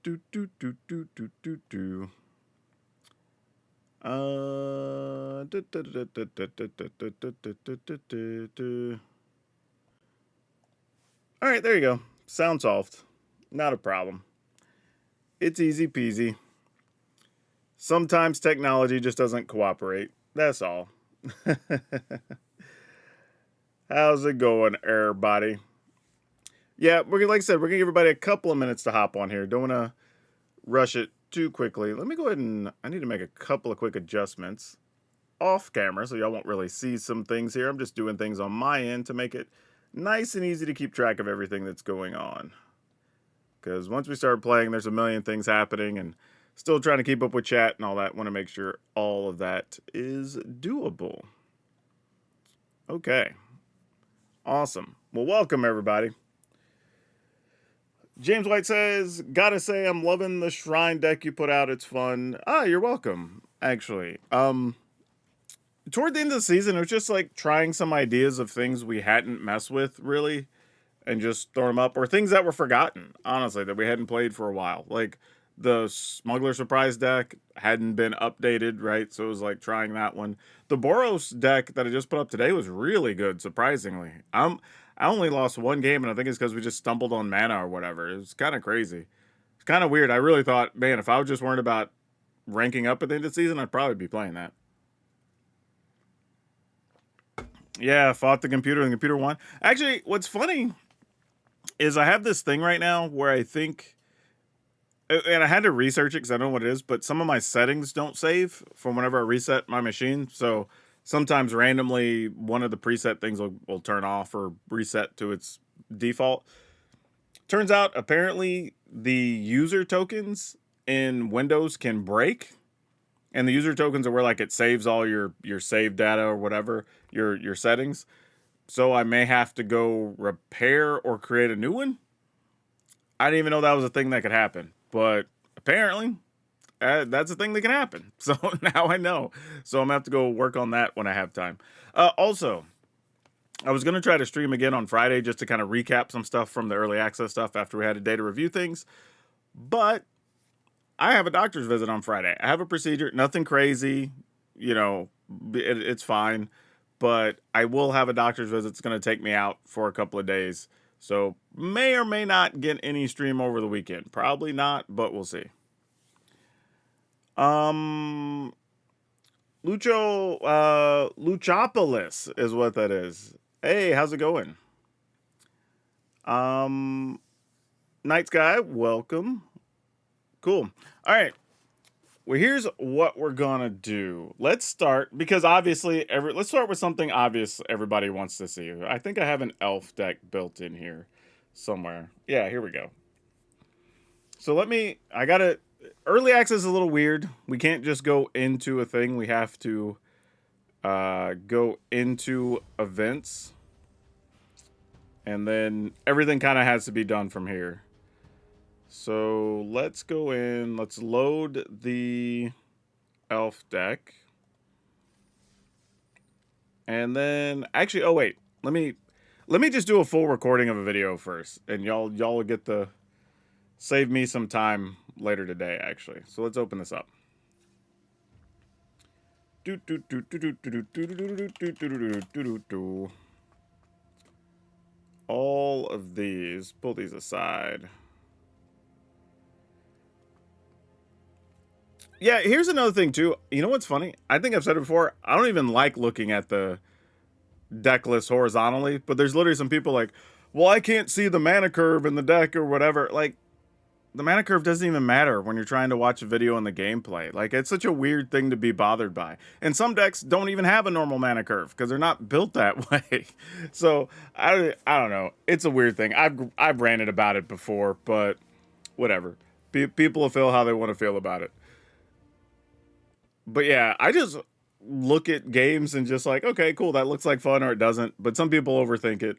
do do do do do do do. All right, there you go. Sound solved. Not a problem. It's easy peasy. Sometimes technology just doesn't cooperate. That's all. How's it going, everybody? Yeah, like I said, we're gonna give everybody a couple of minutes to hop on here. Don't want to rush it too quickly. Let me go ahead and I need to make a couple of quick adjustments off camera, so y'all won't really see some things here. I'm just doing things on my end to make it nice and easy to keep track of everything that's going on. Because once we start playing, there's a million things happening, and still trying to keep up with chat and all that. Want to make sure all of that is doable. Okay. Awesome. Well, welcome everybody. James White says, gotta say I'm loving the shrine deck you put out. It's fun. Ah, you're welcome, actually. Toward the end of the season, it was just like trying some ideas of things we hadn't messed with, really, and just throw them up, or things that were forgotten, honestly, that we hadn't played for a while. Like the Smuggler Surprise deck hadn't been updated, right? So it was like trying that one. The Boros deck that I just put up today was really good, surprisingly. I only lost one game, and I think it's because we just stumbled on mana or whatever. It was kind of crazy. It's kind of weird. I really thought, man, if I was just worried about ranking up at the end of the season, I'd probably be playing that. Yeah, fought the computer and the computer won. Actually, what's funny is I have this thing right now where I think, and I had to research it because I don't know what it is, but some of my settings don't save from whenever I reset my machine. So sometimes randomly one of the preset things will turn off or reset to its default. Turns out apparently the user tokens in Windows can break. And the user tokens are where like it saves all your save data or whatever, your settings. So I may have to go repair or create a new one. I didn't even know that was a thing that could happen. But apparently, that's a thing that can happen. So now I know. So I'm going to have to go work on that when I have time. Also, I was going to try to stream again on Friday just to kind of recap some stuff from the early access stuff after we had a day to review things. But I have a doctor's visit on Friday. I have a procedure, nothing crazy, it's fine. But I will have a doctor's visit. It's going to take me out for a couple of days. So may or may not get any stream over the weekend. Probably not, but we'll see. Luchopolis is what that is. Hey, how's it going? Night Sky, welcome. Cool. All right. Well, here's what we're gonna do. Let's start because obviously let's start with something obvious everybody wants to see. I think I have an elf deck built in here somewhere. Yeah, here we go. So early access is a little weird. We can't just go into a thing. We have to go into events. And then everything kind of has to be done from here. So let's go in. Let's load the elf deck. And then actually, oh wait, let me just do a full recording of a video first, and y'all will get the save me some time later today actually. So let's open this up. All of these, pull these aside. Yeah, here's another thing too. You know what's funny? I think I've said it before. I don't even like looking at the deck list horizontally, but there's literally some people like, well, I can't see the mana curve in the deck or whatever. Like, the mana curve doesn't even matter when you're trying to watch a video on the gameplay. Like, it's such a weird thing to be bothered by. And some decks don't even have a normal mana curve because they're not built that way. So I don't know. It's a weird thing. I've ranted about it before, but whatever. People will feel how they want to feel about it. But yeah, I just look at games and just like, okay, cool, that looks like fun, or it doesn't. But some people overthink it.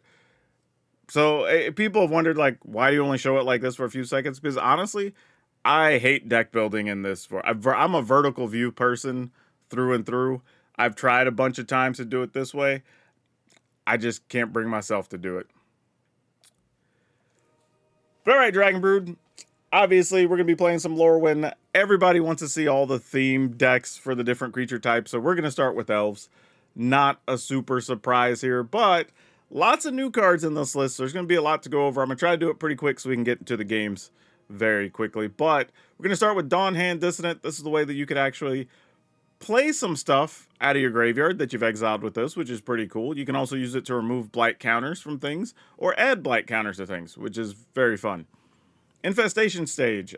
So people have wondered, like, why do you only show it like this for a few seconds? Because honestly, I hate deck building in this. I'm a vertical view person through and through. I've tried a bunch of times to do it this way. I just can't bring myself to do it. But all right, Dragon Brood, Obviously, we're going to be playing some Lorwyn. Everybody wants to see all the theme decks for the different creature types, so we're going to start with elves. Not a super surprise here, but lots of new cards in this list, so there's going to be a lot to go over. I'm going to try to do it pretty quick so we can get into the games very quickly. But we're going to start with Dawn Hand Dissonant. This is the way that you could actually play some stuff out of your graveyard that you've exiled with this, which is pretty cool. You can also use it to remove blight counters from things or add blight counters to things, which is very fun. Infestation Stage.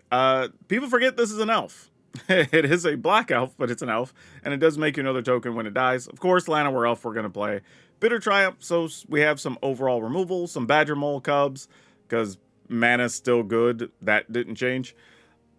People forget this is an elf. It is a black elf, but it's an elf, and it does make you another token when it dies. Of course, Llanowar Elf we're going to play. Bitter Triumph, so we have some overall removal, some Badger Mole Cubs, because mana's still good. That didn't change.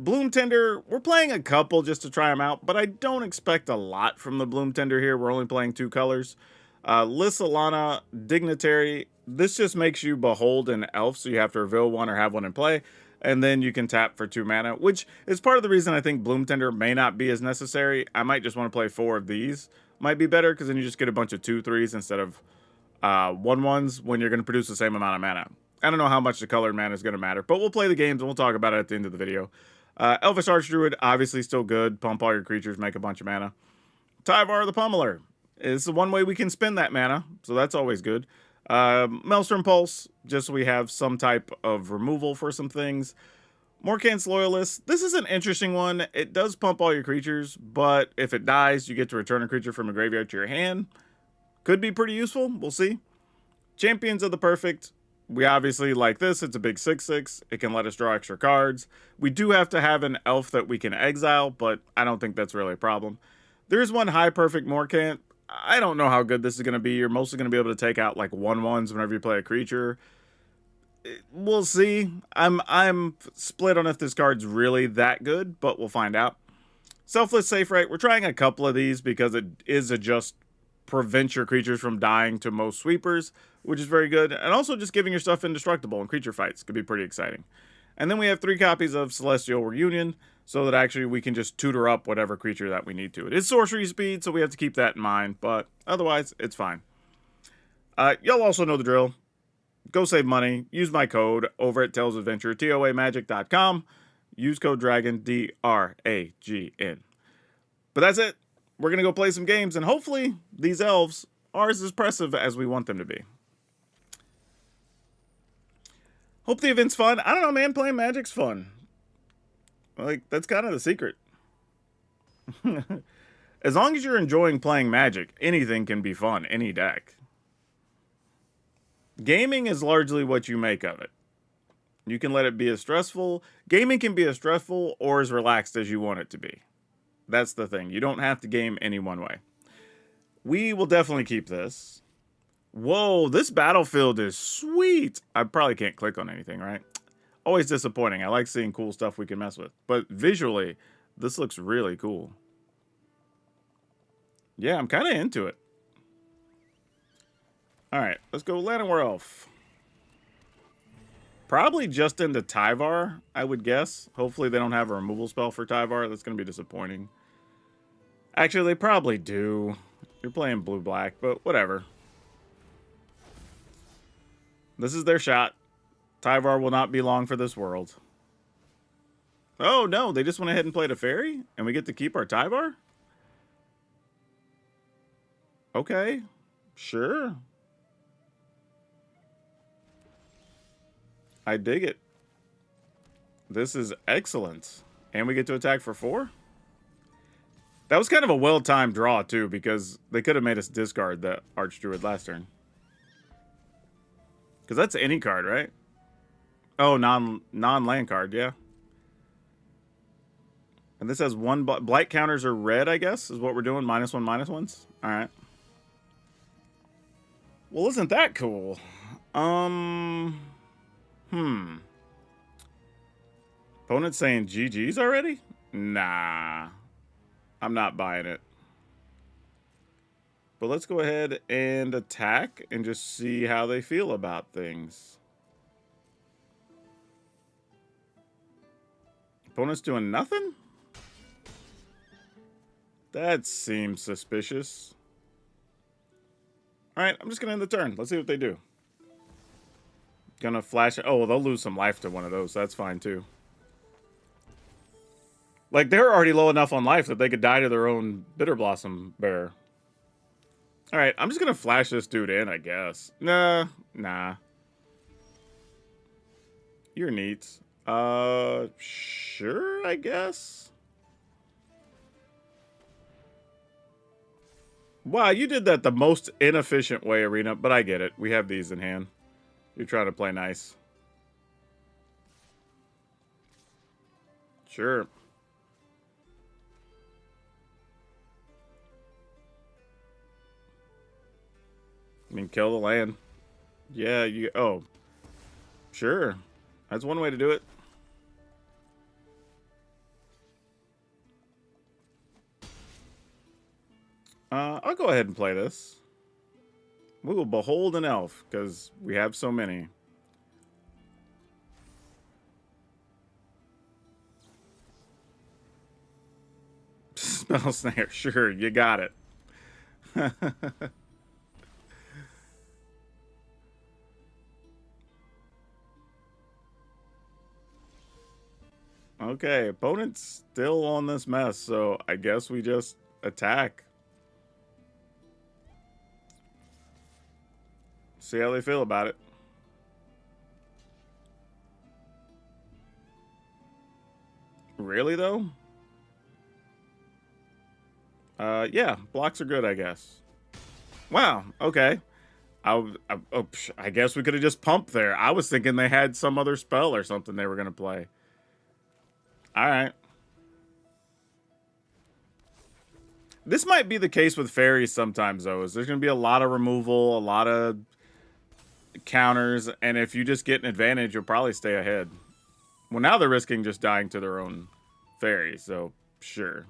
Bloom Tender, we're playing a couple just to try them out, but I don't expect a lot from the Bloom Tender here. We're only playing 2 colors. Lissalana, Dignitary, this just makes you behold an elf, so you have to reveal one or have one in play, and then you can tap for 2 mana, which is part of the reason I think Bloom Tender may not be as necessary. I might just want to play 4 of these. Might be better, because then you just get a bunch of 2/3s instead of 1/1s when you're going to produce the same amount of mana. I don't know how much the colored mana is going to matter, but we'll play the games and we'll talk about it at the end of the video. Elvish Archdruid, obviously still good. Pump all your creatures, make a bunch of mana. Tyvar the Pummeler is the one way we can spend that mana, so that's always good. Maelstrom Pulse, just so we have some type of removal for some things. Morkant's Loyalist, this is an interesting one. It does pump all your creatures, but if it dies, you get to return a creature from a graveyard to your hand. Could be pretty useful, we'll see. Champions of the Perfect, we obviously like this. It's a big 6/6. It can let us draw extra cards. We do have to have an elf that we can exile, but I don't think that's really a problem. There's one high perfect Morkant. I don't know how good this is going to be. You're mostly going to be able to take out like 1/1s whenever you play a creature. We'll see. I'm split on if this card's really that good, but we'll find out. Selfless Safe Right. We're trying a couple of these because it is a just prevent your creatures from dying to most sweepers, which is very good. And also just giving your stuff indestructible in creature fights could be pretty exciting. And then we have 3 copies of Celestial Reunion, so that actually we can just tutor up whatever creature that we need to. It is sorcery speed, so we have to keep that in mind, but otherwise, it's fine. Y'all also know the drill. Go save money. Use my code over at Tales Adventure, toamagic.com. Use code DRAGON, DRAGN. But that's it. We're going to go play some games, and hopefully these elves are as impressive as we want them to be. Hope the event's fun. I don't know, man. Playing Magic's fun. Like, that's kind of the secret. As long as you're enjoying playing Magic, anything can be fun. Any deck. Gaming is largely what you make of it. You can let it be as stressful. Gaming can be as stressful or as relaxed as you want it to be. That's the thing. You don't have to game any one way. We will definitely keep this. Whoa, this battlefield is sweet. I probably can't click on anything, right? Always disappointing. I like seeing cool stuff we can mess with. But visually, this looks really cool. Yeah, I'm kind of into it. Alright, let's go Llanowar Elf. Probably just into Tyvar, I would guess. Hopefully they don't have a removal spell for Tyvar. That's going to be disappointing. Actually, they probably do. You're playing blue-black, but whatever. This is their shot. Tyvar will not be long for this world. Oh, no. They just went ahead and played a fairy? And we get to keep our Tyvar? Okay. Sure. I dig it. This is excellent. And we get to attack for 4? That was kind of a well-timed draw, too, because they could have made us discard the Archdruid last turn. Because that's any card, right? Oh, non-land card, yeah. And this has 1 blight counters are red, I guess, is what we're doing. -1/-1s. All right. Well, isn't that cool? Opponent's saying GG's already? Nah. I'm not buying it. But let's go ahead and attack and just see how they feel about things. Opponent's doing nothing? That seems suspicious. Alright, I'm just going to end the turn. Let's see what they do. Gonna flash it. Oh, well, they'll lose some life to one of those. That's fine, too. Like, they're already low enough on life that they could die to their own Bitter Blossom Bearer. Alright, I'm just gonna flash this dude in, I guess. Nah. You're neat. Sure, I guess. Wow, you did that the most inefficient way, Arena, but I get it. We have these in hand. You're trying to play nice. Sure. I mean, kill the land. Yeah, you... Oh. Sure. That's one way to do it. I'll go ahead and play this. We will behold an elf, because we have so many. Spell snare, sure, you got it. Okay, opponent's still on this mess, so I guess we just attack. See how they feel about it. Really, though? Yeah, blocks are good, I guess. Wow, okay. I guess we could have just pumped there. I was thinking they had some other spell or something they were going to play. All right. This might be the case with fairies sometimes, though. Is there's going to be a lot of removal, a lot of counters, and if you just get an advantage, you'll probably stay ahead. Well, now they're risking just dying to their own fairy, so sure.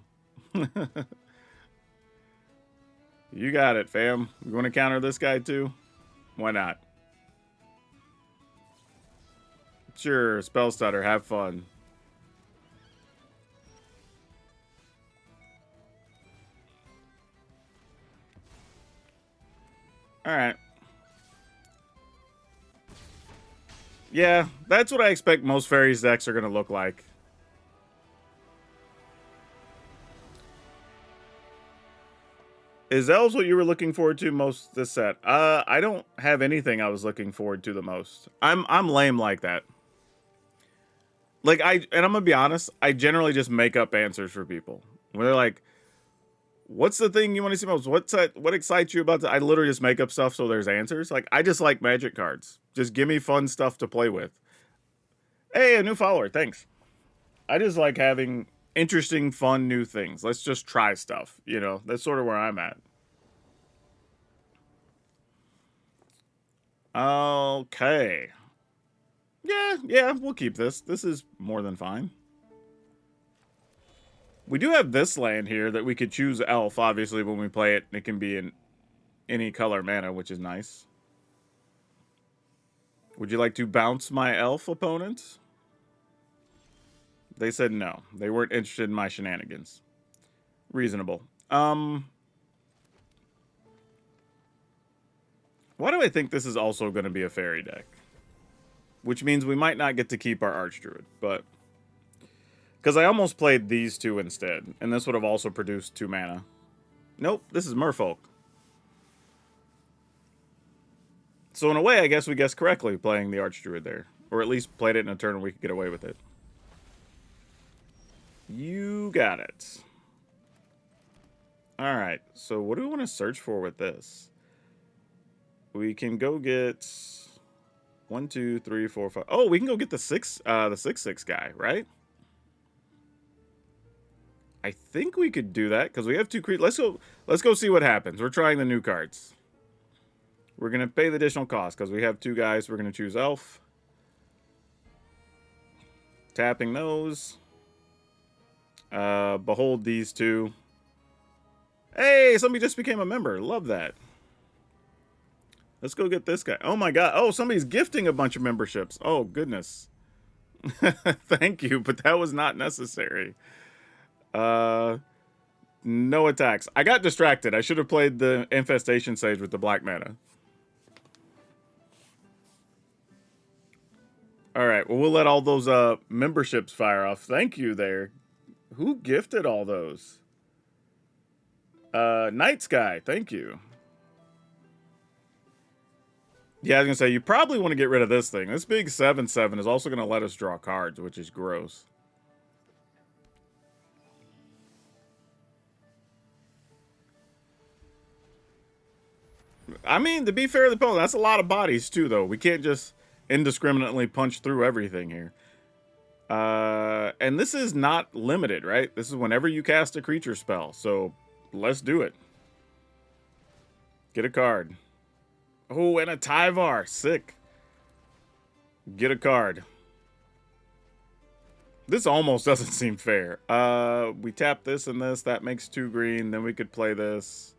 You got it, fam. You want to counter this guy, too? Why not? Sure, spell stutter, have fun. Alright. Yeah, that's what I expect most fairies decks are going to look like. Is elves what you were looking forward to most this set? I don't have anything I was looking forward to the most. I'm lame like that. Like, and I'm gonna be honest, I generally just make up answers for people. When they're like, what's the thing you want to see most? What excites you about I literally just make up stuff so there's answers. Like, I just like Magic cards. Just give me fun stuff to play with. Hey, a new follower, thanks. I just like having interesting, fun, new things. Let's just try stuff. You know, that's sort of where I'm at. Okay. Yeah, we'll keep this. This is more than fine. We do have this land here that we could choose elf, obviously, when we play it. It can be in any color mana, which is nice. Would you like to bounce my elf opponent? They said no. They weren't interested in my shenanigans. Reasonable. Why do I think this is also going to be a fairy deck? Which means we might not get to keep our Archdruid, but... Because I almost played these two instead, and this would have also produced 2 mana. Nope, this is Merfolk. So in a way, I guess we guessed correctly playing the Archdruid there. Or at least played it in a turn where we could get away with it. You got it. Alright, so what do we want to search for with this? We can go get 1, 2, 3, 4, 5. Oh, we can go get the 6/6 guy, right? I think we could do that because we have 2 creatures. Let's go see what happens. We're trying the new cards. We're gonna pay the additional cost because we have 2 guys. We're gonna choose elf. Tapping those. Behold these 2. Hey, somebody just became a member. Love that. Let's go get this guy. Oh my god. Oh, somebody's gifting a bunch of memberships. Oh, goodness. Thank you, but that was not necessary. No attacks. I got distracted. I should have played the Infestation Sage with the black mana. Alright, well, we'll let all those memberships fire off. Thank you there. Who gifted all those? Night Sky, thank you. Yeah, I was gonna say, you probably want to get rid of this thing. This big 7/7 is also gonna let us draw cards, which is gross. I mean, to be fair to the opponent, that's a lot of bodies too, though. We can't just indiscriminately punch through everything here. And this is not limited, right? This is whenever you cast a creature spell. So let's do it. Get a card. Oh, and a Tyvar. Sick. Get a card. This almost doesn't seem fair. We tap this and this. That makes 2 green. Then we could play this.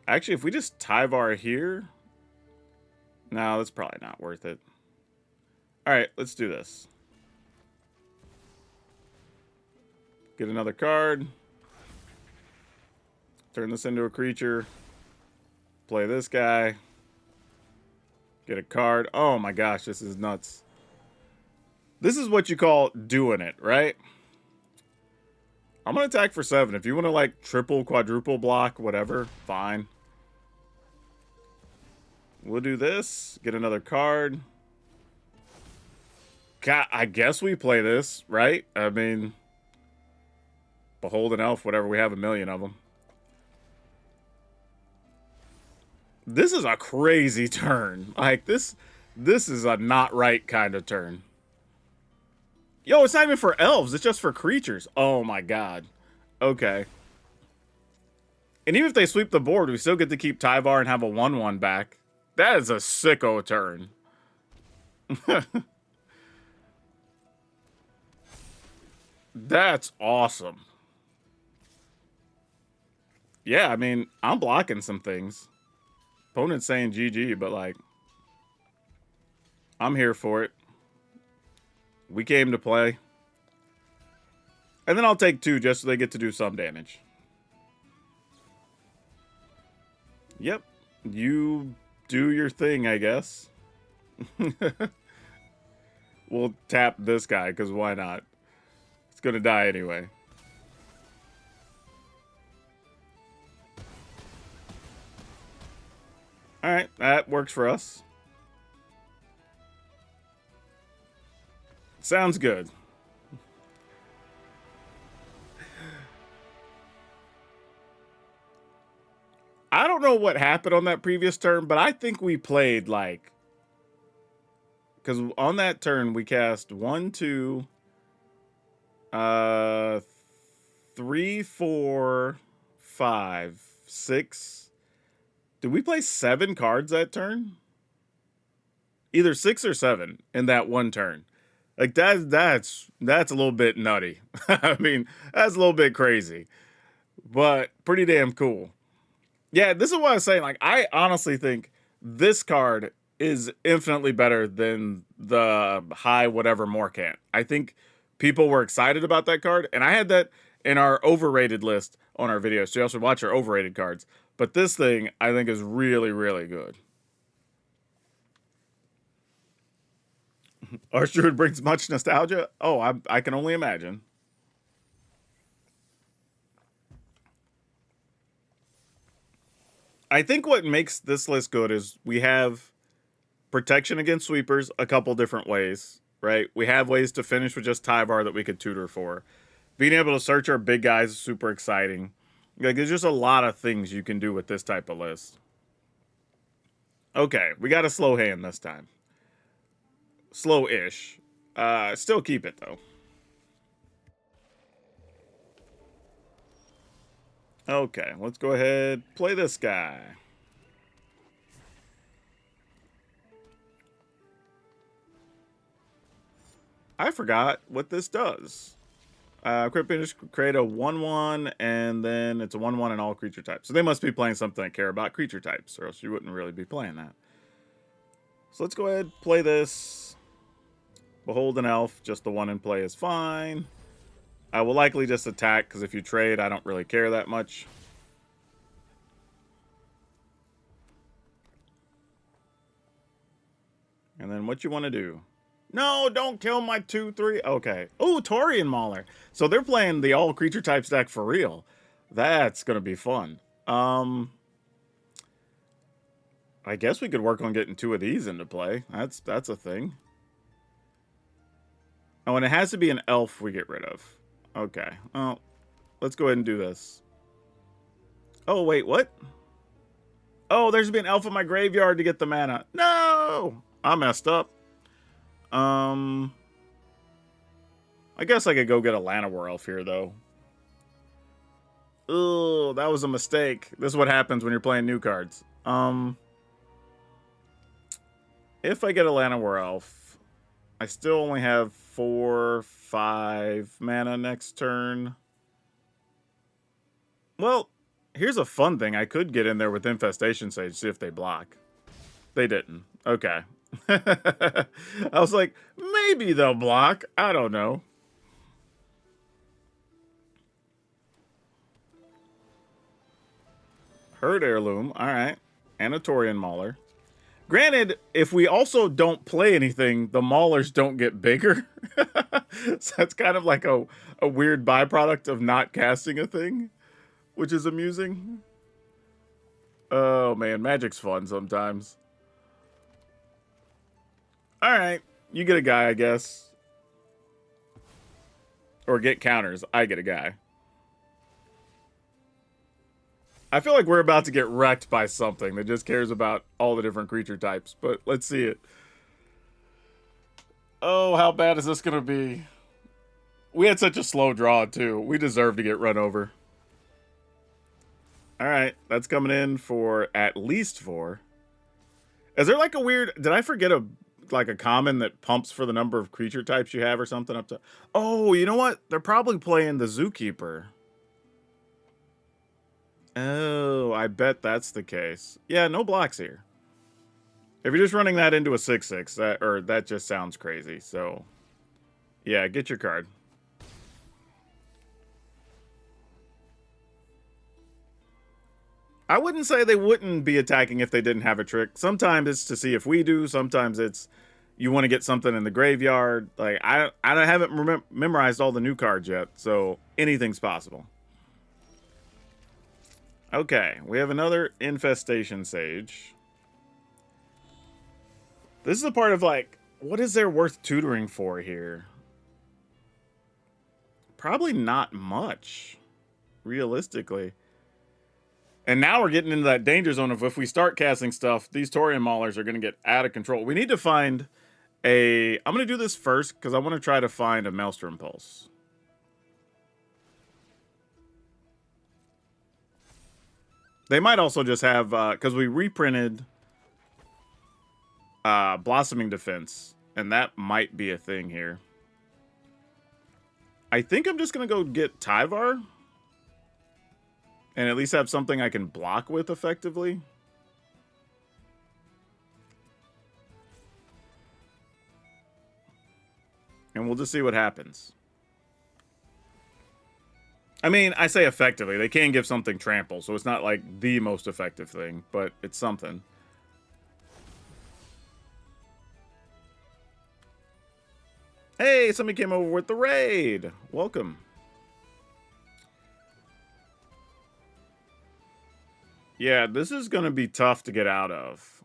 Actually, if we just Tyvar here... No, that's probably not worth it. Alright, let's do this. Get another card. Turn this into a creature. Play this guy. Get a card. Oh my gosh, this is nuts. This is what you call doing it, right? I'm going to attack for 7. If you want to, like, triple, quadruple block, whatever, fine. We'll do this. Get another card. God, I guess we play this, right? I mean, Behold an Elf, whatever. We have a million of them. This is a crazy turn. Like, this is a not right kind of turn. Yo, it's not even for elves. It's just for creatures. Oh, my God. Okay. And even if they sweep the board, we still get to keep Tyvar and have a 1/1 back. That is a sicko turn. That's awesome. Yeah, I mean, I'm blocking some things. Opponent's saying GG, but, like, I'm here for it. We came to play. And then I'll take 2 just so they get to do some damage. Yep. You do your thing, I guess. We'll tap this guy, because why not? It's going to die anyway. Alright, that works for us. Sounds good. I don't know what happened on that previous turn, but I think we played, like... Because on that turn, we cast 1, 2... 3, 4, 5, 6... Did we play 7 cards that turn? Either 6 or 7 in that one turn. Like, that's a little bit nutty. I mean, that's a little bit crazy. But pretty damn cool. Yeah, this is what I was saying. Like, I honestly think this card is infinitely better than the high whatever Morcant. I think people were excited about that card. And I had that in our overrated list on our video. So you also watch our overrated cards. But this thing, I think, is really, really good. Archdruid brings much nostalgia? Oh, I can only imagine. I think what makes this list good is we have protection against sweepers a couple different ways, right? We have ways to finish with just Tyvar that we could tutor for. Being able to search our big guys is super exciting. Like, there's just a lot of things you can do with this type of list. Okay, we got a slow hand this time. Slow-ish. Still keep it, though. Okay, let's go ahead, play this guy. I forgot what this does. Crypt create a 1/1, and then it's a 1/1 in all creature types. So they must be playing something that care about creature types, or else you wouldn't really be playing that. So let's go ahead, play this. Behold an Elf, just the one in play is fine. I will likely just attack, because if you trade, I don't really care that much. And then what you want to do? No, don't kill my 2/3. Okay. Oh, Tori and Mauler. So they're playing the all creature type stack for real. That's gonna be fun. I guess we could work on getting 2 of these into play. That's a thing. Oh, and it has to be an elf we get rid of. Okay. Well, let's go ahead and do this. Oh, wait, what? Oh, there's be an elf in my graveyard to get the mana. No! I messed up. I guess I could go get a Llanowar elf here, though. Oh, that was a mistake. This is what happens when you're playing new cards. If I get a Llanowar elf, I still only have 4, 5 mana next turn. Well, here's a fun thing. I could get in there with Infestation Sage, see if they block. They didn't. Okay. I was like, maybe they'll block. I don't know. Herd Heirloom. All right. Anatorian Mauler. Granted, if we also don't play anything, the Maulers don't get bigger. So that's kind of like a weird byproduct of not casting a thing, which is amusing. Oh, man. Magic's fun sometimes. All right. You get a guy, I guess. Or get counters. I get a guy. I feel like we're about to get wrecked by something that just cares about all the different creature types, but let's see it. Oh, how bad is this going to be? We had such a slow draw, too. We deserve to get run over. All right, that's coming in for at least 4. Is there like a weird... Did I forget a common that pumps for the number of creature types you have or something up to... Oh, you know what? They're probably playing the Zookeeper. Oh, I bet that's the case. Yeah, no blocks here. If you're just running that into a 6/6, that just sounds crazy. So, yeah, get your card. I wouldn't say they wouldn't be attacking if they didn't have a trick. Sometimes it's to see if we do. Sometimes it's you want to get something in the graveyard. Like I haven't memorized all the new cards yet, so anything's possible. Okay, we have another Infestation Sage. This is the part of like, what is there worth tutoring for here? Probably not much, realistically. And now we're getting into that danger zone of if we start casting stuff, these Taurian Maulers are going to get out of control. We need to find a... I'm going to do this first because I want to try to find a Maelstrom Pulse. They might also just have... because we reprinted Blossoming Defense, and that might be a thing here. I think I'm just going to go get Tyvar. And at least have something I can block with effectively. And we'll just see what happens. I mean, I say effectively. They can give something trample, so it's not like the most effective thing, but it's something. Hey, somebody came over with the raid. Welcome. Yeah, this is going to be tough to get out of.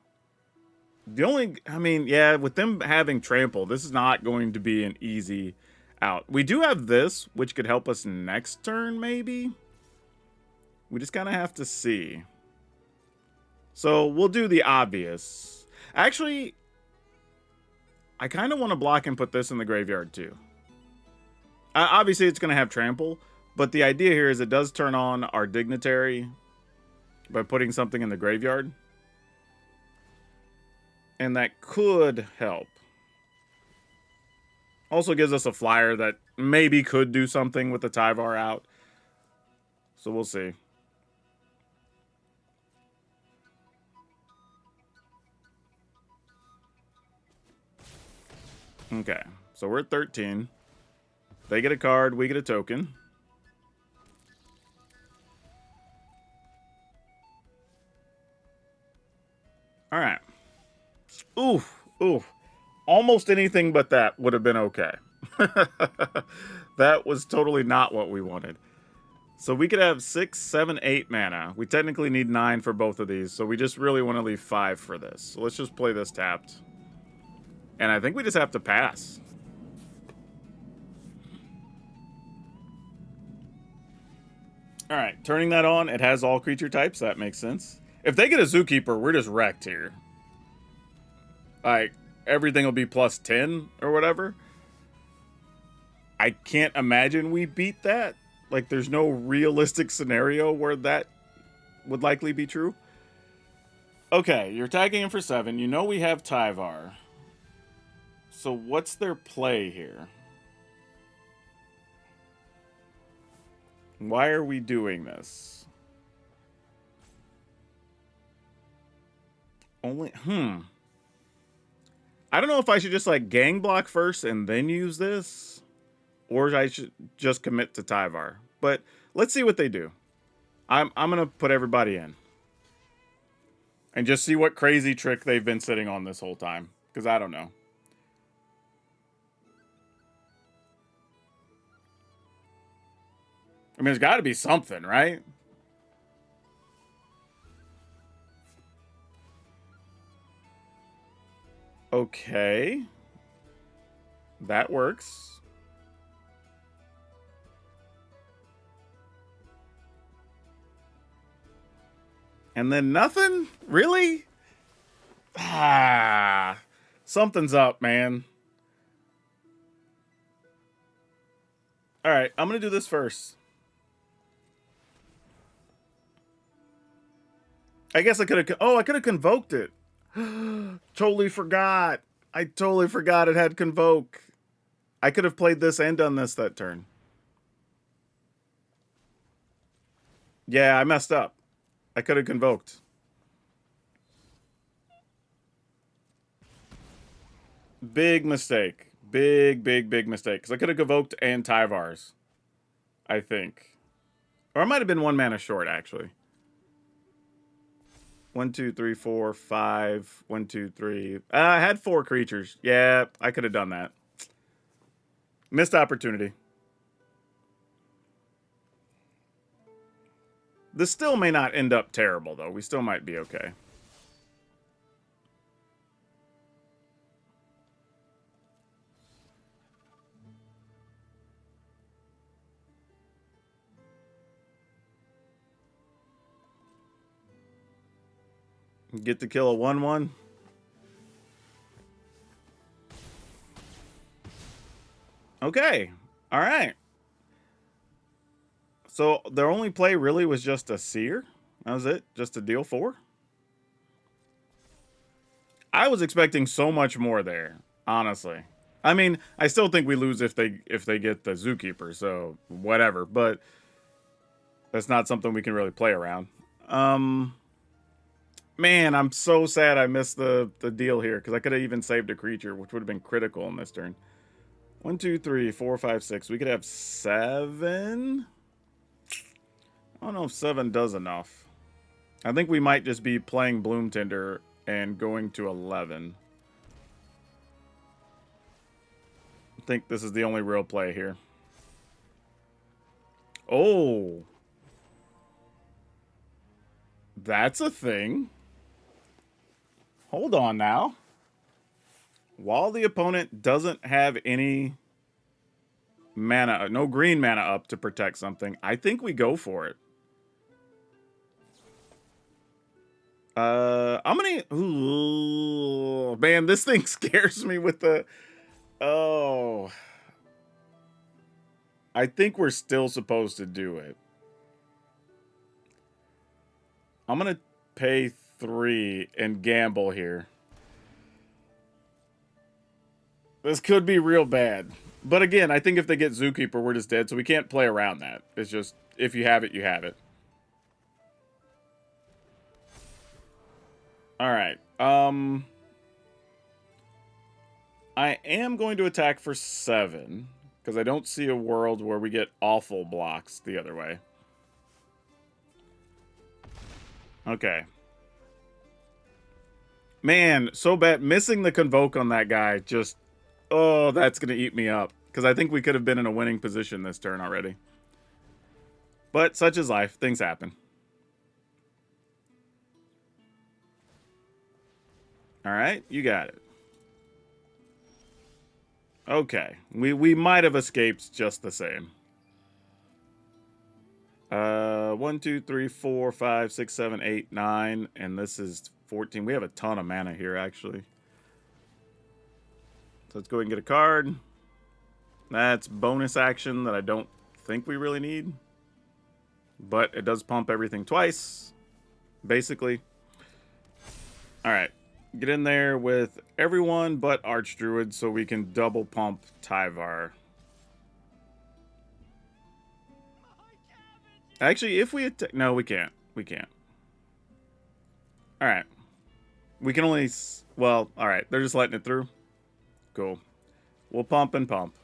The only, I mean, yeah, with them having trample, this is not going to be an easy out. We do have this, which could help us next turn, maybe? We just kind of have to see. So, we'll do the obvious. Actually, I kind of want to block and put this in the graveyard, too. Obviously, it's going to have trample, but the idea here is it does turn on our dignitary by putting something in the graveyard. And that could help. Also gives us a flyer that maybe could do something with the Tyvar out. So we'll see. Okay, so we're at 13. They get a card, we get a token. All right. Ooh. Almost anything but that would have been okay. That was totally not what we wanted. So we could have 6, 7, 8 mana. We technically need 9 for both of these, so we just really want to leave 5 for this. So let's just play this tapped. And I think we just have to pass. Alright, turning that on, it has all creature types. That makes sense. If they get a Zookeeper, we're just wrecked here. Like, everything will be plus 10 or whatever. I can't imagine we beat that. Like, there's no realistic scenario where that would likely be true. Okay, you're tagging him for 7. You know we have Tyvar. So what's their play here? Why are we doing this? Only, I don't know if I should just, like, gang block first and then use this. Or I should just commit to Tyvar. But let's see what they do. I'm going to put everybody in. And just see what crazy trick they've been sitting on this whole time. Because I don't know. I mean, there's got to be something, right? Okay. That works. And then nothing? Really? Ah. Something's up, man. Alright, I'm going to do this first. I guess I could have... Oh, I could have convoked it. Totally forgot. I totally forgot it had convoke. I could have played this and done this that turn. Yeah, I messed up. I could have convoked. Big mistake. Big mistake. Because I could have convoked and Tyvars. I think. Or I might have been 1 mana short, actually. 1, 2, 3, 4, 5. 1, 2, 3. I had 4 creatures. Yeah, I could have done that. Missed opportunity. This still may not end up terrible, though. We still might be okay. Get to kill a 1/1. Okay. All right. So their only play really was just a seer? That was it? Just to deal 4? I was expecting so much more there, honestly. I mean, I still think we lose if they get the Zookeeper, so whatever, but that's not something we can really play around. Man, I'm so sad I missed the deal here, because I could have even saved a creature, which would have been critical in this turn. 1, 2, 3, 4, 5, 6. We could have 7. I don't know if 7 does enough. I think we might just be playing Bloom Tinder and going to 11. I think this is the only real play here. Oh. That's a thing. Hold on now. While the opponent doesn't have any mana, no green mana up to protect something, I think we go for it. I'm gonna... Ooh, man, this thing scares me with the... Oh. I think we're still supposed to do it. I'm gonna pay 3 and gamble here. This could be real bad. But again, I think if they get Zookeeper, we're just dead, so we can't play around that. It's just, if you have it, you have it. Alright. I am going to attack for 7, because I don't see a world where we get awful blocks the other way. Okay. Man, so bad. Missing the Convoke on that guy just... Oh, that's going to eat me up. Because I think we could have been in a winning position this turn already. But such is life. Things happen. Alright, you got it. Okay. We might have escaped just the same. 1, 2, 3, 4, 5, 6, 7, 8, 9. And this is 14. We have a ton of mana here, actually. So let's go ahead and get a card. That's bonus action that I don't think we really need. But it does pump everything twice, basically. Alright. Get in there with everyone but Archdruid so we can double pump Tyvar. Actually, if we attack... No, we can't. We can't. Alright. We can only... Well, alright. They're just letting it through. Cool. We'll pump and pump.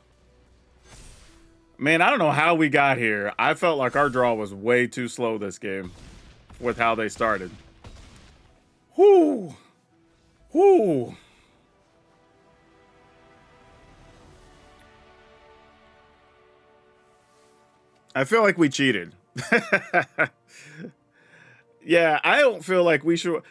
Man, I don't know how we got here. I felt like our draw was way too slow this game with how they started. Whoo! Whoo! I feel like we cheated. Yeah, I don't feel like we should...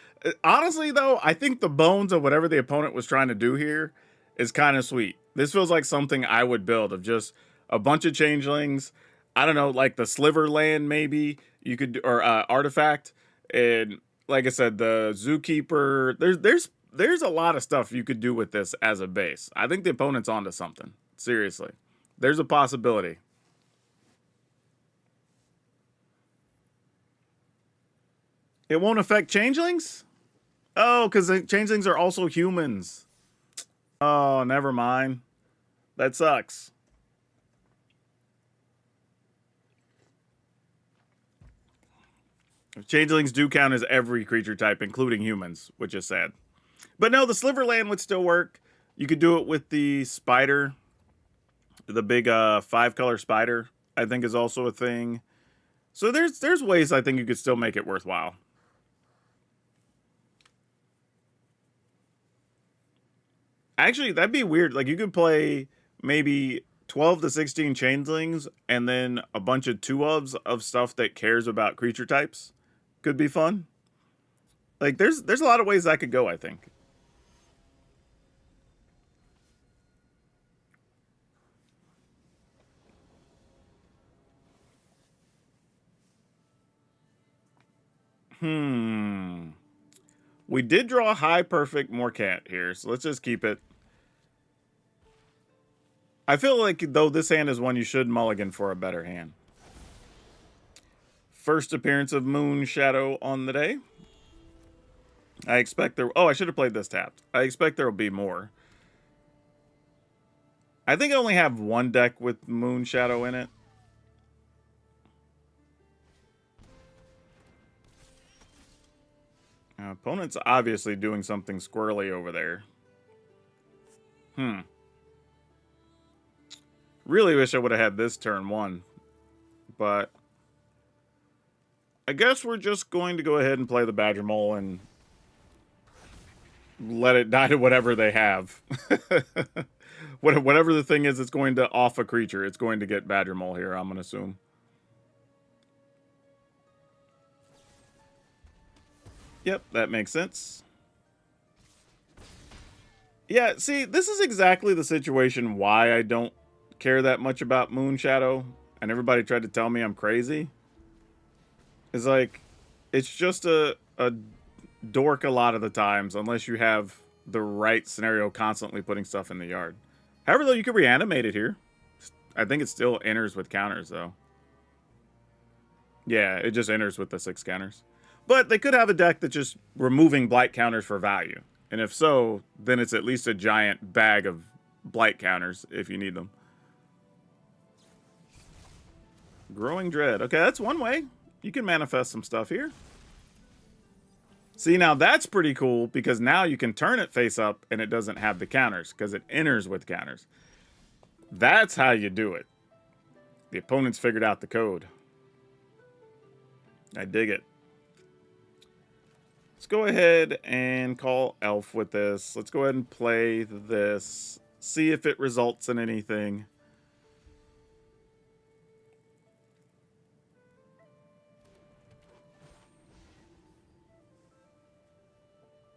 Honestly, though, I think the bones of whatever the opponent was trying to do here is kind of sweet. This feels like something I would build of just a bunch of changelings. I don't know, like the Sliver Land, maybe you could, or Artifact, and like I said, the Zookeeper. There's a lot of stuff you could do with this as a base. I think the opponent's onto something. Seriously, there's a possibility. It won't affect changelings? Oh, because the changelings are also humans. Oh, never mind. That sucks. Changelings do count as every creature type, including humans, which is sad. But no, the Sliverland would still work. You could do it with the spider. The big 5-color spider, I think, is also a thing. So there's ways I think you could still make it worthwhile. Actually, that'd be weird. Like, you could play maybe 12 to 16 changelings and then a bunch of 2-ofs of stuff that cares about creature types. Could be fun. Like, there's a lot of ways that could go, I think. We did draw a high perfect Morcant here, so let's just keep it. I feel like, though, this hand is one you should mulligan for a better hand. First appearance of Moon Shadow on the day. I expect there... Oh, I should have played this tapped. I expect there will be more. I think I only have one deck with Moon Shadow in it. Opponent's obviously doing something squirrely over there. Really wish I would have had this turn 1. But I guess we're just going to go ahead and play the Badger Mole and let it die to whatever they have. Whatever the thing is, it's going to off a creature. It's going to get Badger Mole here, I'm going to assume. Yep, that makes sense. Yeah, see, this is exactly the situation why I don't care that much about Moon Shadow, and everybody tried to tell me I'm crazy. It's like, it's just a dork a lot of the times, unless you have the right scenario constantly putting stuff in the yard. However, though, you could reanimate it here. I think it still enters with counters, though. Yeah, it just enters with the 6 counters. But they could have a deck that's just removing blight counters for value. And if so, then it's at least a giant bag of blight counters if you need them. Growing Dread. Okay, that's one way. You can manifest some stuff here. See, now that's pretty cool because now you can turn it face up and it doesn't have the counters because it enters with counters. That's how you do it. The opponent's figured out the code. I dig it. Let's go ahead and call Elf with this. Let's go ahead and play this. See if it results in anything.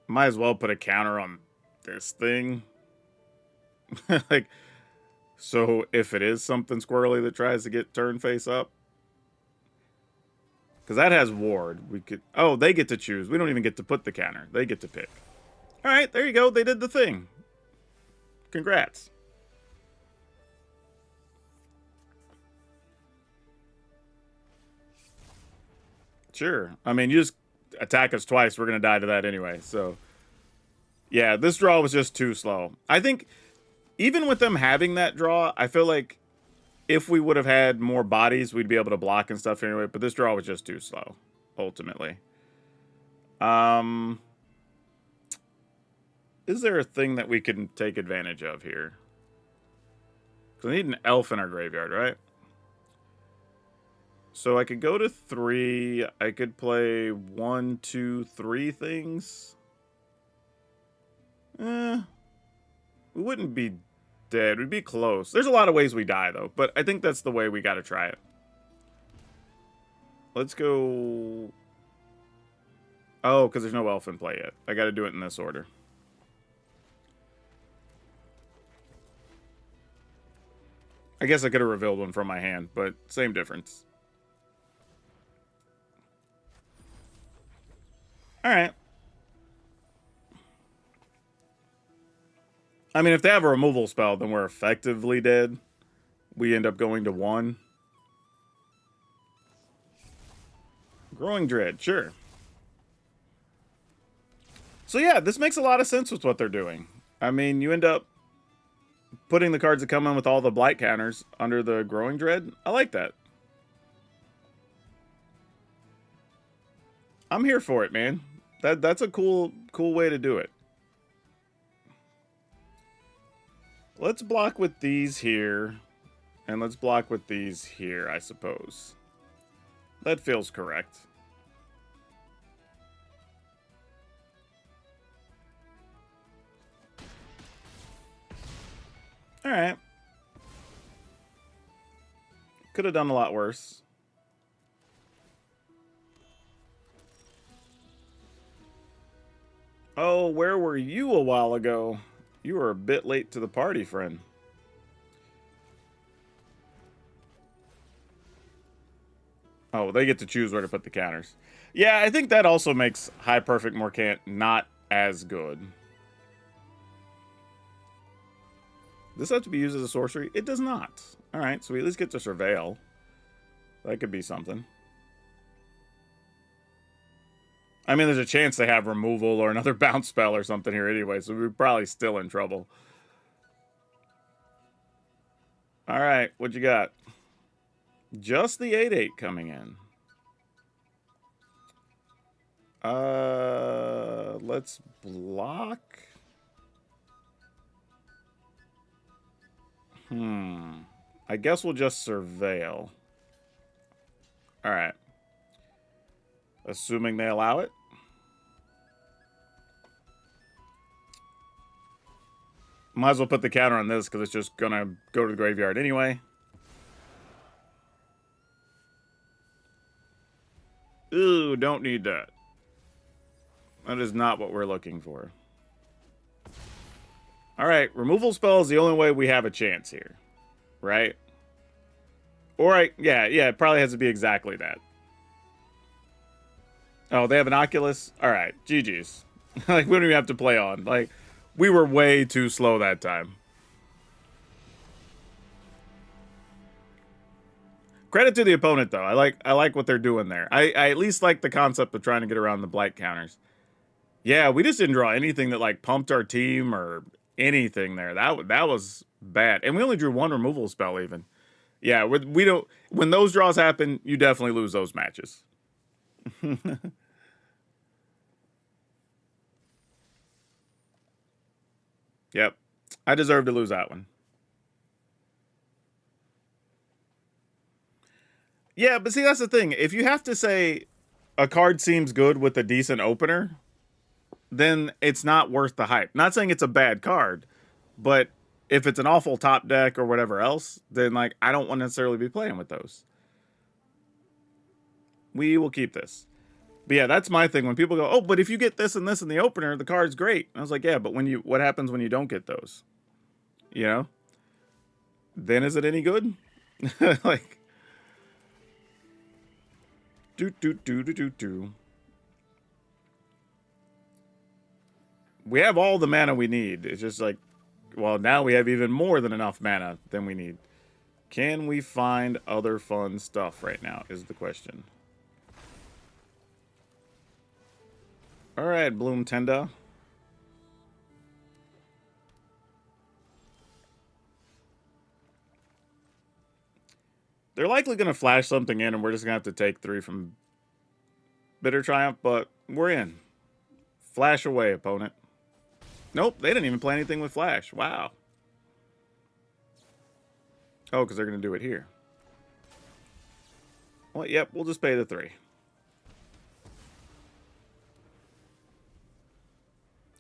Might as well put a counter on this thing. Like, so if it is something squirrely that tries to get turn face up. Because that has ward. We could. Oh, they get to choose. We don't even get to put the counter. They get to pick. All right, there you go. They did the thing. Congrats. Sure. I mean, you just attack us twice. We're going to die to that anyway. So, yeah, this draw was just too slow. I think even with them having that draw, I feel like if we would have had more bodies, we'd be able to block and stuff anyway. But this draw was just too slow, ultimately. Is there a thing that we can take advantage of here? Because I need an elf in our graveyard, right? So I could go to 3. I could play 1, 2, 3 things. We wouldn't be dead. We'd be close. There's a lot of ways we die, though. But I think that's the way we got to try it. Let's go... Oh, because there's no elf in play yet. I got to do it in this order. I guess I could have revealed one from my hand, but same difference. All right. I mean, if they have a removal spell, then we're effectively dead. We end up going to 1. Growing Dread, sure. So yeah, this makes a lot of sense with what they're doing. I mean, you end up putting the cards that come in with all the blight counters under the Growing Dread. I like that. I'm here for it, man. That's a cool way to do it. Let's block with these here. And let's block with these here, I suppose. That feels correct. Alright. Could have done a lot worse. Oh, where were you a while ago? You were a bit late to the party, friend. Oh, they get to choose where to put the counters. Yeah, I think that also makes High Perfect Morcant not as good. Does this have to be used as a sorcery? It does not. Alright, so we at least get to Surveil. That could be something. I mean, there's a chance they have removal or another bounce spell or something here anyway, so we're probably still in trouble. Alright, what you got? Just the 8/8 coming in. Let's block. I guess we'll just Surveil. Alright. Assuming they allow it. Might as well put the counter on this because it's just gonna go to the graveyard anyway. Ooh, don't need that. That is not what we're looking for. Alright, removal spell is the only way we have a chance here. Right? Or, yeah, it probably has to be exactly that. Oh, they have an Oculus? Alright, GG's. Like, we don't even have to play on. Like, we were way too slow that time. Credit to the opponent, though. I like what they're doing there. I at least like the concept of trying to get around the blight counters. Yeah, we just didn't draw anything that, like, pumped our team or anything there. That was bad. And we only drew 1 removal spell, even. Yeah, we don't... When those draws happen, you definitely lose those matches. Yep. I deserve to lose that one. Yeah, but see, that's the thing. If you have to say a card seems good with a decent opener, then it's not worth the hype. Not saying it's a bad card, but if it's an awful top deck or whatever else, then like I don't want to necessarily be playing with those. We will keep this. But yeah, that's my thing. When people go, oh, but if you get this and this in the opener, the card's great. I was like, yeah, but what happens when you don't get those? You know? Then is it any good? Like, do. We have all the mana we need. It's just like, well, now we have even more than enough mana than we need. Can we find other fun stuff right now is the question. All right, Bloom Tenda. They're likely going to flash something in, and we're just going to have to take 3 from Bitter Triumph, but we're in. Flash away, opponent. Nope, they didn't even play anything with Flash. Wow. Oh, because they're going to do it here. Well, yep, we'll just pay the 3.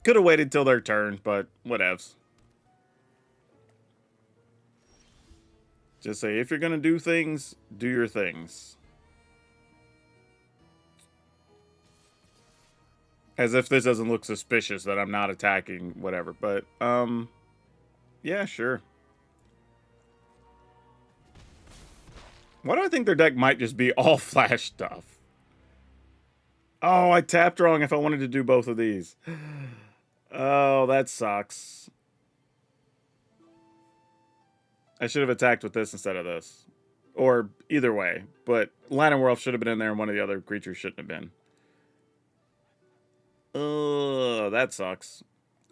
Could have waited till their turn, but whatevs. Just say, if you're going to do things, do your things. As if this doesn't look suspicious that I'm not attacking whatever. But, yeah, sure. Why do I think their deck might just be all Flash stuff? Oh, I tapped wrong if I wanted to do both of these. Oh, that sucks. I should have attacked with this instead of this. Or either way. But Line of World should have been in there and one of the other creatures shouldn't have been. That sucks.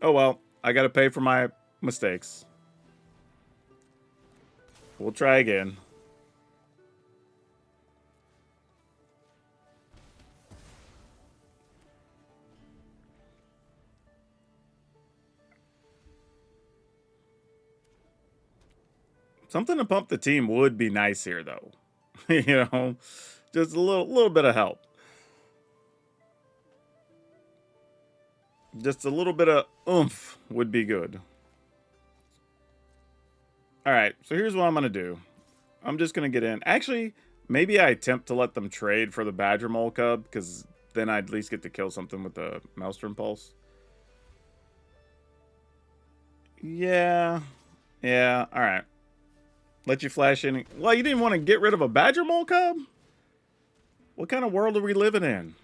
Oh well, I gotta pay for my mistakes. We'll try again. Something to pump the team would be nice here, though. You know, just a little bit of help. Just a little bit of oomph would be good. All right, so here's what I'm going to do. I'm just going to get in. Actually, maybe I attempt to let them trade for the Badger Mole Cub, because then I'd at least get to kill something with the Maelstrom Pulse. Yeah. Yeah, all right. Let you flash in. Well, you didn't want to get rid of a Badger Mole Cub? What kind of world are we living in?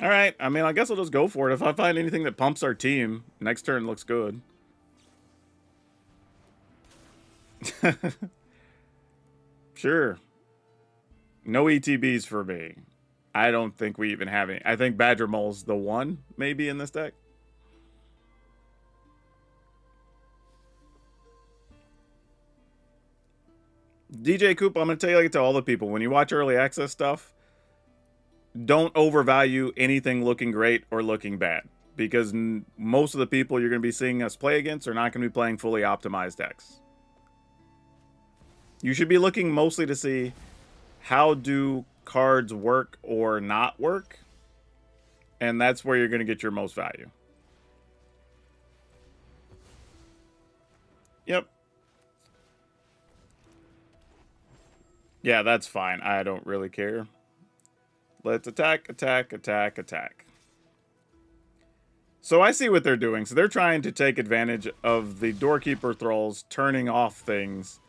All right. I mean, I guess I'll just go for it. If I find anything that pumps our team, next turn looks good. Sure. No ETBs for me. I don't think we even have any. I think Badger Mole's the one, maybe, in this deck. DJ Coop, I'm going to tell you like to all the people, when you watch early access stuff, don't overvalue anything looking great or looking bad. Because most of the people you're going to be seeing us play against are not going to be playing fully optimized decks. You should be looking mostly to see how do cards work or not work. And that's where you're going to get your most value. Yep. Yeah, that's fine. I don't really care. Let's attack, attack, attack, attack. So I see what they're doing. So they're trying to take advantage of the Doorkeeper Thralls turning off things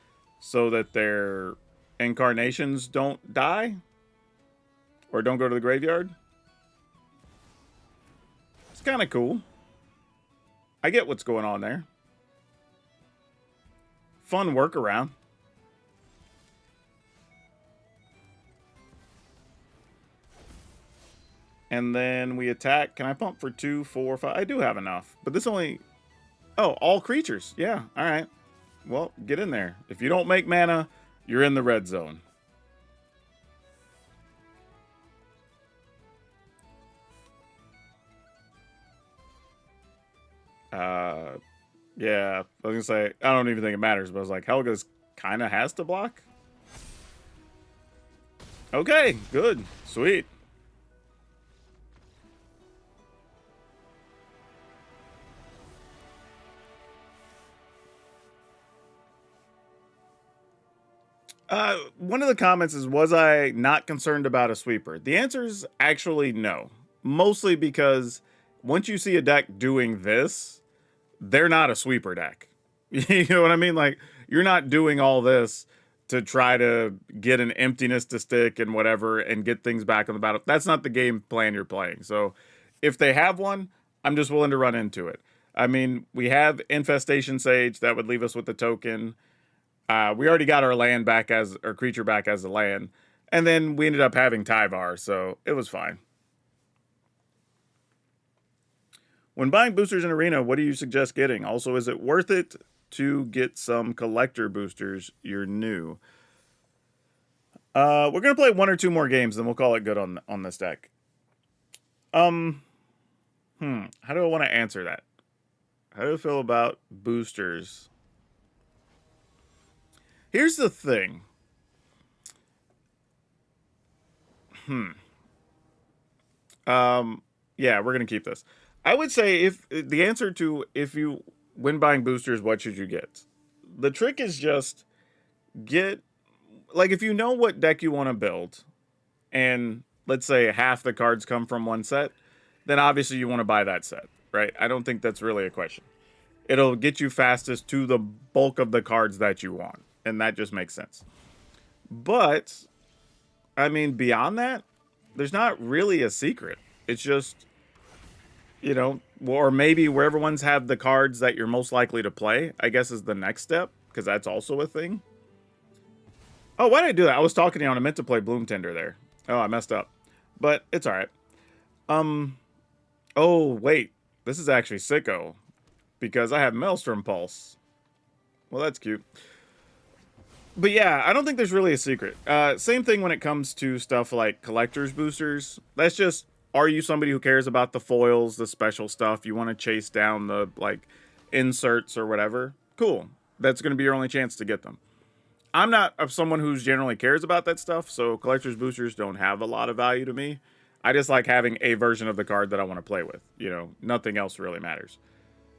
so that their incarnations don't die or don't go to the graveyard. It's kind of cool. I get what's going on there. Fun workaround. And then we attack. Can I pump for 2, 4, 5? I do have enough. But this only... Oh, all creatures. Yeah, all right. Well, get in there. If you don't make mana, you're in the red zone. Yeah, I was going to say, I don't even think it matters, but I was like, Helga's kind of has to block? Okay, good. Sweet. One of the comments is, was I not concerned about a sweeper? The answer is actually no. Mostly because once you see a deck doing this, they're not a sweeper deck. You know what I mean? Like, you're not doing all this to try to get an emptiness to stick and whatever and get things back on the battle. That's not the game plan you're playing. So if they have one, I'm just willing to run into it. I mean, we have Infestation Sage that would leave us with the token. We already got our land back as our creature back as a land, and then we ended up having Tyvar, so it was fine. When buying boosters in Arena, what do you suggest getting? Also, is it worth it to get some collector boosters? You're new. We're gonna play one or two more games, then we'll call it good on this deck. How do I want to answer that? How do I feel about boosters? Here's the thing. Yeah, we're gonna keep this. I would say if the answer to if you when buying boosters, what should you get? The trick is just get like if you know what deck you want to build, and let's say half the cards come from one set, then obviously you want to buy that set, right? I don't think that's really a question. It'll get you fastest to the bulk of the cards that you want, and that just makes sense. But I mean, beyond that, there's not really a secret. It's just, you know, or maybe wherever ones have the cards that you're most likely to play, I guess is the next step, because that's also a thing. Oh, why did I do that? I was talking to you and I meant to play Bloom Tender there. Oh, I messed up. But it's alright. Oh, wait. This is actually sicko. Because I have Maelstrom Pulse. Well, that's cute. But yeah, I don't think there's really a secret. Same thing when it comes to stuff like collector's boosters. That's just, are you somebody who cares about the foils, the special stuff? You want to chase down the, like, inserts or whatever? Cool. That's going to be your only chance to get them. I'm not of someone who's generally cares about that stuff, so collector's boosters don't have a lot of value to me. I just like having a version of the card that I want to play with. You know, nothing else really matters.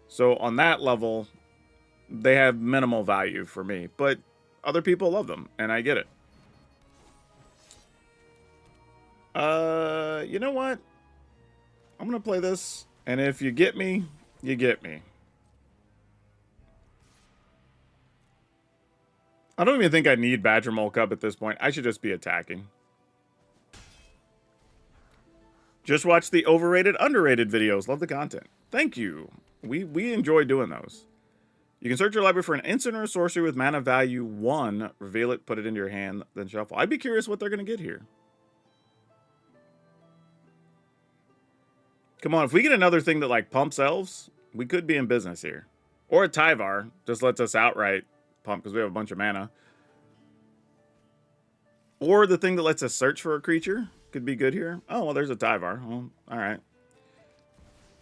So on that level, they have minimal value for me, but other people love them, and I get it. You know what? I'm gonna play this, and if you get me, you get me. I don't even think I need Badger Mole Cup at this point. I should just be attacking. Just watch the overrated, underrated videos. Love the content. Thank you. We enjoy doing those. You can search your library for an instant or a sorcery with mana value 1. Reveal it, put it into your hand, then shuffle. I'd be curious what they're going to get here. Come on, if we get another thing that, like, pumps elves, we could be in business here. Or a Tyvar. Just lets us outright pump because we have a bunch of mana. Or the thing that lets us search for a creature could be good here. Oh, well, there's a Tyvar. Well, all right.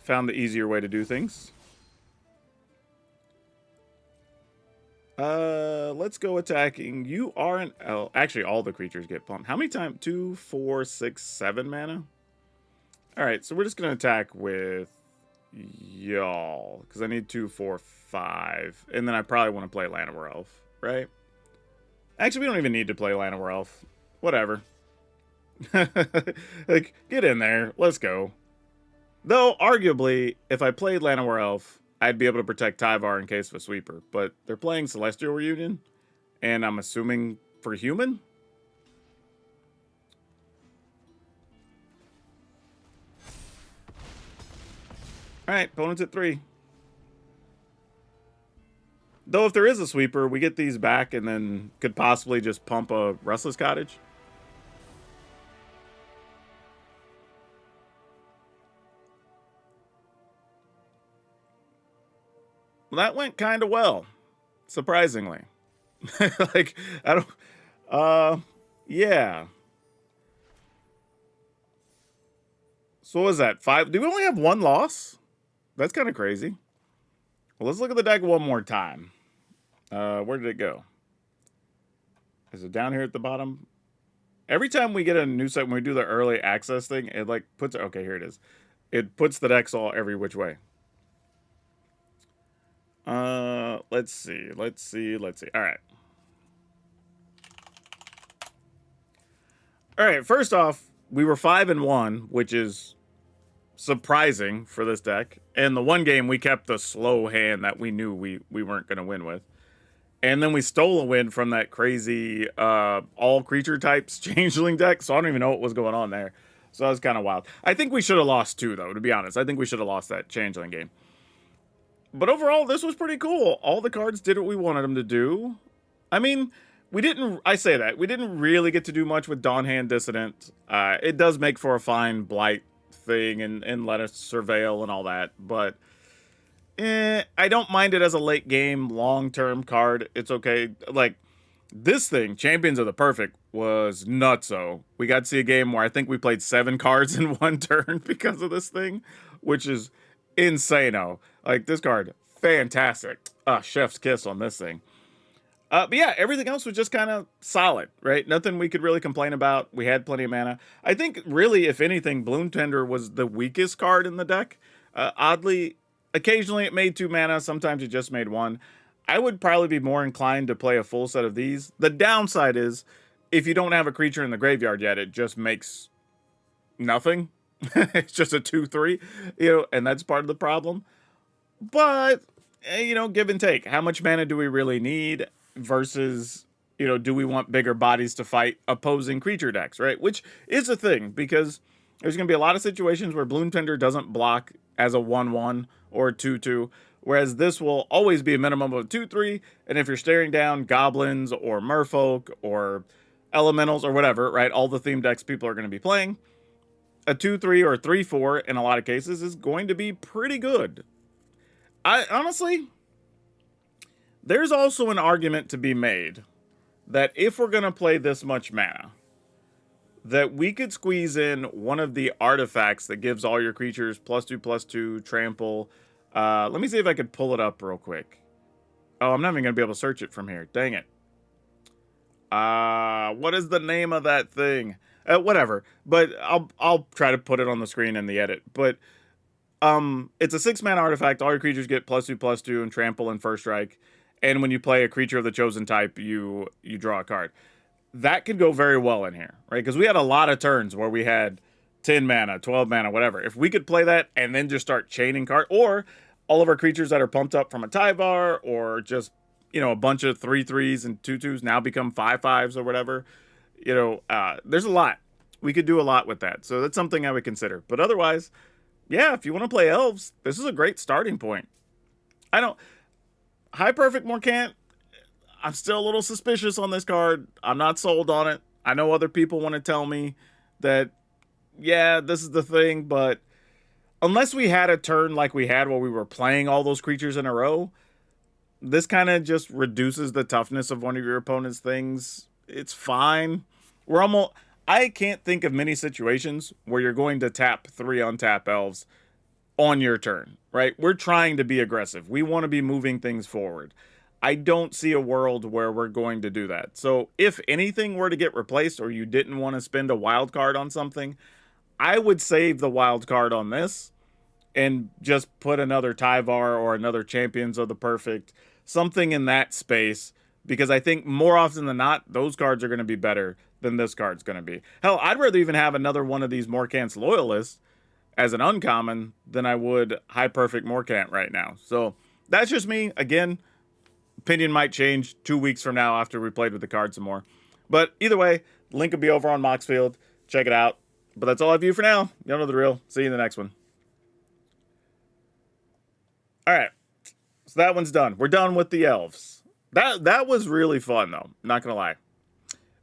Found the easier way to do things. Let's go attacking. You are an L. Actually, all the creatures get pumped. How many times? 2, 4, 6, 7 mana? All right, so we're just going to attack with y'all. Because I need 2, 4, 5. And then I probably want to play Llanowar Elf, right? Actually, we don't even need to play Llanowar Elf. Whatever. Like, get in there. Let's go. Though, arguably, if I played Llanowar Elf, I'd be able to protect Tyvar in case of a sweeper. But they're playing Celestial Reunion, and I'm assuming for human? Alright, opponent's at 3. Though if there is a sweeper, we get these back and then could possibly just pump a Restless Cottage. Well, that went kind of well, surprisingly. Like, I don't... yeah. So what was that? 5? Do we only have 1 loss? That's kind of crazy. Well, let's look at the deck one more time. Where did it go? Is it down here at the bottom? Every time we get a new set, when we do the early access thing, it like puts... Okay, here it is. It puts the decks all every which way. Let's see. All right. All right, first off, we were 5-1, which is surprising for this deck. And the one game we kept the slow hand that we knew we weren't going to win with. And then we stole a win from that crazy all creature types changeling deck. So I don't even know what was going on there. So that was kind of wild. I think we should have lost too, though, to be honest. I think we should have lost that changeling game. But overall, this was pretty cool. All the cards did what we wanted them to do. I mean, we didn't really get to do much with Dawnhand Dissident. It does make for a fine blight thing and let us surveil and all that. But I don't mind it as a late game, long-term card. It's okay. Like, this thing, Champions of the Perfect, was nutso. We got to see a game where I think we played 7 cards in one turn because of this thing, which is insano. Like, this card, fantastic. Chef's kiss on this thing. But yeah, everything else was just kind of solid, right? Nothing we could really complain about. We had plenty of mana. I think, really, if anything, Bloom Tender was the weakest card in the deck. Oddly, occasionally it made 2 mana. Sometimes it just made 1. I would probably be more inclined to play a full set of these. The downside is, if you don't have a creature in the graveyard yet, it just makes nothing. It's just a 2/3, and that's part of the problem. But, give and take. How much mana do we really need versus, do we want bigger bodies to fight opposing creature decks, right? Which is a thing, because there's going to be a lot of situations where Bloom Tender doesn't block as a 1/1 or a 2/2, whereas this will always be a minimum of a 2/3, and if you're staring down goblins or merfolk or elementals or whatever, right, all the theme decks people are going to be playing, a 2/3 or a 3/4 in a lot of cases is going to be pretty good. I honestly, there's also an argument to be made that if we're going to play this much mana, that we could squeeze in one of the artifacts that gives all your creatures +2/+2 trample. Let me see if I could pull it up real quick. Oh, I'm not even going to be able to search it from here. Dang it. What is the name of that thing? Whatever. But I'll try to put it on the screen in the edit. But it's a 6-mana artifact. All your creatures get +2/+2 and trample and first strike. And when you play a creature of the chosen type, you draw a card. That could go very well in here, right? Because we had a lot of turns where we had 10 mana, 12 mana, whatever. If we could play that and then just start chaining cards, or all of our creatures that are pumped up from a Tyvar, or just, a bunch of 3/3s and 2/2s now become 5/5s or whatever, there's a lot. We could do a lot with that. So that's something I would consider. But otherwise, yeah, if you want to play elves, this is a great starting point. High Perfect Morcant, I'm still a little suspicious on this card. I'm not sold on it. I know other people want to tell me that, yeah, this is the thing, but unless we had a turn like we had where we were playing all those creatures in a row, this kind of just reduces the toughness of one of your opponent's things. It's fine. I can't think of many situations where you're going to tap 3 untap elves on your turn, right? We're trying to be aggressive. We want to be moving things forward. I don't see a world where we're going to do that. So if anything were to get replaced, or you didn't want to spend a wild card on something, I would save the wild card on this and just put another Tyvar or another Champions of the Perfect, something in that space, because I think more often than not, those cards are going to be better than this card's going to be. Hell, I'd rather even have another one of these Morcant's Loyalists as an uncommon than I would High Perfect Morcant right now. So that's just me. Again, opinion might change 2 weeks from now after we played with the card some more. But either way, link will be over on Moxfield. Check it out. But that's all I have for you for now. Y'all know the drill. See you in the next one. All right. So that one's done. We're done with the elves. That was really fun, though. Not going to lie.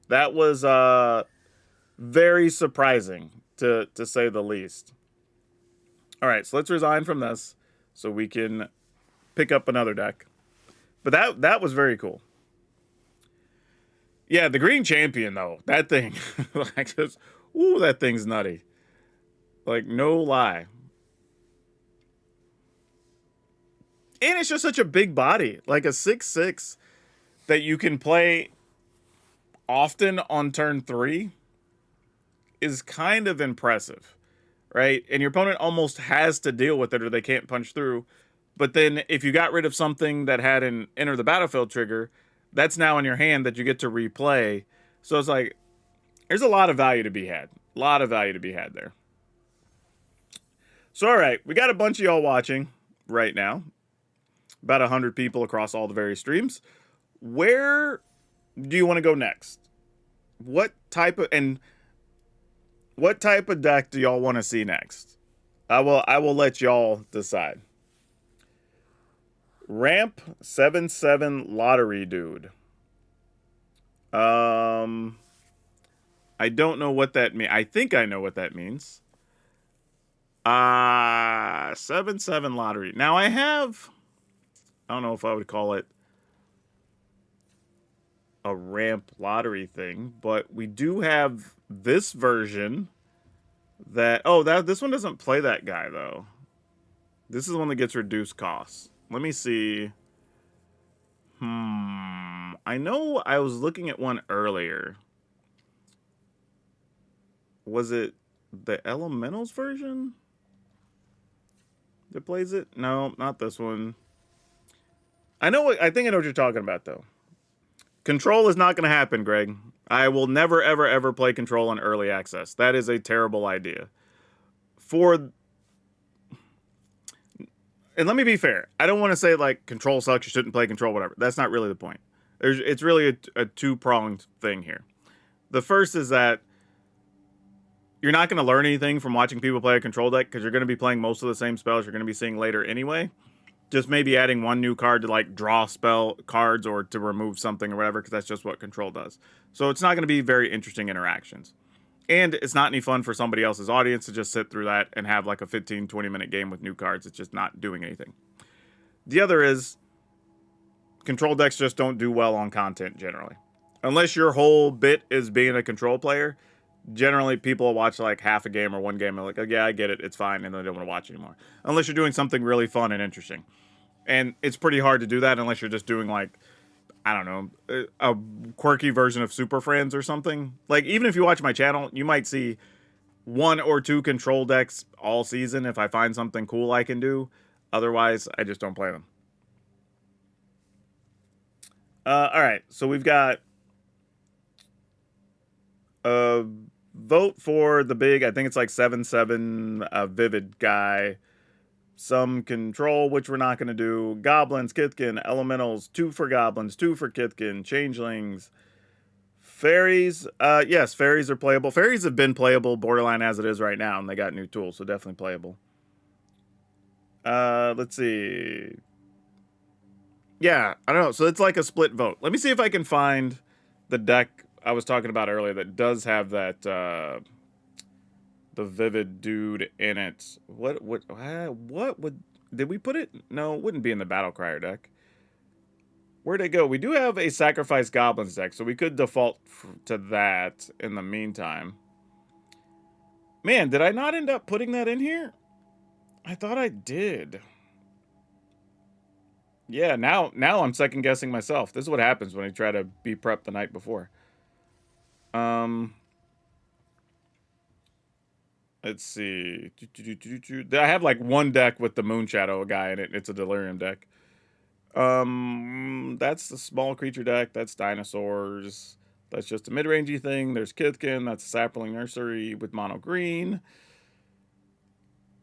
That was very surprising, to say the least. All right. So let's resign from this so we can pick up another deck. But that was very cool. Yeah, the Green Champion, though. That thing. That thing's nutty. Like, no lie. And it's just such a big body. Like a 6/6 that you can play often on turn 3 is kind of impressive, right? And your opponent almost has to deal with it or they can't punch through. But then if you got rid of something that had an enter the battlefield trigger, that's now in your hand that you get to replay. So it's like, There's a lot of value to be had. A lot of value to be had there. So, all right, we got a bunch of y'all watching right now. About 100 people across all the various streams. Where do you want to go next? What type of deck do y'all want to see next? I will let y'all decide. Ramp 7/7 lottery dude. I don't know what that means. I think I know what that means. 7/7 lottery. Now I don't know if I would call it a ramp lottery thing, but we do have this version that this one doesn't play that guy though. This is the one that gets reduced costs. Let me see. I know I was looking at one earlier. Was it the Elementals version that plays it? No, not this one. I think I know what you're talking about though. Control is not going to happen, Greg. I will never, ever, ever play Control in early access. That is a terrible idea. And let me be fair. I don't want to say like Control sucks, you shouldn't play Control, whatever. That's not really the point. It's really a two-pronged thing here. The first is that you're not going to learn anything from watching people play a Control deck because you're going to be playing most of the same spells you're going to be seeing later anyway. Just maybe adding one new card to like draw spell cards or to remove something or whatever, because that's just what Control does. So it's not going to be very interesting interactions. And it's not any fun for somebody else's audience to just sit through that and have like a 15, 20-minute game with new cards. It's just not doing anything. The other is Control decks just don't do well on content generally. Unless your whole bit is being a Control player, generally people will watch like half a game or one game and they're like, oh yeah, I get it, it's fine, and they don't want to watch anymore. Unless you're doing something really fun and interesting. And it's pretty hard to do that unless you're just doing like, I don't know, a quirky version of Super Friends or something. Like, even if you watch my channel, you might see 1 or 2 Control decks all season if I find something cool I can do. Otherwise, I just don't play them. All right, so we've got vote for the big, I think it's like 7/7 Vivid guy. Some Control, which we're not going to do. Goblins, Kithkin, Elementals, 2 for Goblins, 2 for Kithkin, Changelings, Fairies. Yes, Fairies are playable. Fairies have been playable borderline as it is right now, and they got new tools, so definitely playable. Let's see. Yeah, I don't know. So it's like a split vote. Let me see if I can find the deck I was talking about earlier that does have that the Vivid dude in it. What would did we put it? No, it wouldn't be in the Battle Crier deck. Where'd it go? We do have a Sacrifice Goblins deck, so we could default to that in the meantime. Man, did I not end up putting that in here? I thought I did. Yeah, now I'm second guessing myself. This is what happens when I try to be prepped the night before. Let's see. I have like one deck with the Moonshadow guy in it. It's a Delirium deck. That's the small creature deck. That's dinosaurs. That's just a mid-rangey thing. There's Kithkin. That's a Sapling Nursery with mono green.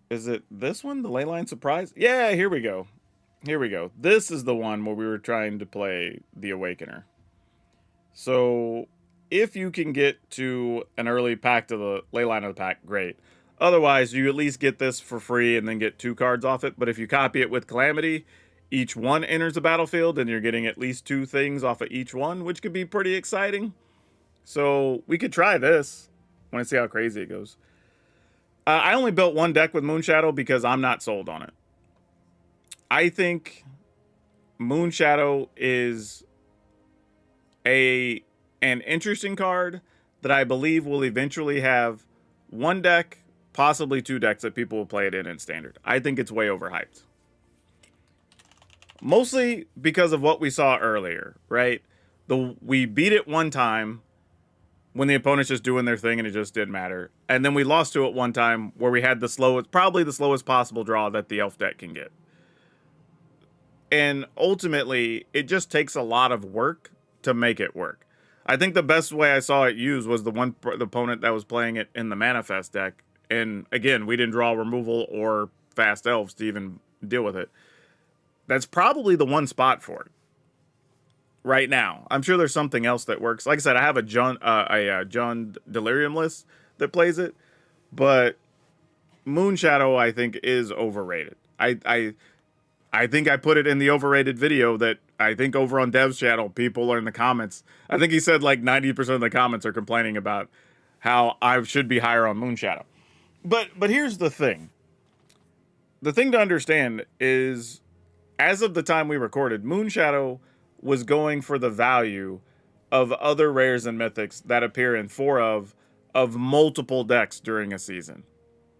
Is it this one? The Leyline Surprise? Yeah, here we go. Here we go. This is the one where we were trying to play the Awakener. So if you can get to an early pack to the Leyline of the pack, great. Otherwise, you at least get this for free and then get 2 cards off it. But if you copy it with Calamity, each one enters the battlefield and you're getting at least 2 things off of each one, which could be pretty exciting. So we could try this. I want to see how crazy it goes. I only built one deck with Moonshadow because I'm not sold on it. I think Moonshadow is an interesting card that I believe will eventually have one deck, possibly 2 decks that people will play it in Standard. I think it's way overhyped. Mostly because of what we saw earlier, right? We beat it one time when the opponent's just doing their thing and it just didn't matter. And then we lost to it one time where we had probably the slowest possible draw that the Elf deck can get. And ultimately, it just takes a lot of work to make it work. I think the best way I saw it used was the opponent that was playing it in the Manifest deck. And again, we didn't draw removal or fast elves to even deal with it. That's probably the one spot for it right now. I'm sure there's something else that works. Like I said, I have a John Delirium list that plays it, but Moonshadow I think is overrated. I think I put it in the overrated video that I think over on Dev's channel, people are in the comments. I think he said like 90% of the comments are complaining about how I should be higher on Moonshadow. But here's the thing. The thing to understand is, as of the time we recorded, Moonshadow was going for the value of other rares and mythics that appear in 4 of multiple decks during a season.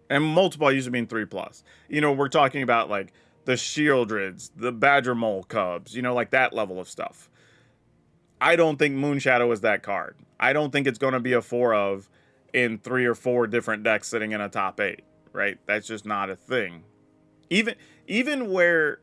And multiple, I usually mean 3+. You know, we're talking about like the Shieldrids, the Badger Mole Cubs, you know, like that level of stuff. I don't think Moonshadow is that card. I don't think it's going to be a 4 of in 3 or 4 different decks sitting in a top 8, right? That's just not a thing. Even where,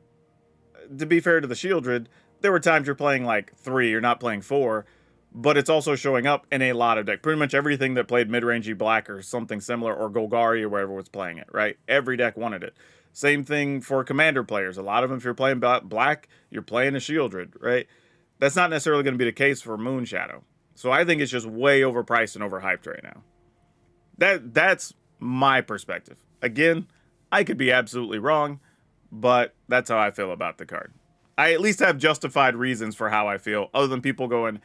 to be fair to the Shieldred, there were times you're playing like 3, you're not playing 4, but it's also showing up in a lot of decks. Pretty much everything that played mid-rangey black or something similar, or Golgari or wherever was playing it, right? Every deck wanted it. Same thing for commander players. A lot of them, if you're playing black, you're playing a Shieldred, right? That's not necessarily going to be the case for Moonshadow. So I think it's just way overpriced and overhyped right now. That's my perspective. Again, I could be absolutely wrong, but that's how I feel about the card. I at least have justified reasons for how I feel, other than people going,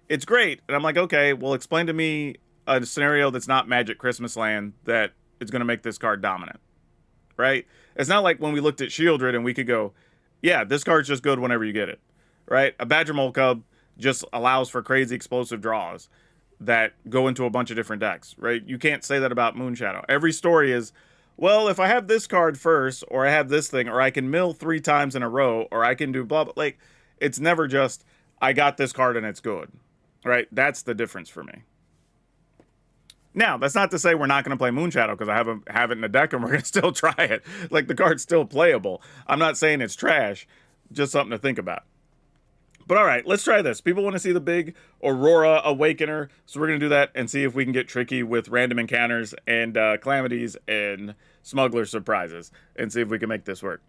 it's great. And I'm like, okay, well, explain to me a scenario that's not Magic Christmas Land that is going to make this card dominant, right? It's not like when we looked at Shieldred and we could go, yeah, this card's just good whenever you get it, right? A Badger Mole Cub just allows for crazy explosive draws that go into a bunch of different decks, right? You can't say that about Moonshadow. Every story is, well, if I have this card first, or I have this thing, or I can mill 3 times in a row, or I can do blah, blah. Like, it's never just, I got this card and it's good, right? That's the difference for me. Now, that's not to say we're not going to play Moonshadow, because I have it in the deck and we're going to still try it. Like, the card's still playable. I'm not saying it's trash, just something to think about. But all right, let's try this. People want to see the big Aurora Awakener, so we're going to do that and see if we can get tricky with random encounters and calamities and smuggler surprises and see if we can make this work.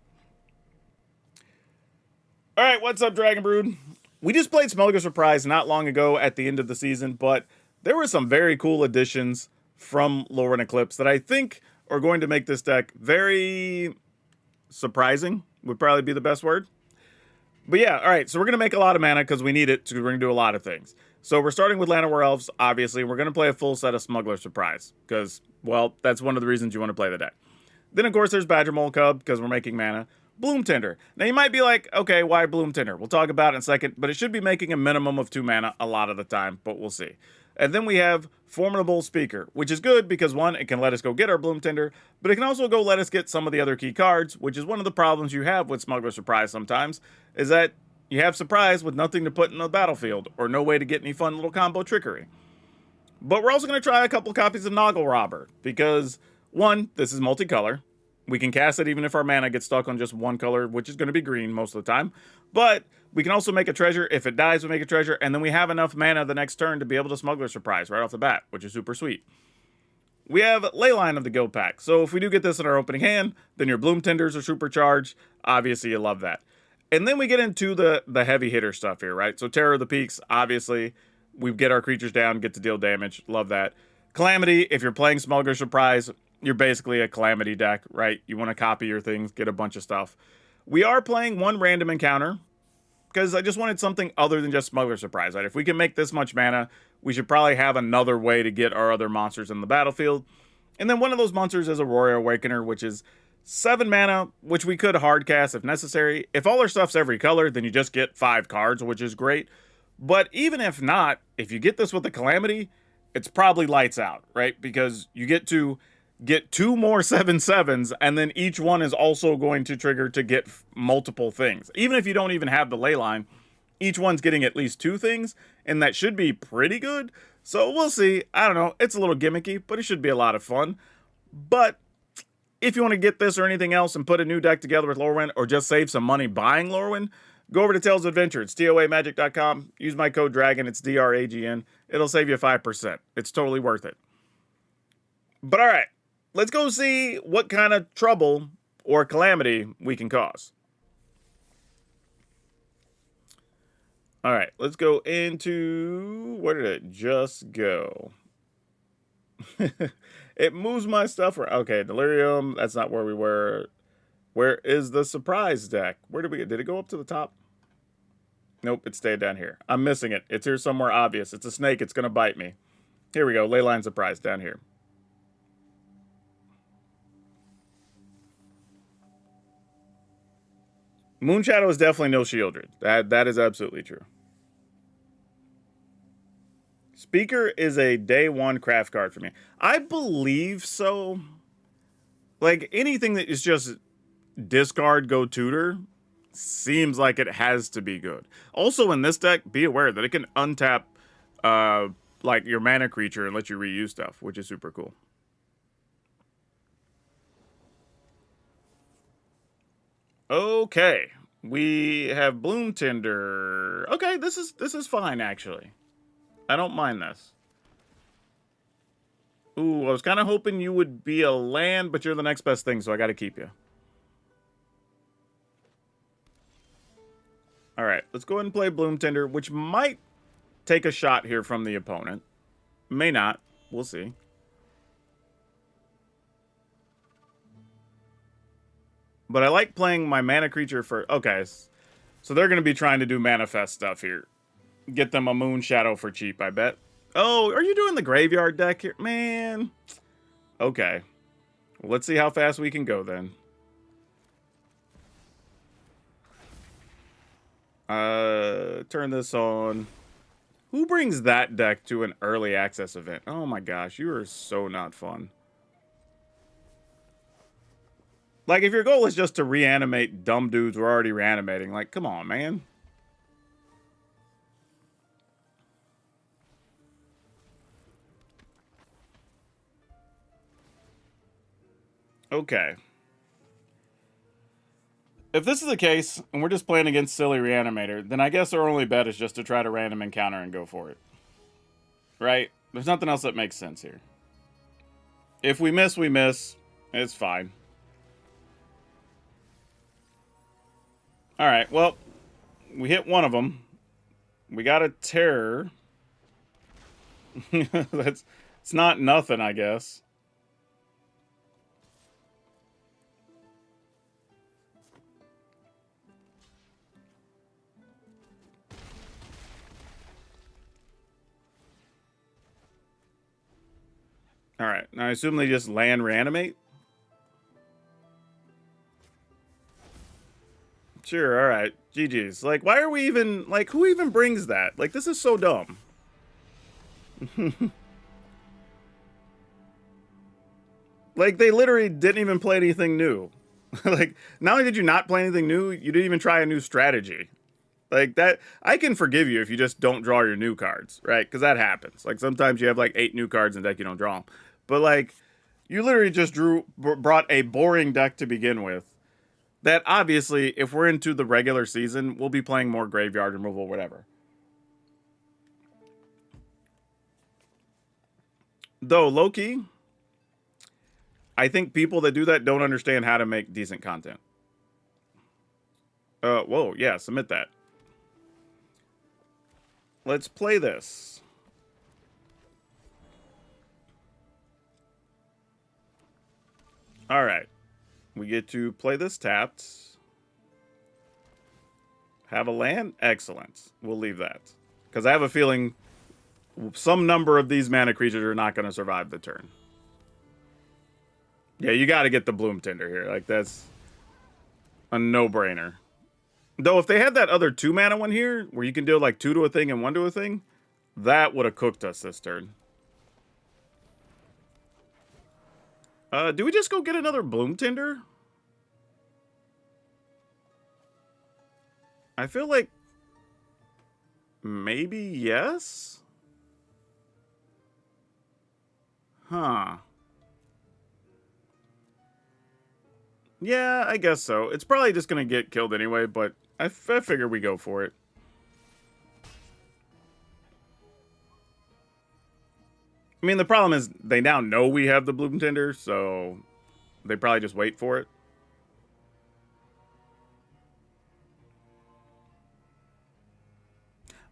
All right, what's up, Dragon Brood? We just played Smuggler Surprise not long ago at the end of the season, but there were some very cool additions from Lorwyn Eclipsed that I think are going to make this deck very surprising, would probably be the best word. But yeah, all right, so we're going to make a lot of mana because we need it, because we're going to do a lot of things. So we're starting with Llanowar Elves, obviously. We're going to play a full set of Smuggler Surprise because, well, that's one of the reasons you want to play the deck. Then, of course, there's Badger Mole Cub because we're making mana. Bloom Tender. Now, you might be like, okay, why Bloom Tender? We'll talk about it in a second, but it should be making a minimum of 2 mana a lot of the time, but we'll see. And then we have Formidable Speaker, which is good because, one, it can let us go get our Bloom Tender, but it can also go let us get some of the other key cards, which is one of the problems you have with Smuggler Surprise sometimes, is that you have Surprise with nothing to put in the battlefield, or no way to get any fun little combo trickery. But we're also going to try a couple copies of Noggle Robber, because, one, this is multicolor. We can cast it even if our mana gets stuck on just one color, which is going to be green most of the time. But we can also make a treasure. If it dies, we make a treasure. And then we have enough mana the next turn to be able to Smuggler Surprise right off the bat, which is super sweet. We have Layline of the Guild Pack. So if we do get this in our opening hand, then your Bloom Tenders are supercharged. Obviously, you love that. And then we get into the heavy hitter stuff here, right? So Terror of the Peaks, obviously, we get our creatures down, get to deal damage. Love that. Calamity, if you're playing Smuggler Surprise, you're basically a Calamity deck, right? You want to copy your things, get a bunch of stuff. We are playing one random encounter, because I just wanted something other than just Smuggler Surprise, right? If we can make this much mana, we should probably have another way to get our other monsters in the battlefield. And then one of those monsters is Aurora Awakener, which is 7 mana, which we could hard cast if necessary. If all our stuff's every color, then you just get 5 cards, which is great. But even if not, if you get this with the Calamity, it's probably lights out, right? Because you get to get 2 more 7/7s, and then each one is also going to trigger to get multiple things. Even if you don't even have the Layline, each one's getting at least 2 things, and that should be pretty good. So we'll see. I don't know. It's a little gimmicky, but it should be a lot of fun. But if you want to get this or anything else and put a new deck together with Lorwyn, or just save some money buying Lorwyn, Go over to Tales of Adventure. It's toamagic.com. Use my code DRAGON. It's DRAGN. It'll save you 5%. It's totally worth it. But all right, let's go see what kind of trouble or calamity we can cause. All right, let's go into... Where did it just go? It moves my stuff. Okay, Delirium. That's not where we were. Where is the surprise deck? Where did we get? Did it go up to the top? Nope, it stayed down here. I'm missing it. It's here somewhere obvious. It's a snake. It's going to bite me. Here we go. Leyline surprise down here. Moonshadow is definitely no Shieldred. That is absolutely true. Speaker is a day one craft card for me. I believe so. Like, anything that is just discard, go tutor, seems like it has to be good. Also, in this deck, be aware that it can untap, like, your mana creature and let you reuse stuff, which is super cool. Okay. We have Bloom Tinder. Okay, this is fine, actually. I don't mind this. Ooh, I was kind of hoping you would be a land, but you're the next best thing, so I got to keep you. All right, let's go ahead and play Bloom Tinder, which might take a shot here from the opponent. May not. We'll see. But I like playing my mana creature for... Okay, so they're going to be trying to do manifest stuff here. Get them a Moonshadow for cheap, I bet. Oh, are you doing the graveyard deck here? Man. Okay. Well, let's see how fast we can go then. Turn this on. Who brings that deck to an early access event? Oh my gosh, you are so not fun. Like, if your goal is just to reanimate dumb dudes we're already reanimating, like, come on, man. Okay. If this is the case, and we're just playing against silly Reanimator, then I guess our only bet is just to try to random encounter and go for it. Right? There's nothing else that makes sense here. If we miss, we miss. It's fine. Alright, well, we hit one of them. We got a terror. It's not nothing, I guess. Alright, now I assume they just land reanimate? Sure, alright. GG's. Like, why are we even... Like, who even brings that? Like, this is so dumb. Like, they literally didn't even play anything new. Like, not only did you not play anything new, you didn't even try a new strategy. Like, that... I can forgive you if you just don't draw your new cards, right? Because that happens. Like, sometimes you have, like, 8 new cards in the deck, you don't draw them. But, like, you literally just brought a boring deck to begin with. That, obviously, if we're into the regular season, we'll be playing more graveyard removal, whatever. Though, low-key, I think people that do that don't understand how to make decent content. Whoa, yeah, submit that. Let's play this. Alright. We get to play this tapped. Have a land? Excellent. We'll leave that. Because I have a feeling some number of these mana creatures are not going to survive the turn. Yeah, you got to get the Bloom Tinder here. Like, that's a no-brainer. Though, if they had that other 2 mana one here, where you can deal like 2 to a thing and 1 to a thing, that would have cooked us this turn. Do we just go get another Bloom Tinder? I feel like maybe yes? Huh. Yeah, I guess so. It's probably just going to get killed anyway, but I figure we go for it. I mean, the problem is they now know we have the Bloom Tender, so they probably just wait for it.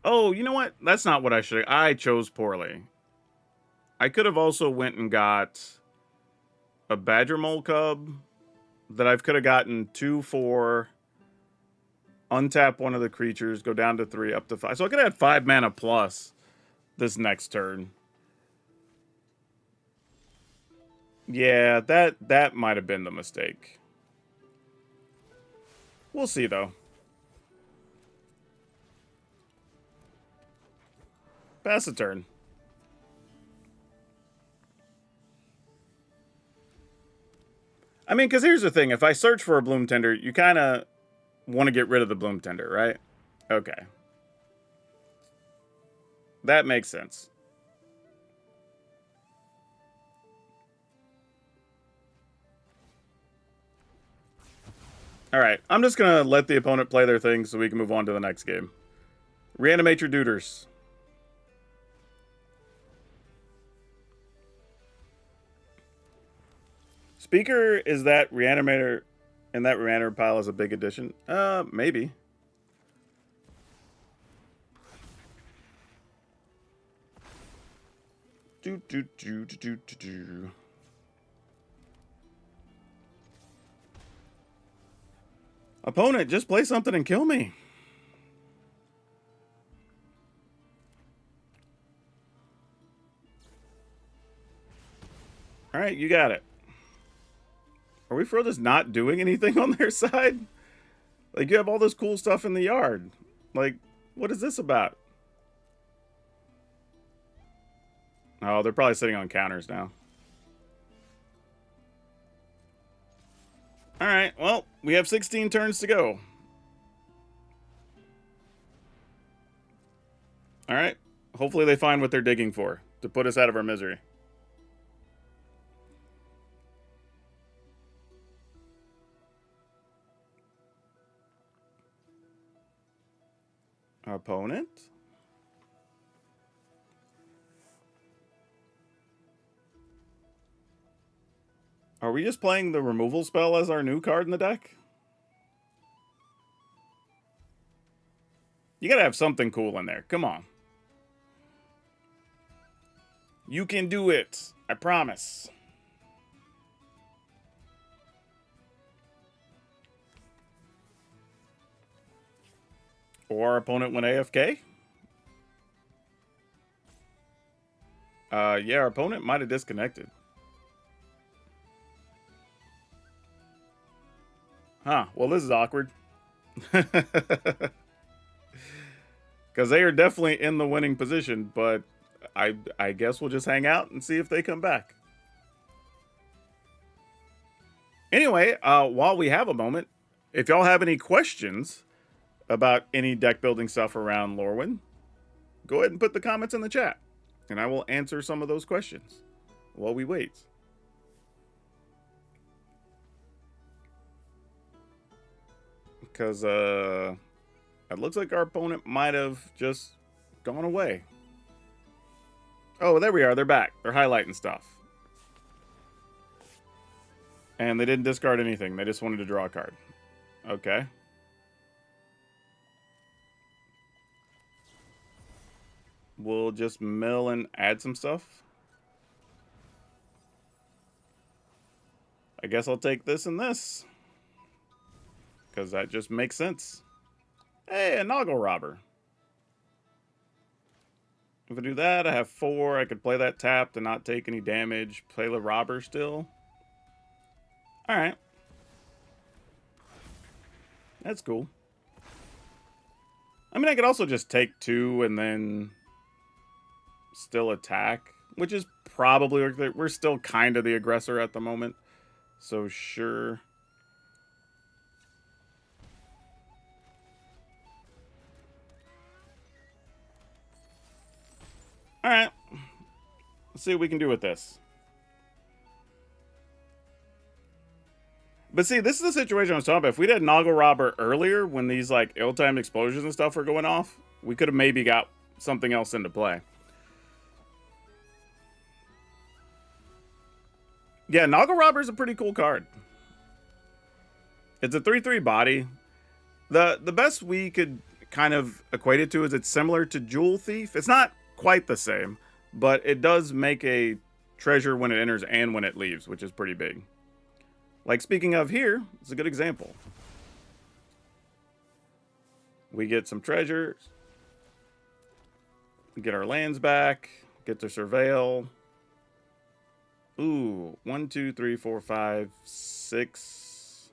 Oh, you know what? That's not what I should. I chose poorly. I could have also went and got a Badger Mole Cub that I could have gotten 2 for, untap one of the creatures, go down to 3, up to 5. So I could have had 5 mana plus this next turn. Yeah, that might have been the mistake. We'll see, though. Pass the turn. I mean, because here's the thing. If I search for a Bloom Tender, you kind of want to get rid of the Bloom Tender, right? Okay. That makes sense. All right. I'm just going to let the opponent play their thing so we can move on to the next game. Reanimate your duders. Speaker, is that Reanimator in that Reanimator pile is a big addition? Maybe. Opponent, just play something and kill me. All right, you got it. Are we for just not doing anything on their side? Like, you have all this cool stuff in the yard. Like, what is this about? Oh, they're probably sitting on counters now. Alright, well, we have 16 turns to go. Alright, hopefully they find what they're digging for to put us out of our misery. Opponent? Are we just playing the removal spell as our new card in the deck? You gotta have something cool in there. Come on. You can do it. I promise. Or our opponent went AFK? Yeah, our opponent might have disconnected. Huh, well, this is awkward. Because they are definitely in the winning position, but I guess we'll just hang out and see if they come back. Anyway, while we have a moment, if y'all have any questions about any deck building stuff around Lorwyn, go ahead and put the comments in the chat, and I will answer some of those questions while we wait. Because it looks like our opponent might have just gone away. Oh, there we are. They're back. They're highlighting stuff. And they didn't discard anything. They just wanted to draw a card. Okay. We'll just mill and add some stuff. I guess I'll take this and this. Because that just makes sense. Hey, a Noggle Robber. If I do that, I have 4. I could play that tap to not take any damage. Play the Robber still. Alright. That's cool. I mean, I could also just take 2 and then still attack, which is probably, we're still kind of the aggressor at the moment. So sure. Alright. Let's see what we can do with this. But see, this is the situation I was talking about. If we'd had Noggle Robber earlier, when these like ill-timed explosions and stuff were going off, we could have maybe got something else into play. Yeah, Noggle Robber is a pretty cool card. It's a 3/3 body. The best we could kind of equate it to is it's similar to Jewel Thief. It's not quite the same, but it does make a treasure when it enters and when it leaves, which is pretty big. Like, speaking of here, it's a good example. We get some treasures, get our lands back, get to surveil. Ooh, 1, 2, 3, 4, 5, 6.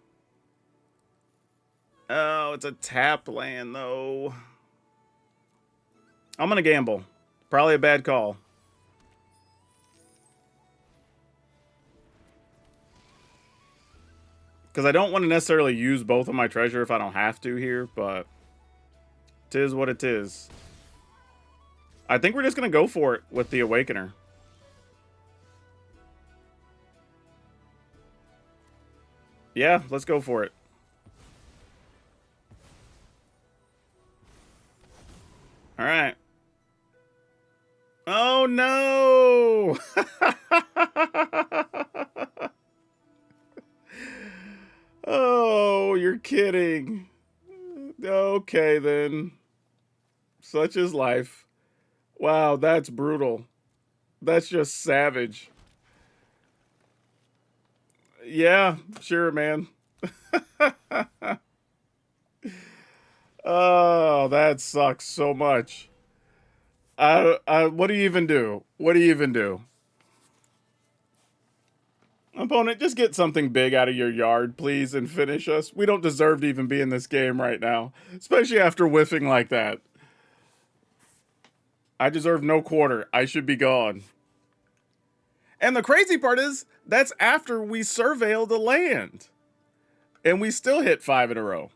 Oh, it's a tap land, though. I'm going to gamble. Probably a bad call. Because I don't want to necessarily use both of my treasure if I don't have to here, but 'tis what it is. I think we're just going to go for it with the Awakener. Yeah, let's go for it. All right. Oh, no! Oh, you're kidding. Okay, then. Such is life. Wow, that's brutal. That's just savage. Yeah, sure, man. Oh, that sucks so much. What do you even do? What do you even do? Opponent, just get something big out of your yard, please, and finish us. We don't deserve to even be in this game right now, especially after whiffing like that. I deserve no quarter. I should be gone. And the crazy part is, that's after we surveil the land. And we still hit 5 in a row.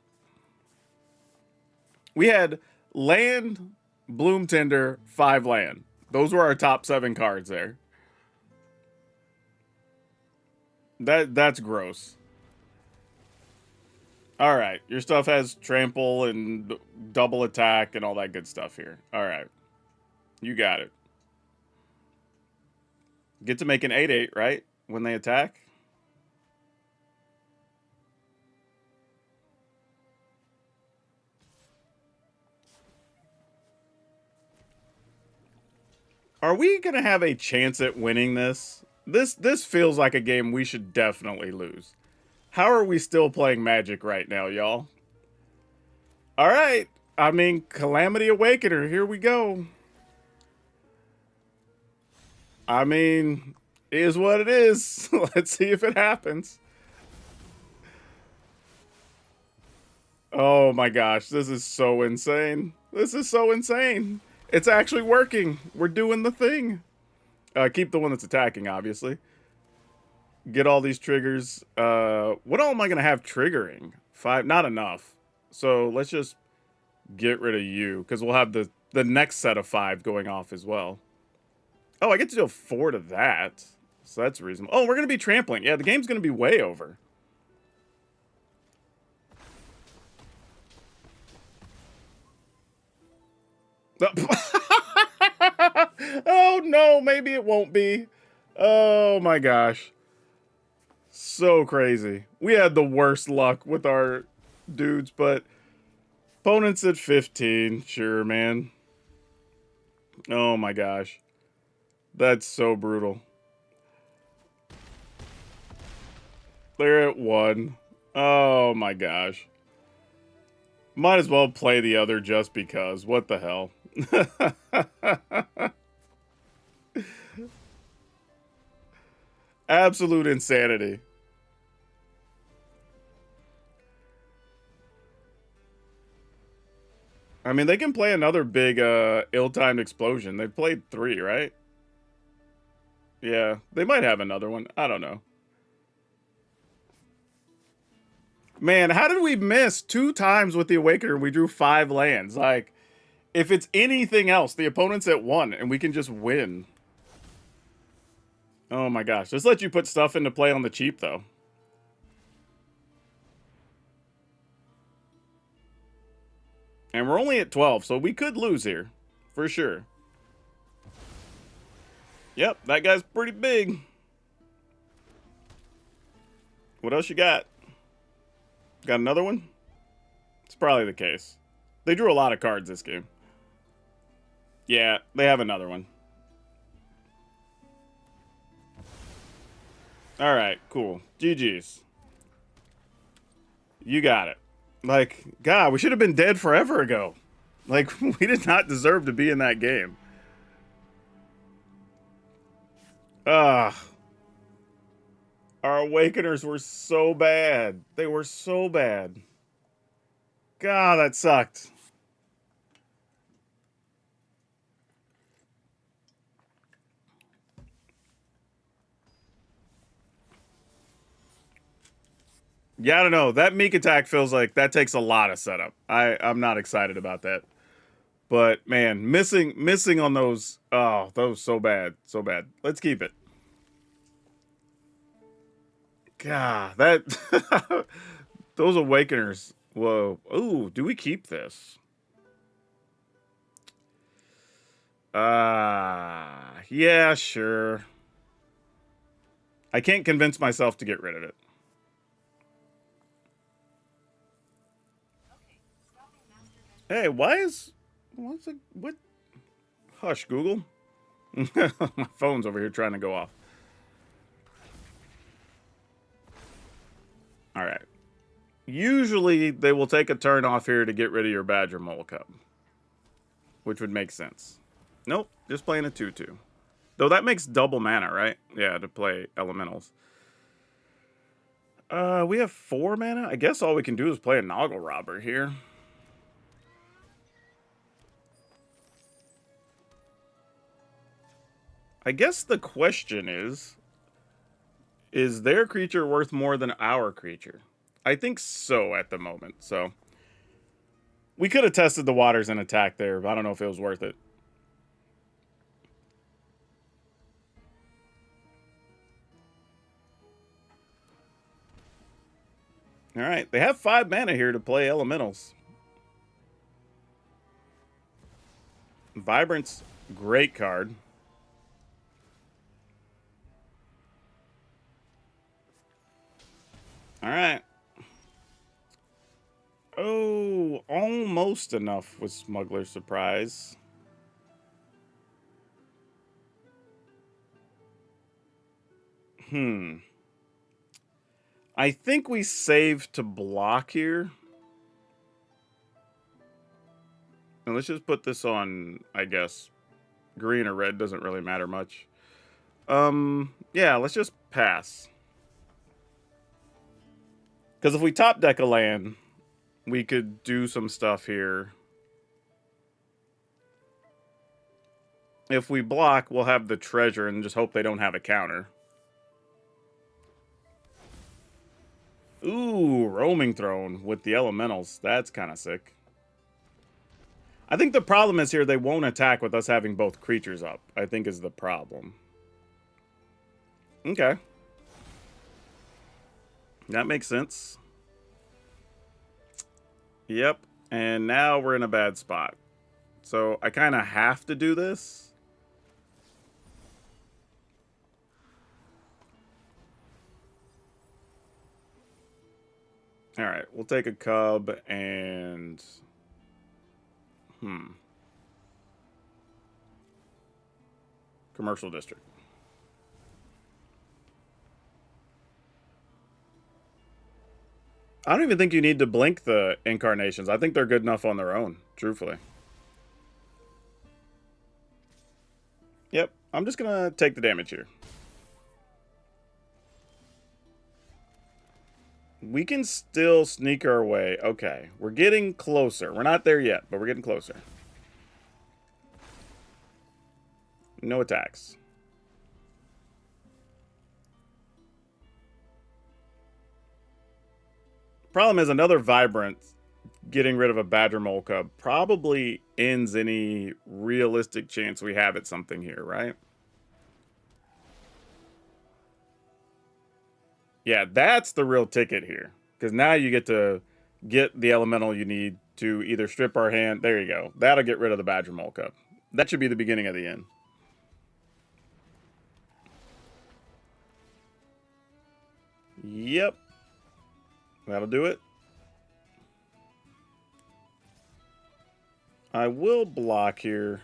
We had land, Bloom Tender, 5 land. Those were our top 7 cards there. That's gross. All right, your stuff has trample and double attack and all that good stuff here. All right, you got it. Get to make an 8/8, right? When they attack. Are we gonna have a chance at winning this? This feels like a game we should definitely lose. How are we still playing Magic right now, y'all? All right. I mean, Calamity Awakener, here we go. I mean, it is what it is. Let's see if it happens. Oh my gosh, this is so insane. This is so insane. It's actually working. We're doing the thing. Keep the one that's attacking, obviously. Get all these triggers. What all am I going to have triggering? 5? Not enough. So let's just get rid of you, because we'll have the next set of 5 going off as well. Oh, I get to deal 4 to that. So that's reasonable. Oh, we're going to be trampling. Yeah, the game's going to be way over. Oh, no, maybe it won't be. Oh, my gosh. So crazy. We had the worst luck with our dudes, but opponents at 15. Sure, man. Oh, my gosh. That's so brutal. They're at 1. Oh, my gosh. Might as well play the other just because. What the hell? Absolute insanity. I mean, they can play another big ill-timed explosion. They've played 3, right? Yeah, they might have another one. I don't know. Man, how did we miss 2 times with the Awakener? We drew 5 lands. Like, if it's anything else, the opponent's at 1, and we can just win. Oh my gosh. Just let you put stuff into play on the cheap, though. And we're only at 12, so we could lose here. For sure. Yep, that guy's pretty big. What else you got? Got another one? It's probably the case. They drew a lot of cards this game. Yeah, they have another one. Alright, cool. GG's. You got it. Like, God, we should have been dead forever ago. Like, we did not deserve to be in that game. Ugh. Our Awakeners were so bad. They were so bad. God, that sucked. Yeah, I don't know. That Meek attack feels like that takes a lot of setup. I'm not excited about that. But man, missing on those. Oh, those so bad, so bad. Let's keep it. God, that those Awakeners. Whoa. Ooh, do we keep this? Yeah, sure. I can't convince myself to get rid of it. Hey, why is what's it? What? Hush, Google. My phone's over here trying to go off. All right. Usually they will take a turn off here to get rid of your Badger Mole Cub, which would make sense. Nope, just playing a 2/2. Though that makes double mana, right? Yeah, to play elementals. We have 4 mana. I guess all we can do is play a Noggle Robber here. I guess the question is their creature worth more than our creature? I think so at the moment, so. We could have tested the waters and attacked there, but I don't know if it was worth it. Alright, they have 5 mana here to play elementals. Vibrant's great card. Alright. Oh, almost enough with Smuggler's Surprise. I think we save to block here. And let's just put this on, I guess, green or red. Doesn't really matter much. Yeah, let's just pass. Because if we top deck a land, we could do some stuff here. If we block, we'll have the treasure and just hope they don't have a counter. Ooh, Roaming Throne with the elementals. That's kind of sick. I think the problem is here they won't attack with us having both creatures up, I think is the problem. Okay. That makes sense. Yep. And now we're in a bad spot. So I kind of have to do this. All right. We'll take a cub and... Commercial district. I don't even think you need to blink the incarnations. I think they're good enough on their own, truthfully. Yep, I'm just gonna take the damage here. We can still sneak our way. Okay, we're getting closer. We're not there yet, but we're getting closer. No attacks. Problem is another Vibrant getting rid of a Badger Mole Cub probably ends any realistic chance we have at something here, right? Yeah, that's the real ticket here. Because now you get to get the elemental you need to either strip our hand. There you go. That'll get rid of the Badger Molk up. That should be the beginning of the end. Yep. That'll do it. I will block here.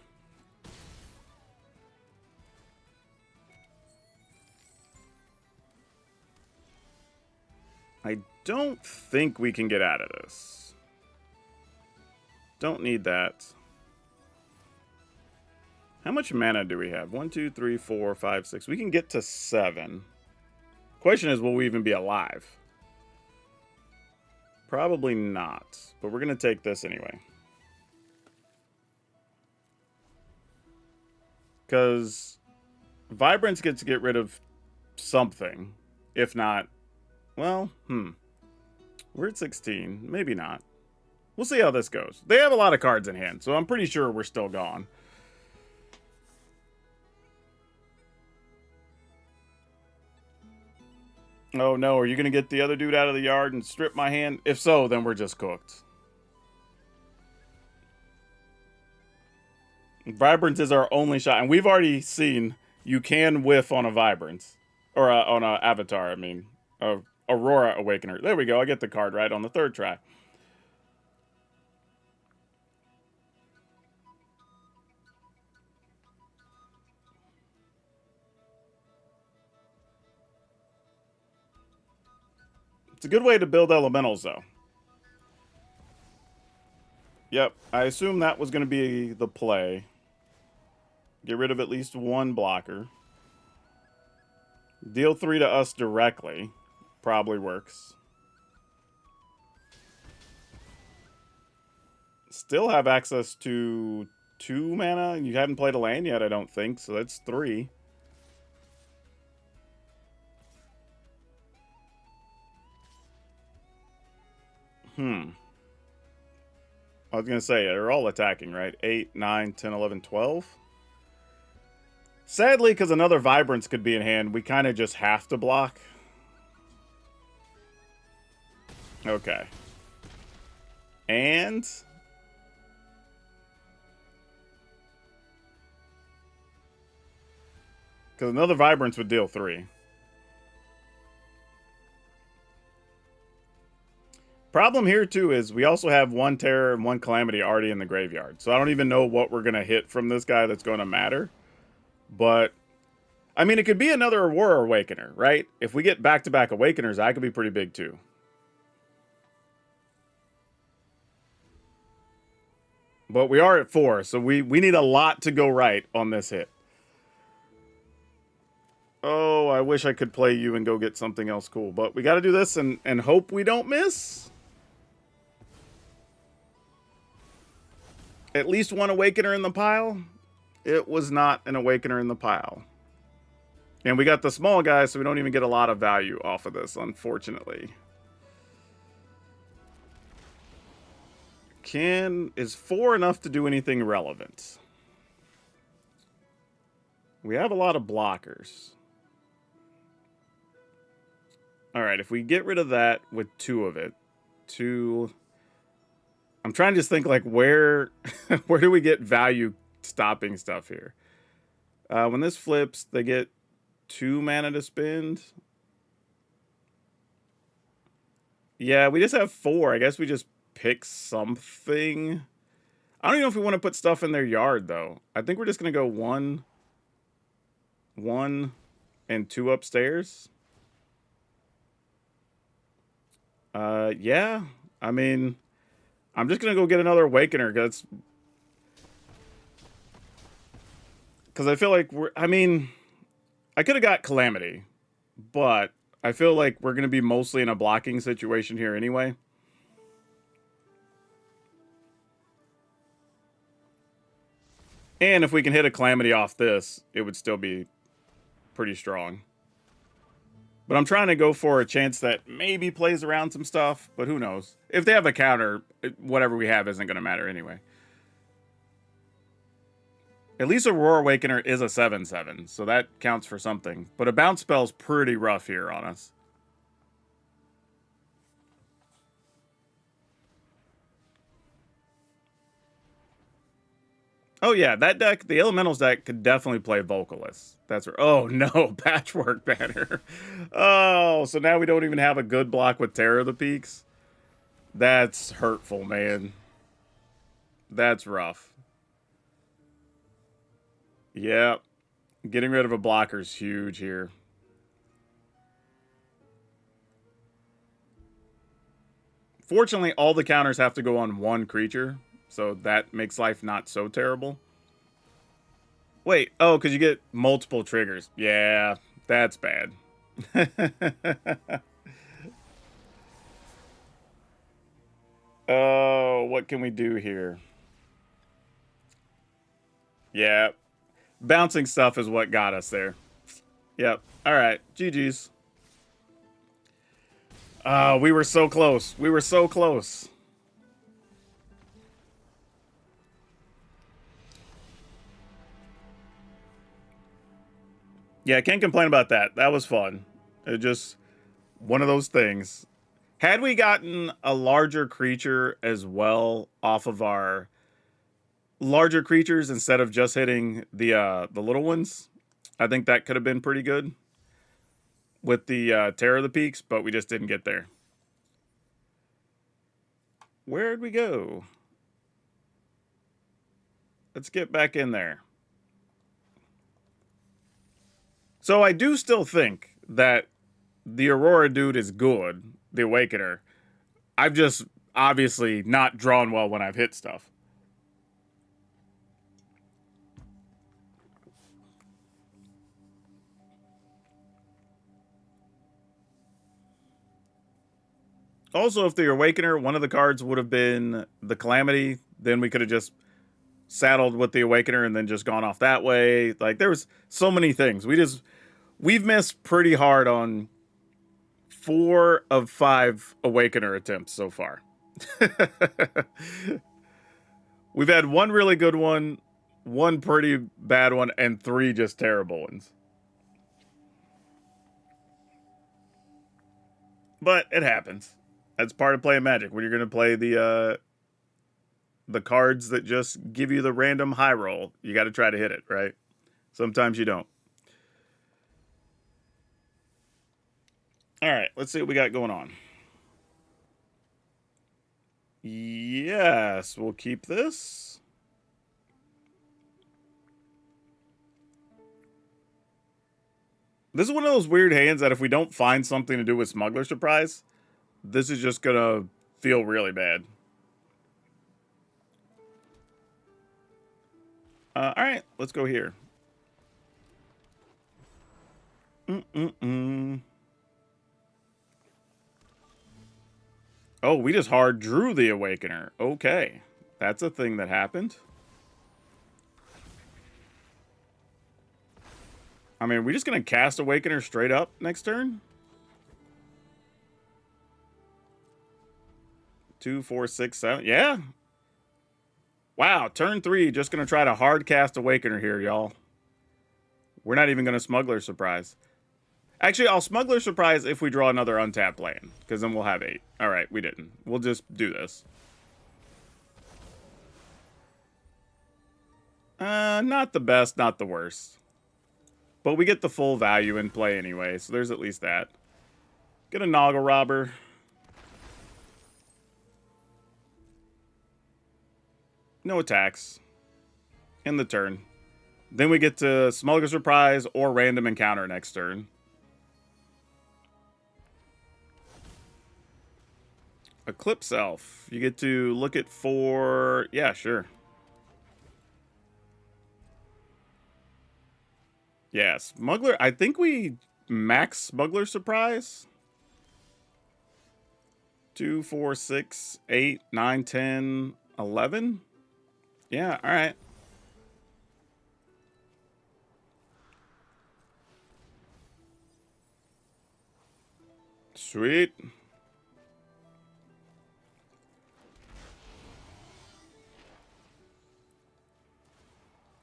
I don't think we can get out of this. Don't need that. How much mana do we have? 1, 2, 3, 4, 5, 6. We can get to 7. Question is, will we even be alive? Probably not. But we're going to take this anyway. Because Vibrance gets to get rid of something. If not, well, we're at 16. Maybe not. We'll see how this goes. They have a lot of cards in hand, so I'm pretty sure we're still gone. Oh no, are you going to get the other dude out of the yard and strip my hand? If so, then we're just cooked. Vibrance is our only shot, and we've already seen you can whiff on a Vibrance. Or on a Avatar, I mean. Aurora Awakener. There we go, I get the card right on the 3rd try. It's a good way to build elementals, though. Yep, I assume that was going to be the play. Get rid of at least one blocker. Deal 3 to us directly. Probably works. Still have access to 2 mana. You haven't played a land yet, I don't think, so that's 3. I was going to say, they're all attacking, right? 8, 9, 10, 11, 12. Sadly, because another Vibrance could be in hand, we kind of just have to block. Okay. And... because another Vibrance would deal 3. Problem here, too, is we also have 1 Terror and 1 Calamity already in the graveyard. So I don't even know what we're going to hit from this guy that's going to matter. But, I mean, it could be another Aurora Awakener, right? If we get back-to-back Awakeners, that could be pretty big, too. But we are at 4, so we need a lot to go right on this hit. Oh, I wish I could play you and go get something else cool. But we got to do this and hope we don't miss. At least 1 Awakener in the pile. It was not an Awakener in the pile. And we got the small guy, so we don't even get a lot of value off of this, unfortunately. Is 4 enough to do anything relevant? We have a lot of blockers. Alright, if we get rid of that with 2 of it. 2... I'm trying to just think, like, where do we get value stopping stuff here? When this flips, they get 2 mana to spend. Yeah, we just have 4. I guess we just pick something. I don't even know if we want to put stuff in their yard, though. I think we're just going to go 1, and 2 upstairs. Yeah. I mean... I'm just going to go get another Awakener, because I feel like I could have got Calamity, but I feel like we're going to be mostly in a blocking situation here anyway. And if we can hit a Calamity off this, it would still be pretty strong. But I'm trying to go for a chance that maybe plays around some stuff, but who knows? If they have a counter, whatever we have isn't going to matter anyway. At least Aurora Awakener is a 7/7, so that counts for something. But a bounce spell's pretty rough here on us. Oh yeah, that deck, the Elementals deck, could definitely play Vocalist. That's right. Oh no, Patchwork Banner. Oh, so now we don't even have a good block with Terror of the Peaks. That's hurtful, man. That's rough. Yeah, getting rid of a blocker is huge here. Fortunately, all the counters have to go on one creature, so that makes life not so terrible. Wait, oh, because you get multiple triggers. Yeah, that's bad. Oh, what can we do here? Yeah, bouncing stuff is what got us there. Yep. All right, GG's. We were so close. We were so close. Yeah, I can't complain about that. That was fun. It just one of those things. Had we gotten a larger creature as well off of our larger creatures instead of just hitting the little ones, I think that could have been pretty good with the Terror of the Peaks, but we just didn't get there. Where'd we go? Let's get back in there. So I do still think that the Aurora dude is good, the Awakener. I've just obviously not drawn well when I've hit stuff. Also, if the Awakener, one of the cards would have been the Calamity, then we could have just saddled with the Awakener and then just gone off that way. Like, there was so many things. We've missed pretty hard on 4 of 5 Awakener attempts so far. We've had one really good one pretty bad one, and 3 just terrible ones. But it happens. That's part of playing Magic. When you're going to play the cards that just give you the random high roll, you got to try to hit it, right? Sometimes you don't. All right, let's see what we got going on. Yes, we'll keep this. This is one of those weird hands that if we don't find something to do with Smuggler Surprise, this is just going to feel really bad. All right, let's go here. Oh, we just hard drew the Awakener. Okay, that's a thing that happened. I mean, are we just going to cast Awakener straight up next turn? 2, 4, 6, 7. Yeah. Wow, turn 3, just going to try to hard cast Awakener here, y'all. We're not even going to Smuggler Surprise. Actually, I'll Smuggler Surprise if we draw another untapped land, because then we'll have 8. All right, we didn't. We'll just do this. Not the best, not the worst. But we get the full value in play anyway, so there's at least that. Get a Noggle Robber. No attacks. In the turn. Then we get to Smuggler Surprise or Random Encounter next turn. Eclipse Elf. You get to look at 4... Yeah, sure. Yeah, Smuggler... I think we max Smuggler Surprise. 2, 4, 6, 8, 9, 10, 11. Yeah, all right. Sweet.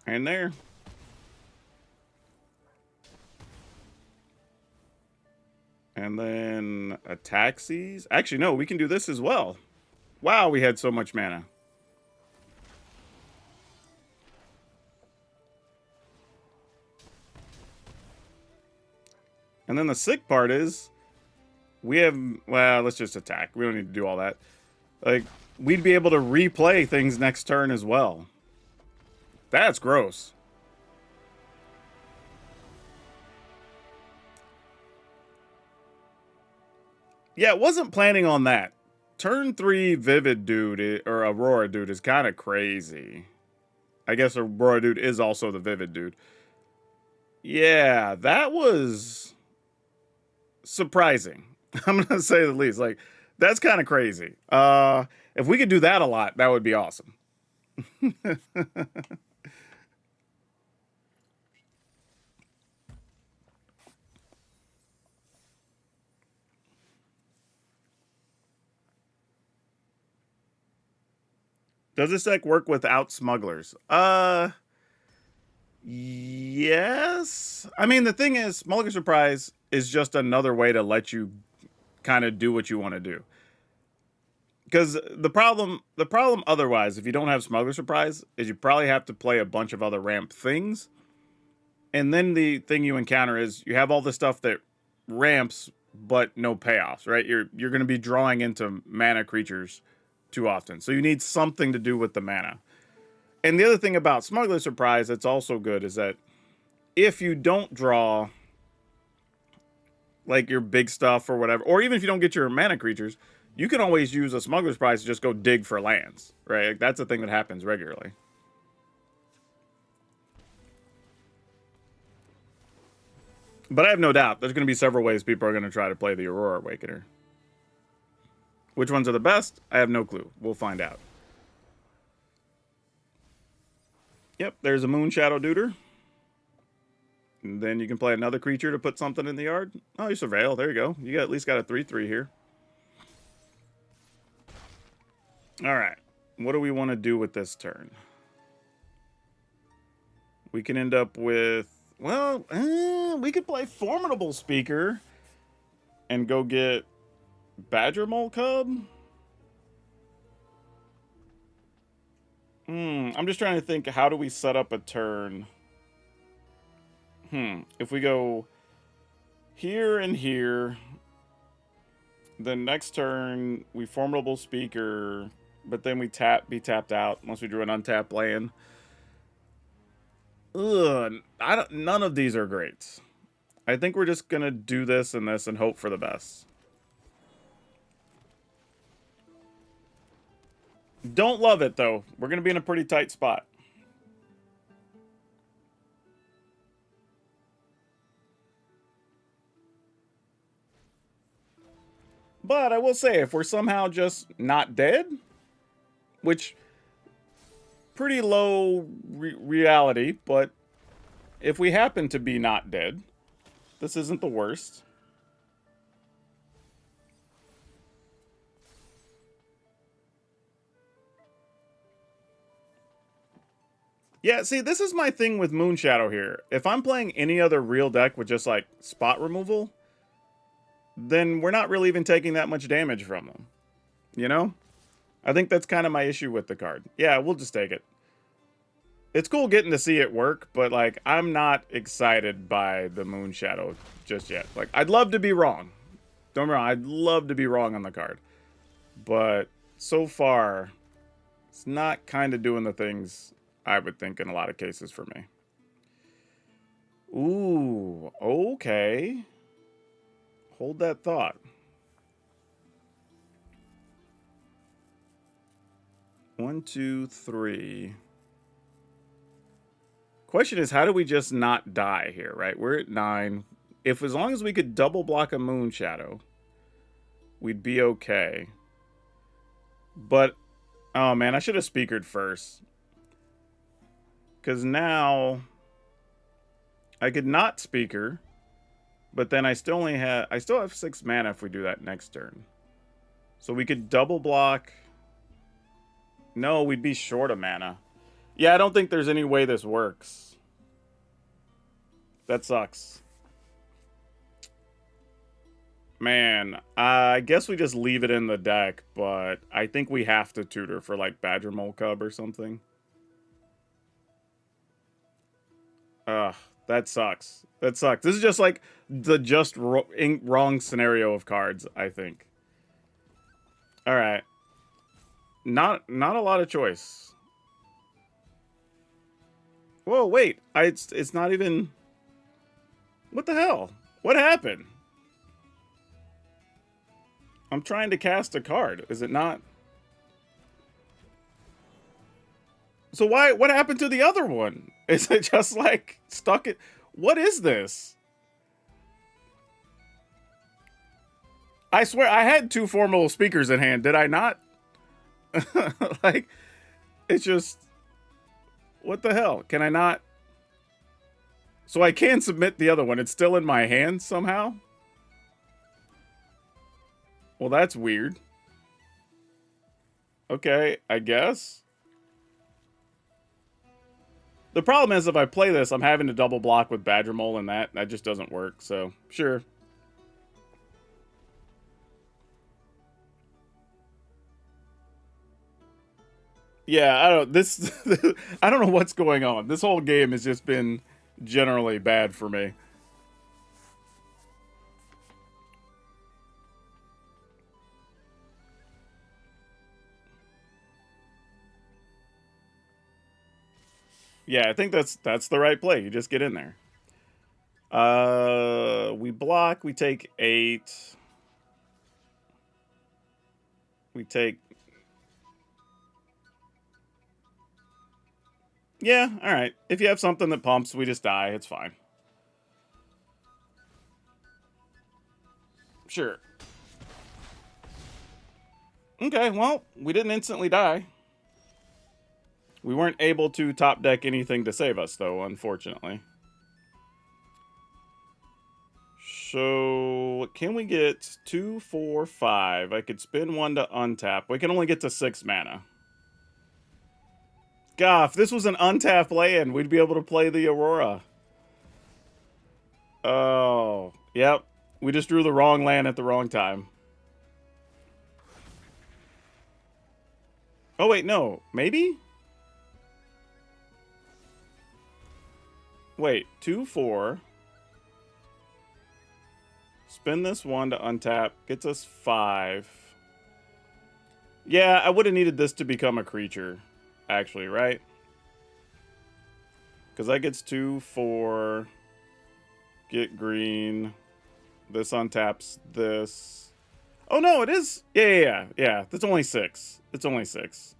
And there. And then Ataxies. Actually, no, we can do this as well. Wow, we had so much mana. And then the sick part is we have, well, let's just attack. We don't need to do all that. Like, we'd be able to replay things next turn as well. That's gross. Yeah, wasn't planning on that. Turn 3 Vivid dude, or Aurora dude, is kind of crazy. I guess Aurora dude is also the Vivid dude. Yeah, that was surprising. I'm gonna say the least. Like, that's kind of crazy. If we could do that a lot, that would be awesome. Does this deck work without smugglers? Yes. I mean, the thing is, Smuggler Surprise is just another way to let you kind of do what you want to do. Because the problem otherwise, if you don't have Smuggler Surprise, is you probably have to play a bunch of other ramp things. And then the thing you encounter is you have all the stuff that ramps, but no payoffs, right? You're going to be drawing into mana creatures too often. So you need something to do with the mana. And the other thing about Smuggler Surprise that's also good is that if you don't draw like your big stuff or whatever, or even if you don't get your mana creatures, you can always use a Smuggler Surprise to just go dig for lands, right? Like, that's a thing that happens regularly. But I have no doubt there's going to be several ways people are going to try to play the Aurora Awakener. Which ones are the best? I have no clue. We'll find out. Yep, there's a Moonshadow Duder. And then you can play another creature to put something in the yard. Oh, you Surveil. There you go. You got, at least got a 3/3 here. Alright. What do we want to do with this turn? We can end up with... Well, we could play Formidable Speaker and go get Badger Mole Cub. I'm just trying to think, how do we set up a turn? If we go here and here, then next turn we Formidable Speaker, but then we be tapped out once we drew an untapped land. Ugh, none of these are great. I think we're just gonna do this and this and hope for the best. Don't love it, though. We're going to be in a pretty tight spot. But I will say, if we're somehow just not dead, which, pretty low reality, but if we happen to be not dead, this isn't the worst. Yeah, see, this is my thing with Moonshadow here. If I'm playing any other real deck with just, like, spot removal, then we're not really even taking that much damage from them. You know? I think that's kind of my issue with the card. Yeah, we'll just take it. It's cool getting to see it work, but, like, I'm not excited by the Moonshadow just yet. Like, I'd love to be wrong. Don't get me wrong, I'd love to be wrong on the card. But so far, it's not kind of doing the things I would think in a lot of cases for me. Ooh, okay. Hold that thought. One, two, three. Question is, how do we just not die here, right? We're at 9. If as long as we could double block a Moonshadow, we'd be okay. But, oh man, I should have speakered first. Because now I could not speaker, but then I still have 6 mana if we do that next turn. So we could double block. No, we'd be short of mana. Yeah, I don't think there's any way this works. That sucks. Man, I guess we just leave it in the deck, but I think we have to tutor for like Badger Mole Cub or something. That sucks. That sucks. This is just like the wrong scenario of cards, I think. All right. Not a lot of choice. Whoa, wait. It's not even. What the hell? What happened? I'm trying to cast a card. Is it not? So why? What happened to the other one? Is it just like stuck? What is this? I swear I had two formal speakers in hand. Did I not? Like, it's just. What the hell? Can I not? So I can submit the other one. It's still in my hand somehow? Well, that's weird. Okay, I guess. The problem is if I play this, I'm having to double block with Badger Mole, and that just doesn't work, so sure. Yeah, I don't this I don't know what's going on. This whole game has just been generally bad for me. Yeah, I think that's the right play. You just get in there. We block, we take 8. We take. Yeah, all right. If you have something that pumps, we just die. It's fine. Sure. Okay, well, we didn't instantly die. We weren't able to top deck anything to save us, though, unfortunately. So, can we get 2, 4, 5? I could spin 1 to untap. We can only get to 6 mana. God, if this was an untapped land, we'd be able to play the Aurora. Oh, yep. We just drew the wrong land at the wrong time. Oh, wait, no. Maybe? Wait, 2, 4. Spin this 1 to untap. Gets us 5. Yeah, I would have needed this to become a creature, actually, right? Because that gets 2, 4. Get green. This untaps this. Oh, no, it is. Yeah. That's only 6. It's only 6.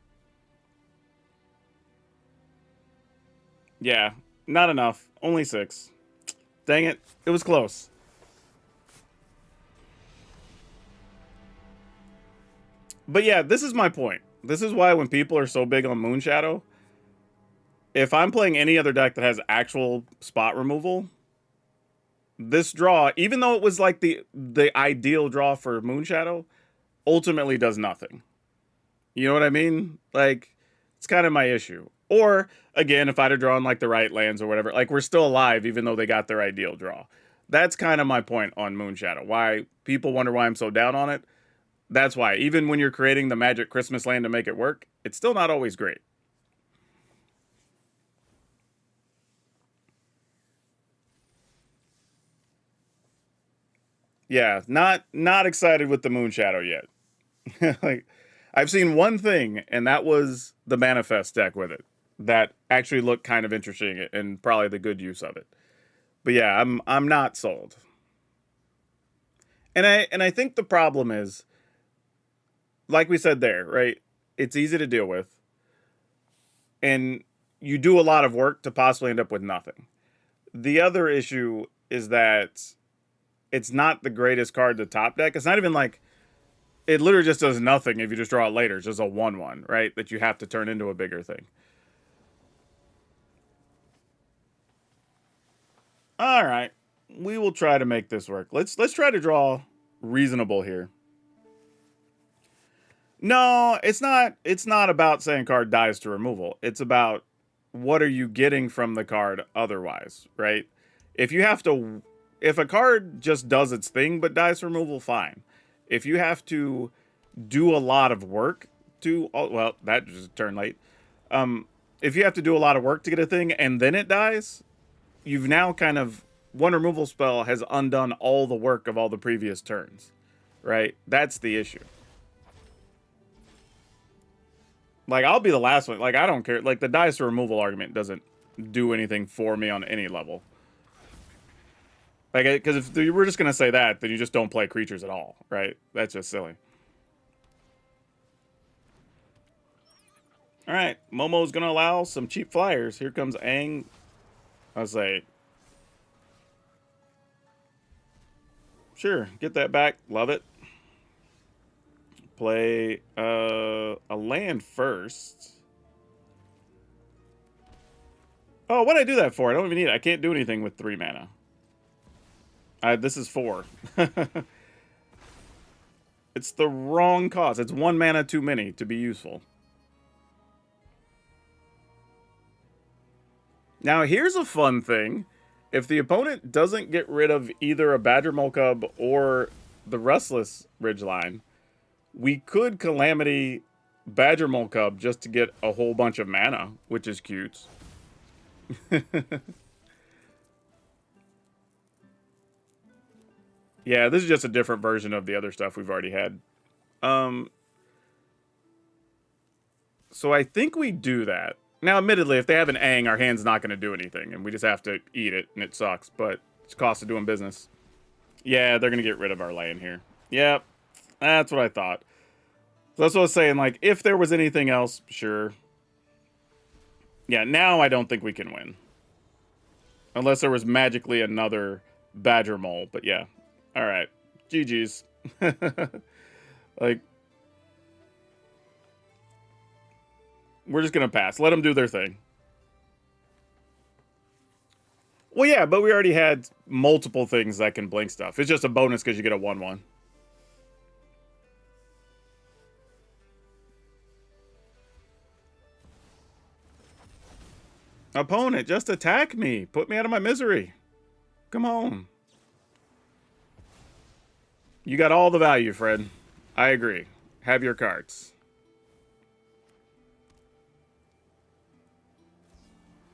Yeah, not enough. Only 6. Dang it. It was close. But yeah, this is my point. This is why when people are so big on Moonshadow, if I'm playing any other deck that has actual spot removal, this draw, even though it was like the ideal draw for Moonshadow, ultimately does nothing. You know what I mean? Like, it's kind of my issue. Or, again, if I'd have drawn like the right lands or whatever, like we're still alive even though they got their ideal draw. That's kind of my point on Moonshadow. Why people wonder why I'm so down on it. That's why. Even when you're creating the Magic Christmas land to make it work, it's still not always great. Yeah, not excited with the Moonshadow yet. Like, I've seen one thing, and that was the Manifest deck with it. That actually looked kind of interesting and probably the good use of it. But yeah, I'm not sold. And I think the problem is, like we said there, right? It's easy to deal with. And you do a lot of work to possibly end up with nothing. The other issue is that it's not the greatest card to top deck. It's not even like it literally just does nothing if you just draw it later. It's just a 1/1, right? That you have to turn into a bigger thing. All right. We will try to make this work. Let's try to draw reasonable here. No, it's not about saying card dies to removal. It's about what are you getting from the card otherwise, right? If you have to if a card just does its thing but dies to removal, fine. If you have to do a lot of work to well, that just turned late. If you have to do a lot of work to get a thing and then it dies, you've now kind of one removal spell has undone all the work of all the previous turns, right? That's the issue. Like, I'll be the last one. Like, I don't care. Like, the dice removal argument doesn't do anything for me on any level. Like, because if you were just going to say that, then you just don't play creatures at all, right? That's just silly. All right, Momo's going to allow some cheap flyers. Here comes Aang. I'll say, sure, get that back. Love it. Play a land first. Oh, what did I do that for? I don't even need it. I can't do anything with 3 mana. This is 4. It's the wrong cost. It's 1 mana too many to be useful. Now, here's a fun thing. If the opponent doesn't get rid of either a Badger Molcub or the Restless Ridgeline, we could Calamity Badger Molcub just to get a whole bunch of mana, which is cute. Yeah, this is just a different version of the other stuff we've already had. So I think we do that. Now, admittedly, if they have an Aang, our hand's not going to do anything, and we just have to eat it, and it sucks, but it's cost of doing business. Yeah, they're going to get rid of our lane here. Yep, that's what I thought. So that's what I was saying, like, if there was anything else, sure. Yeah, now I don't think we can win. Unless there was magically another Badger Mole, but yeah. Alright, GG's. Like, we're just going to pass. Let them do their thing. Well, yeah, but we already had multiple things that can blink stuff. It's just a bonus because you get a 1/1. Opponent, just attack me. Put me out of my misery. Come on. You got all the value, Fred. I agree. Have your cards.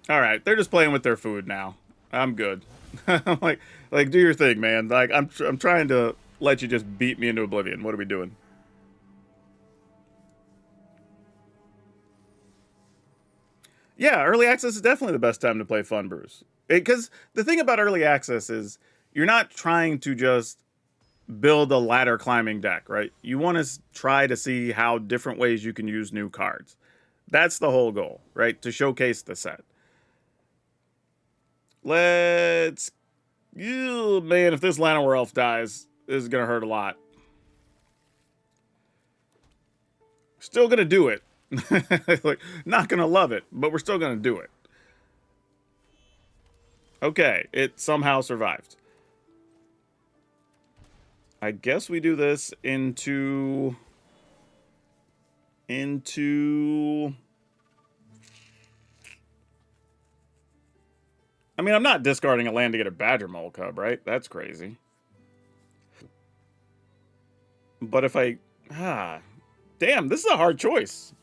All right, they're just playing with their food now. I'm good. I'm like, do your thing, man. Like, I'm trying to let you just beat me into oblivion. What are we doing? Yeah, early access is definitely the best time to play Fun Brews. Because the thing about early access is you're not trying to just build a ladder climbing deck, right? You want to try to see how different ways you can use new cards. That's the whole goal, right? To showcase the set. Let's... Ew, man, if this Llanowar Elf dies, this is going to hurt a lot. Still going to do it. Like, not going to love it, but we're still going to do it. Okay, it somehow survived. I guess we do this into... I mean, I'm not discarding a land to get a Badger Mole Cub, right? That's crazy. But if I... damn, this is a hard choice.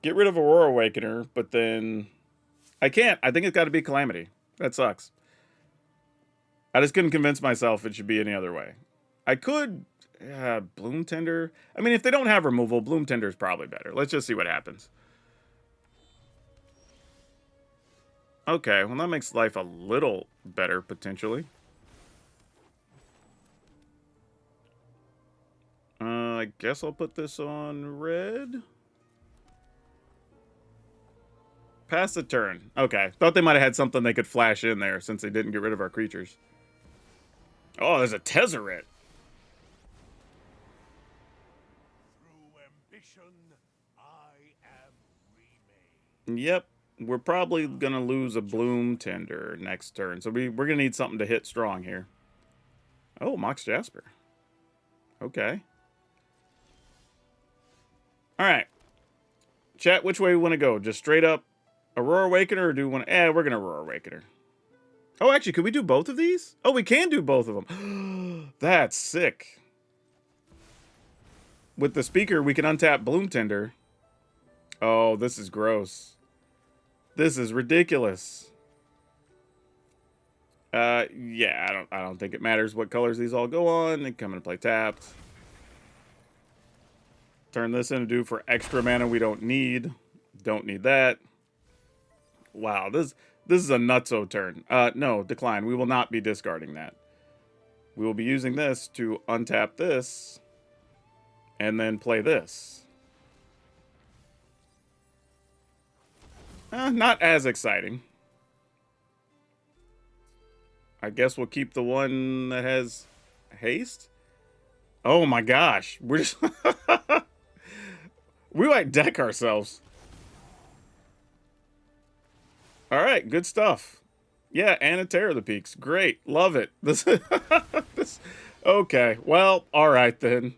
Get rid of Aurora Awakener, but then... I can't. I think it's got to be Calamity. That sucks. I just couldn't convince myself it should be any other way. I could... Bloom Tender... I mean, if they don't have removal, Bloom Tender is probably better. Let's just see what happens. Okay, well, that makes life a little better, potentially. I guess I'll put this on red. Pass the turn. Okay, thought they might have had something they could flash in there since they didn't get rid of our creatures. Oh, there's a Tezzeret. Yep, we're probably going to lose a Bloom Tender next turn. So we're going to need something to hit strong here. Oh, Mox Jasper. Okay. All right. Chat, which way we want to go? Just straight up Aurora Awakener, or do we want to... we're going to Aurora Awakener. Oh, actually, could we do both of these? Oh, we can do both of them. That's sick. With the speaker, we can untap Bloom Tender. Oh, this is gross. This is ridiculous. Yeah, I don't think it matters what colors these all go on. They come into play tapped. Turn this into for extra mana we don't need. Don't need that. Wow, this is a nutso turn. No, decline. We will not be discarding that. We will be using this to untap this and then play this. Not as exciting. I guess we'll keep the one that has haste. Oh my gosh. We're just... we might deck ourselves. All right, good stuff. Yeah, and a Terror of the Peaks. Great. Love it. This okay. Well, all right then.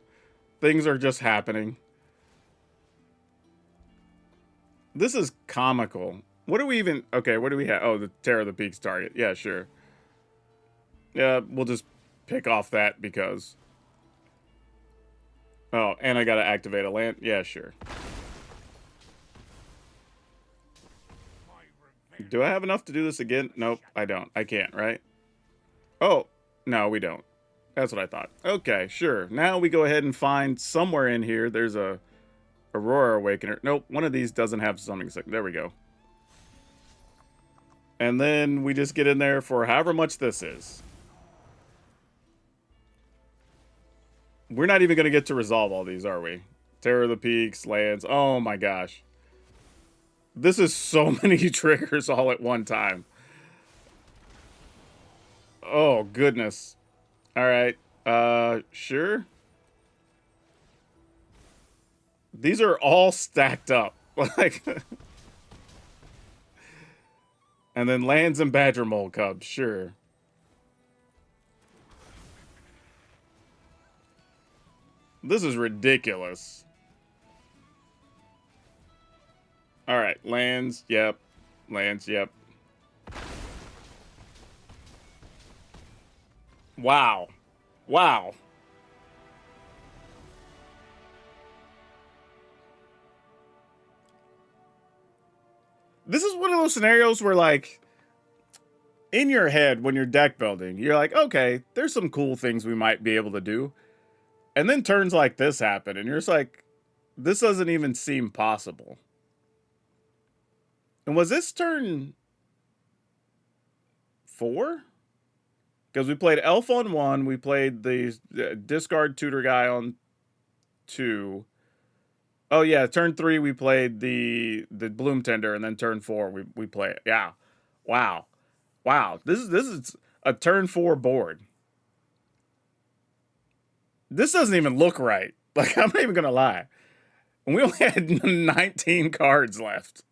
Things are just happening. This is comical. What do we even... Okay, what do we have? Oh, the Terror of the Peaks target. Yeah, sure. Yeah, we'll just pick off that because... Oh, and I gotta activate a land? Yeah, sure. Do I have enough to do this again? Nope, I don't. I can't, right? Oh, no, we don't. That's what I thought. Okay, sure. Now we go ahead and find somewhere in here. There's a Aurora Awakener. Nope, one of these doesn't have summoning sick. There we go. And then we just get in there for however much this is. We're not even going to get to resolve all these, are we? Terror of the Peaks, lands. Oh my gosh. This is so many triggers all at one time. Oh, goodness. All right. Sure. These are all stacked up. Like... And then lands and badger mole cubs. Sure. This is ridiculous. All right, lands, yep. Lands, yep. Wow. Wow. This is one of those scenarios where, like, in your head, when you're deck building, you're like, okay, there's some cool things we might be able to do. And then turns like this happen, and you're just like, this doesn't even seem possible. And was this turn 4? Because we played Elf on 1, we played the discard tutor guy on 2. Oh yeah, turn 3 we played the Bloom Tender, and then turn 4 we play it. Yeah, wow, wow. This is a turn 4 board. This doesn't even look right. Like, I'm not even gonna lie. And we only had 19 cards left.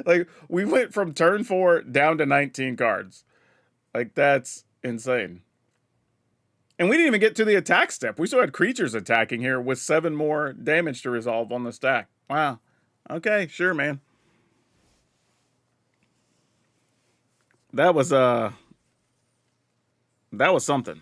Like, we went from turn 4 down to 19 cards. Like, that's insane. And we didn't even get to the attack step. We still had creatures attacking here with 7 more damage to resolve on the stack. Wow. Okay, sure, man. That was something.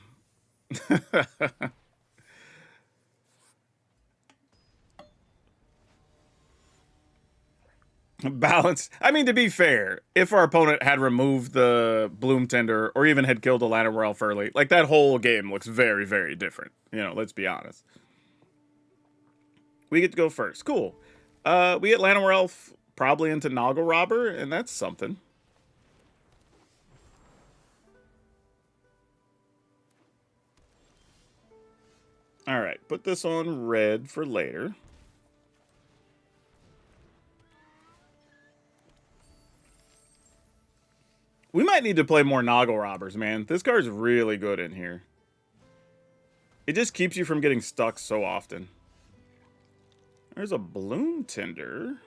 Balance. I mean, to be fair, if our opponent had removed the Bloom Tender or even had killed a Llanowar Elf early, like, that whole game looks very, very different. You know, let's be honest. We get to go first. Cool. We get Llanowar Elf probably into Noggle Robber, and that's something. All right, put this on red for later. We might need to play more Noggle Robbers, man. This card's really good in here. It just keeps you from getting stuck so often. There's a Bloom Tender.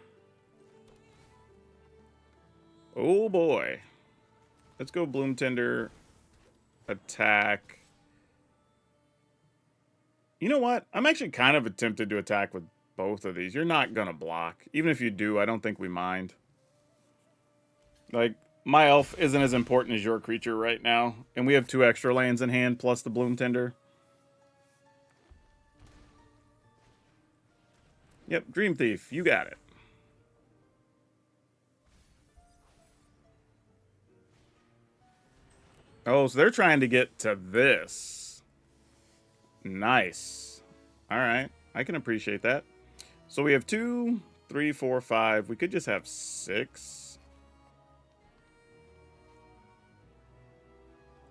Oh boy. Let's go Bloom Tender. Attack. You know what? I'm actually kind of tempted to attack with both of these. You're not going to block. Even if you do, I don't think we mind. Like, my elf isn't as important as your creature right now. And we have 2 extra lands in hand plus the Bloom Tender. Yep, Dream Thief. You got it. Oh, so they're trying to get to this. Nice. All right. I can appreciate that. So we have 2, 3, 4, 5. We could just have 6.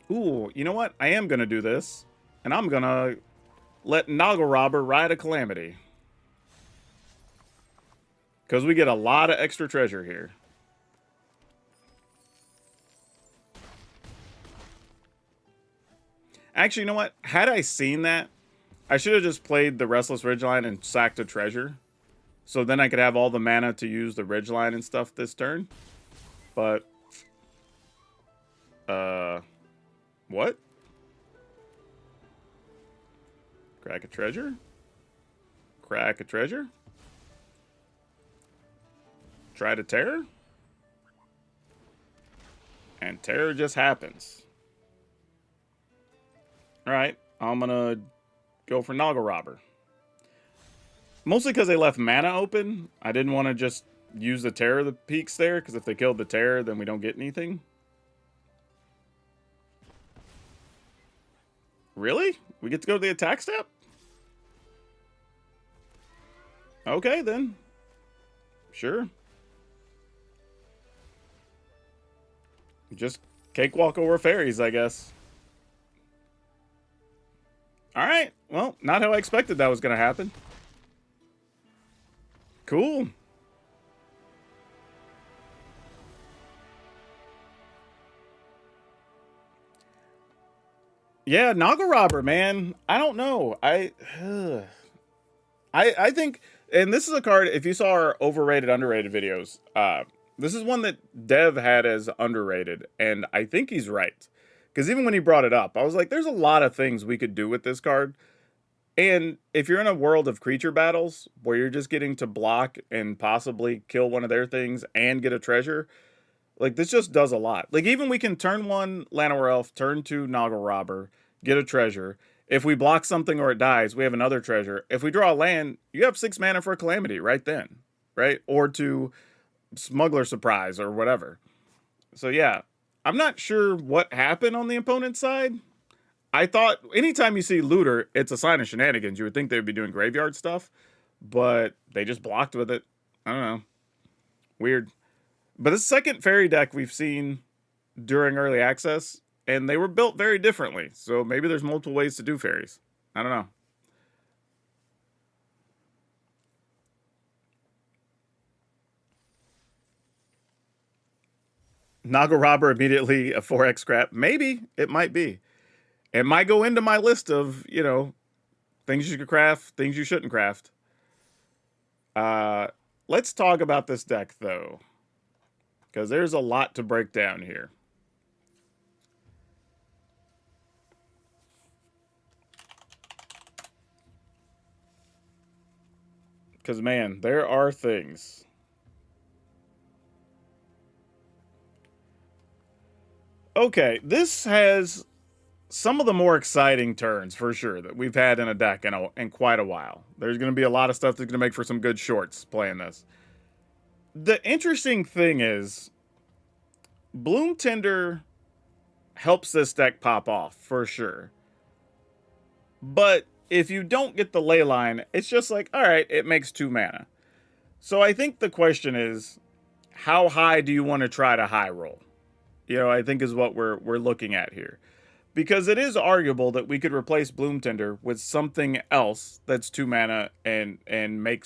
Ooh, you know what? I am going to do this. And I'm going to let Noggle Robber ride a calamity. Because we get a lot of extra treasure here. Actually, you know what? Had I seen that, I should have just played the Restless Ridgeline and sacked a treasure. So then I could have all the mana to use the Ridgeline and stuff this turn. But, what? Crack a treasure? Crack a treasure? Try to terror? And terror just happens. Alright, I'm gonna go for Noggle Robber. Mostly because they left mana open. I didn't want to just use the terror of the peaks there, because if they killed the terror, then we don't get anything. Really? We get to go to the attack step? Okay, then. Sure. Just cakewalk over fairies, I guess. Alright, well, not how I expected that was going to happen. Cool. Yeah, Noggle Robber, man. I don't know. I think, and this is a card, if you saw our overrated, underrated videos, this is one that Dev had as underrated, and I think he's right. Because even when he brought it up, I was like, there's a lot of things we could do with this card. And if you're in a world of creature battles, where you're just getting to block and possibly kill one of their things and get a treasure, like, this just does a lot. Like, even we can turn 1 Llanowar Elf, turn 2 Noggle Robber, get a treasure. If we block something or it dies, we have another treasure. If we draw a land, you have 6 mana for a Calamity right then, right? Or to Smuggler Surprise or whatever. So yeah, I'm not sure what happened on the opponent's side. I thought anytime you see Looter, it's a sign of shenanigans. You would think they would be doing graveyard stuff, but they just blocked with it. I don't know. Weird. But the second fairy deck we've seen during early access, and they were built very differently. So maybe there's multiple ways to do fairies. I don't know. Noggle Robber immediately a 4x scrap. Maybe. It might be. It might go into my list of, you know, things you could craft, things you shouldn't craft. Let's talk about this deck, though. Because there's a lot to break down here. Because, man, there are things. Okay, this has some of the more exciting turns, for sure, that we've had in a deck in quite a while. There's going to be a lot of stuff that's going to make for some good shorts playing this. The interesting thing is, Bloom Tinder helps this deck pop off, for sure. But if you don't get the Layline, it's just like, alright, it makes 2 mana. So I think the question is, how high do you want to try to high roll? You know, I think is what we're looking at here. Because it is arguable that we could replace Bloom Tinder with something else that's 2 mana and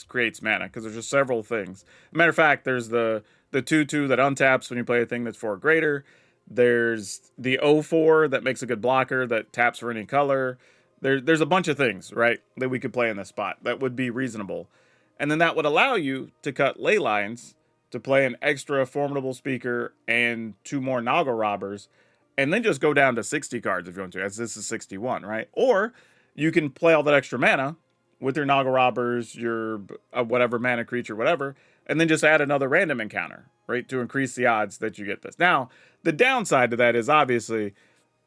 creates mana, because there's just several things. Matter of fact, there's the 2/2 that untaps when you play a thing that's 4 or greater. There's the 0/4 that makes a good blocker that taps for any color. There's a bunch of things, right, that we could play in this spot that would be reasonable. And then that would allow you to cut ley lines to play an extra Formidable Speaker and 2 more Noggle Robbers, and then just go down to 60 cards if you want to, as this is 61, right? Or you can play all that extra mana with your Noggle Robbers, your whatever mana creature, whatever, and then just add another random encounter, right, to increase the odds that you get this. Now, the downside to that is obviously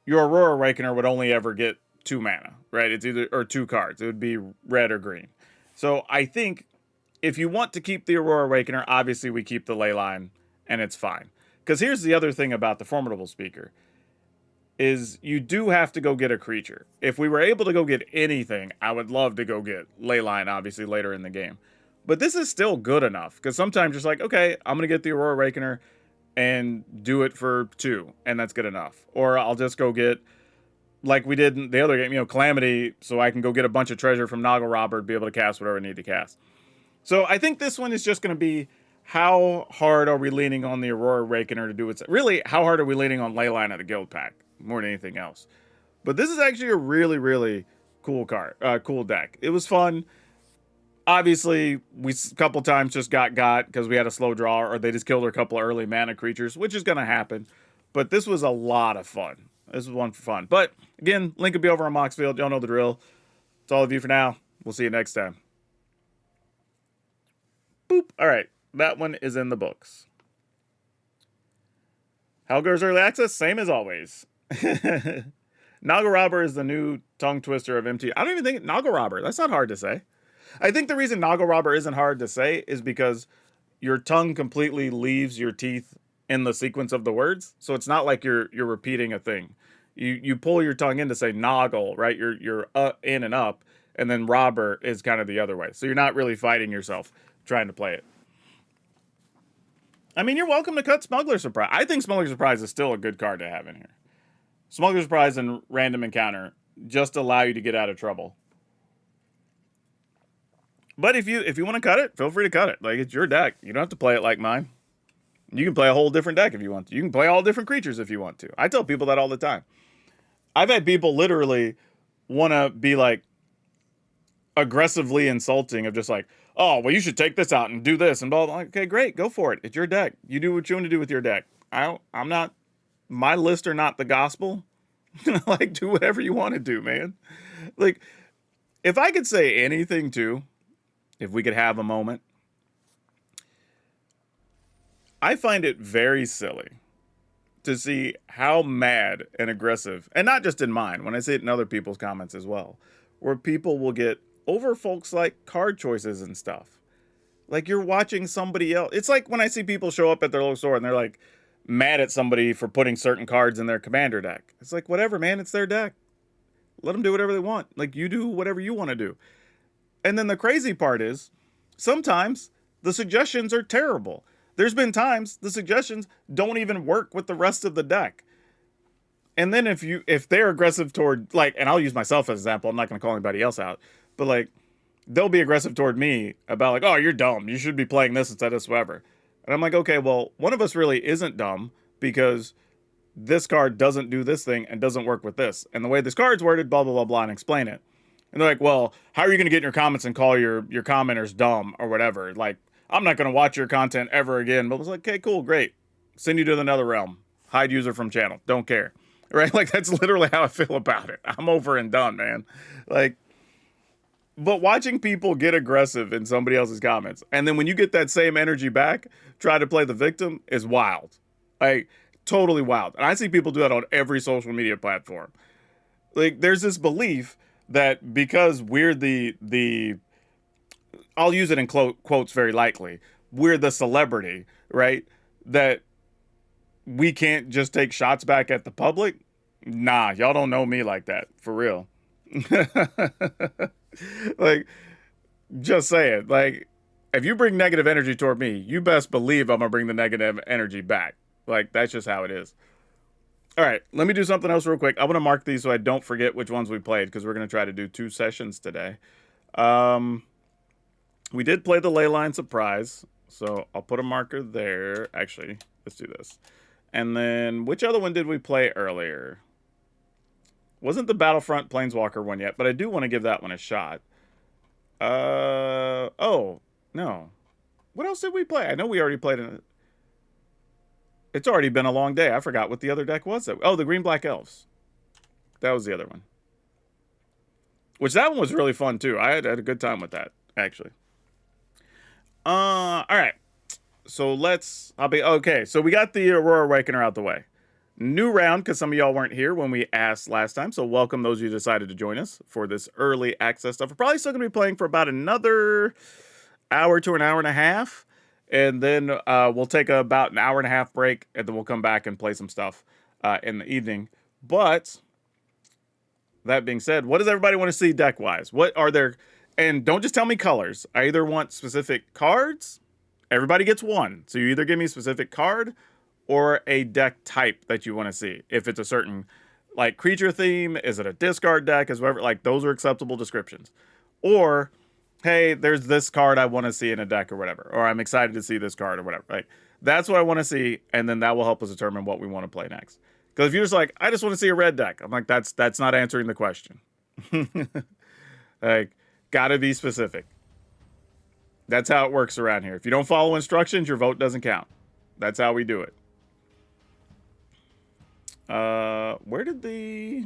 your Aurora Awakener would only ever get 2 mana, right? It's either, or 2 cards. It would be red or green. So I think if you want to keep the Aurora Awakener, obviously we keep the Leyline, and it's fine. Because here's the other thing about the Formidable Speaker. is you do have to go get a creature. If we were able to go get anything, I would love to go get Leyline, obviously, later in the game. But this is still good enough, because sometimes you're just like, okay, I'm going to get the Aurora Awakener and do it for 2, and that's good enough. Or I'll just go get, like we did in the other game, Calamity, so I can go get a bunch of treasure from Noggle Robber to be able to cast whatever I need to cast. So I think this one is just going to be, how hard are we leaning on the Aurora Awakener to do its... Really, how hard are we leaning on Leyline of the Guild Pack, more than anything else? But this is actually a really, really cool cool deck. It was fun. Obviously, we a couple times just got because we had a slow draw, or they just killed a couple of early mana creatures, which is going to happen. But this was a lot of fun. This was one for fun. But again, link will be over on Moxfield. Y'all know the drill. It's all of you for now. We'll see you next time. Boop. All right. That one is in the books. Helger's Early Access, same as always. Noggle Robber is the new tongue twister of MTG. I don't even think Noggle Robber. That's not hard to say. I think the reason Noggle Robber isn't hard to say is because your tongue completely leaves your teeth in the sequence of the words. So it's not like you're repeating a thing. You pull your tongue in to say Noggle, right? You're in and up, and then Robber is kind of the other way. So you're not really fighting yourself trying to play it. I mean, you're welcome to cut Smuggler Surprise. I think Smuggler Surprise is still a good card to have in here. Smuggler Surprise and Random Encounter just allow you to get out of trouble. But if you want to cut it, feel free to cut it. Like, it's your deck. You don't have to play it like mine. You can play a whole different deck if you want to. You can play all different creatures if you want to. I tell people that all the time. I've had people literally want to be like aggressively insulting of just like, oh, well, you should take this out and do this and blah, blah. Okay, great. Go for it. It's your deck. You do what you want to do with your deck. I'm not, my lists are not the gospel. Like, do whatever you want to do, man. Like, if I could say anything too, if we could have a moment, I find it very silly to see how mad and aggressive, and not just in mine, when I see it in other people's comments as well, where people will get over folks like card choices and stuff. Like, you're watching somebody else. It's like when I see people show up at their local store and they're like mad at somebody for putting certain cards in their commander deck. It's like, whatever, man, it's their deck. Let them do whatever they want. Like, you do whatever you want to do. And then the crazy part is, sometimes the suggestions are terrible. There's been times the suggestions don't even work with the rest of the deck. And then if they're aggressive toward, like, and I'll use myself as an example, I'm not going to call anybody else out, but like, they'll be aggressive toward me about like, oh, you're dumb. You should be playing this instead of whatever. And I'm like, okay, well, one of us really isn't dumb because this card doesn't do this thing and doesn't work with this. And the way this card's worded, blah, blah, blah, blah, and explain it. And they're like, well, how are you going to get in your comments and call your commenters dumb or whatever? Like, I'm not going to watch your content ever again. But I was like, okay, cool, great. Send you to the nether realm. Hide user from channel. Don't care. Right? Like, that's literally how I feel about it. I'm over and done, man. Like, but watching people get aggressive in somebody else's comments, and then when you get that same energy back, try to play the victim, is wild. Like, totally wild. And I see people do that on every social media platform. Like, there's this belief that because we're the I'll use it in quotes very likely, we're the celebrity, right? That we can't just take shots back at the public. Nah, y'all don't know me like that, for real. Like, just say it. Like, if you bring negative energy toward me, you best believe I'm gonna bring the negative energy back. Like, that's just how it is. All right, let me do something else real quick. I want to mark these so I don't forget which ones we played, because we're going to try to do 2 sessions today. We did play the Leyline Surprise, so I'll put a marker there. Actually, let's do this. And then, which other one did we play earlier? Wasn't the Battlefront Planeswalker one yet, but I do want to give that one a shot. Oh, no. What else did we play? I know we already played it. It's already been a long day. I forgot what the other deck was. Oh, the Green Black Elves. That was the other one. Which, that one was really fun, too. I had a good time with that, actually. All right. So okay, so we got the Aurora Awakener out the way. New round, because some of y'all weren't here when we asked last time. So welcome those who decided to join us for this early access stuff. We're probably still going to be playing for about another hour to an hour and a half. And then we'll take about an hour and a half break, and then we'll come back and play some stuff in the evening But that being said, what does everybody want to see deck wise? What are there? And don't just tell me colors. I either want specific cards. Everybody gets one. So you either give me a specific card or a deck type that you want to see. If it's a certain like creature theme, is it a discard deck? Is whatever. Like those are acceptable descriptions. Or hey, there's this card I want to see in a deck or whatever. Or I'm excited to see this card or whatever. Right. That's what I want to see, and then that will help us determine what we want to play next. Because if you're just like, I just want to see a red deck, I'm like, that's not answering the question. Like, gotta be specific. That's how it works around here. If you don't follow instructions, your vote doesn't count. That's how we do it. Where did the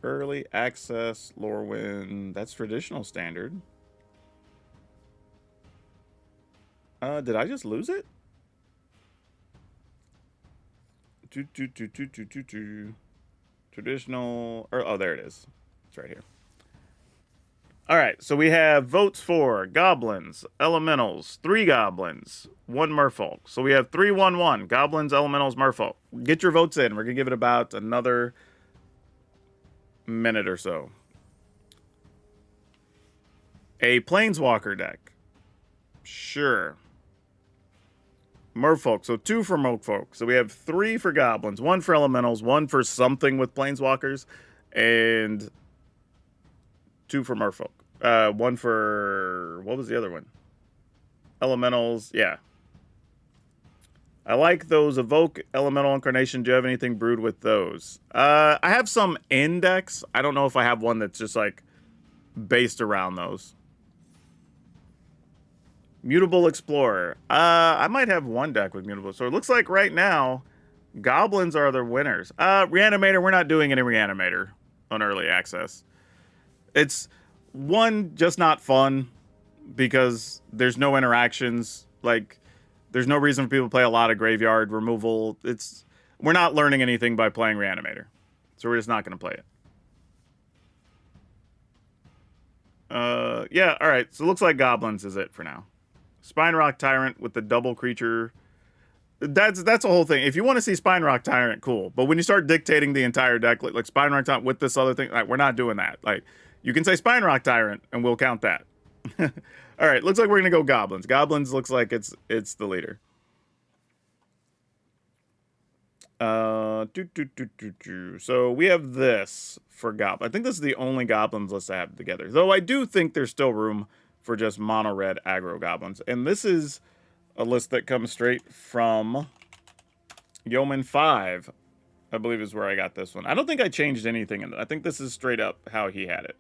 early access Lorwyn? That's traditional standard. Did I just lose it? Traditional. Oh, there it is. It's right here. All right, so we have votes for goblins, elementals, 3 goblins, 1 merfolk. So we have 3-1-1, goblins, elementals, merfolk. Get your votes in. We're going to give it about another minute or so. A planeswalker deck. Sure. Merfolk, so 2 for Merfolk. So we have 3 for goblins, 1 for elementals, 1 for something with planeswalkers, and 2 for Merfolk. 1 for, what was the other one? Elementals, yeah. I like those. Evoke, Elemental Incarnation. Do you have anything brewed with those? I have some index. I don't know if I have one that's just like based around those. Mutable Explorer. I might have one deck with Mutable. So it looks like right now, Goblins are the winners. Reanimator, we're not doing any Reanimator on early access. It's, one, just not fun because there's no interactions. Like, there's no reason for people to play a lot of graveyard removal. We're not learning anything by playing Reanimator. So we're just not going to play it. Yeah, all right. So it looks like Goblins is it for now. Spine Rock Tyrant with the double creature. That's a whole thing. If you want to see Spine Rock Tyrant, cool. But when you start dictating the entire deck, like Spine Rock Tyrant with this other thing, like, we're not doing that. Like, you can say Spine Rock Tyrant, and we'll count that. All right, looks like we're gonna go Goblins. Goblins looks like it's the leader. So we have this for Goblin. I think this is the only Goblins list I have together. Though I do think there's still room for just mono red aggro Goblins. And this is a list that comes straight from Yeoman 5, I believe is where I got this one. I don't think I changed anything in it. I think this is straight up how he had it.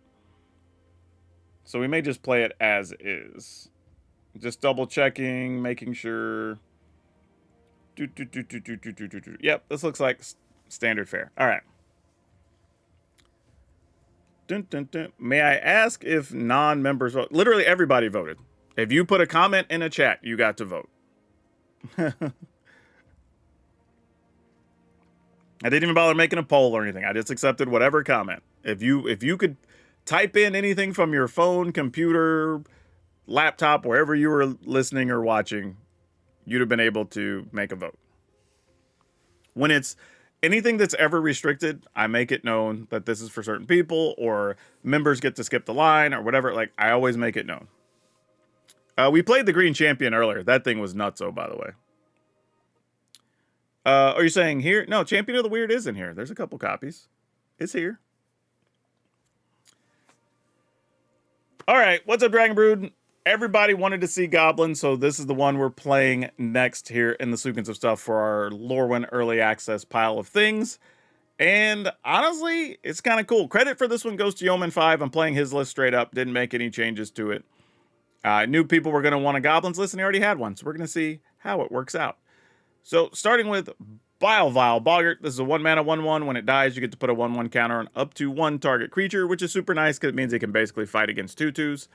So we may just play it as is. Just double checking, making sure. Yep, this looks like standard fare. All right. May I ask if non-members vote? Literally everybody voted. If you put a comment in a chat, you got to vote. I didn't even bother making a poll or anything. I just accepted whatever comment. If you could type in anything from your phone, computer, laptop, wherever you were listening or watching, you'd have been able to make a vote. When it's anything that's ever restricted, I make it known that this is for certain people, or members get to skip the line or whatever. Like, I always make it known. We played the Green Champion earlier. That thing was nutso, by the way. Are you saying here? No, Champion of the Weird is in here. There's a couple copies. It's here. All right, what's up, Dragon Brood? Everybody wanted to see Goblin, so this is the one we're playing next here in the sequence of stuff for our Lorwyn early access pile of things. And honestly, it's kind of cool. Credit for this one goes to Yeoman 5. I'm playing his list straight up. Didn't make any changes to it. I knew people were going to want a Goblins list, and he already had one. So we're going to see how it works out. So starting with Vile Boggart. This is a 1-mana 1/1. When it dies, you get to put a 1/1 counter on up to 1 target creature, which is super nice because it means it can basically fight against 2/2s.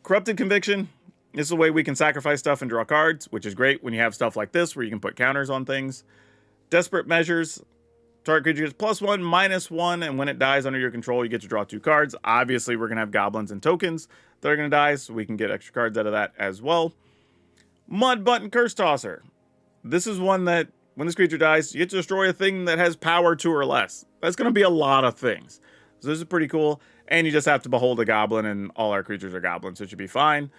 Corrupted Conviction. This is a way we can sacrifice stuff and draw cards, which is great when you have stuff like this where you can put counters on things. Desperate Measures. Target creature gets +1, -1, and when it dies under your control, you get to draw 2 cards. Obviously, we're going to have goblins and tokens that are going to die, so we can get extra cards out of that as well. Mud Button Curse Tosser. This is one that when this creature dies, you get to destroy a thing that has power 2 or less. That's going to be a lot of things. So this is pretty cool. And you just have to behold a goblin, and all our creatures are goblins, so it should be fine.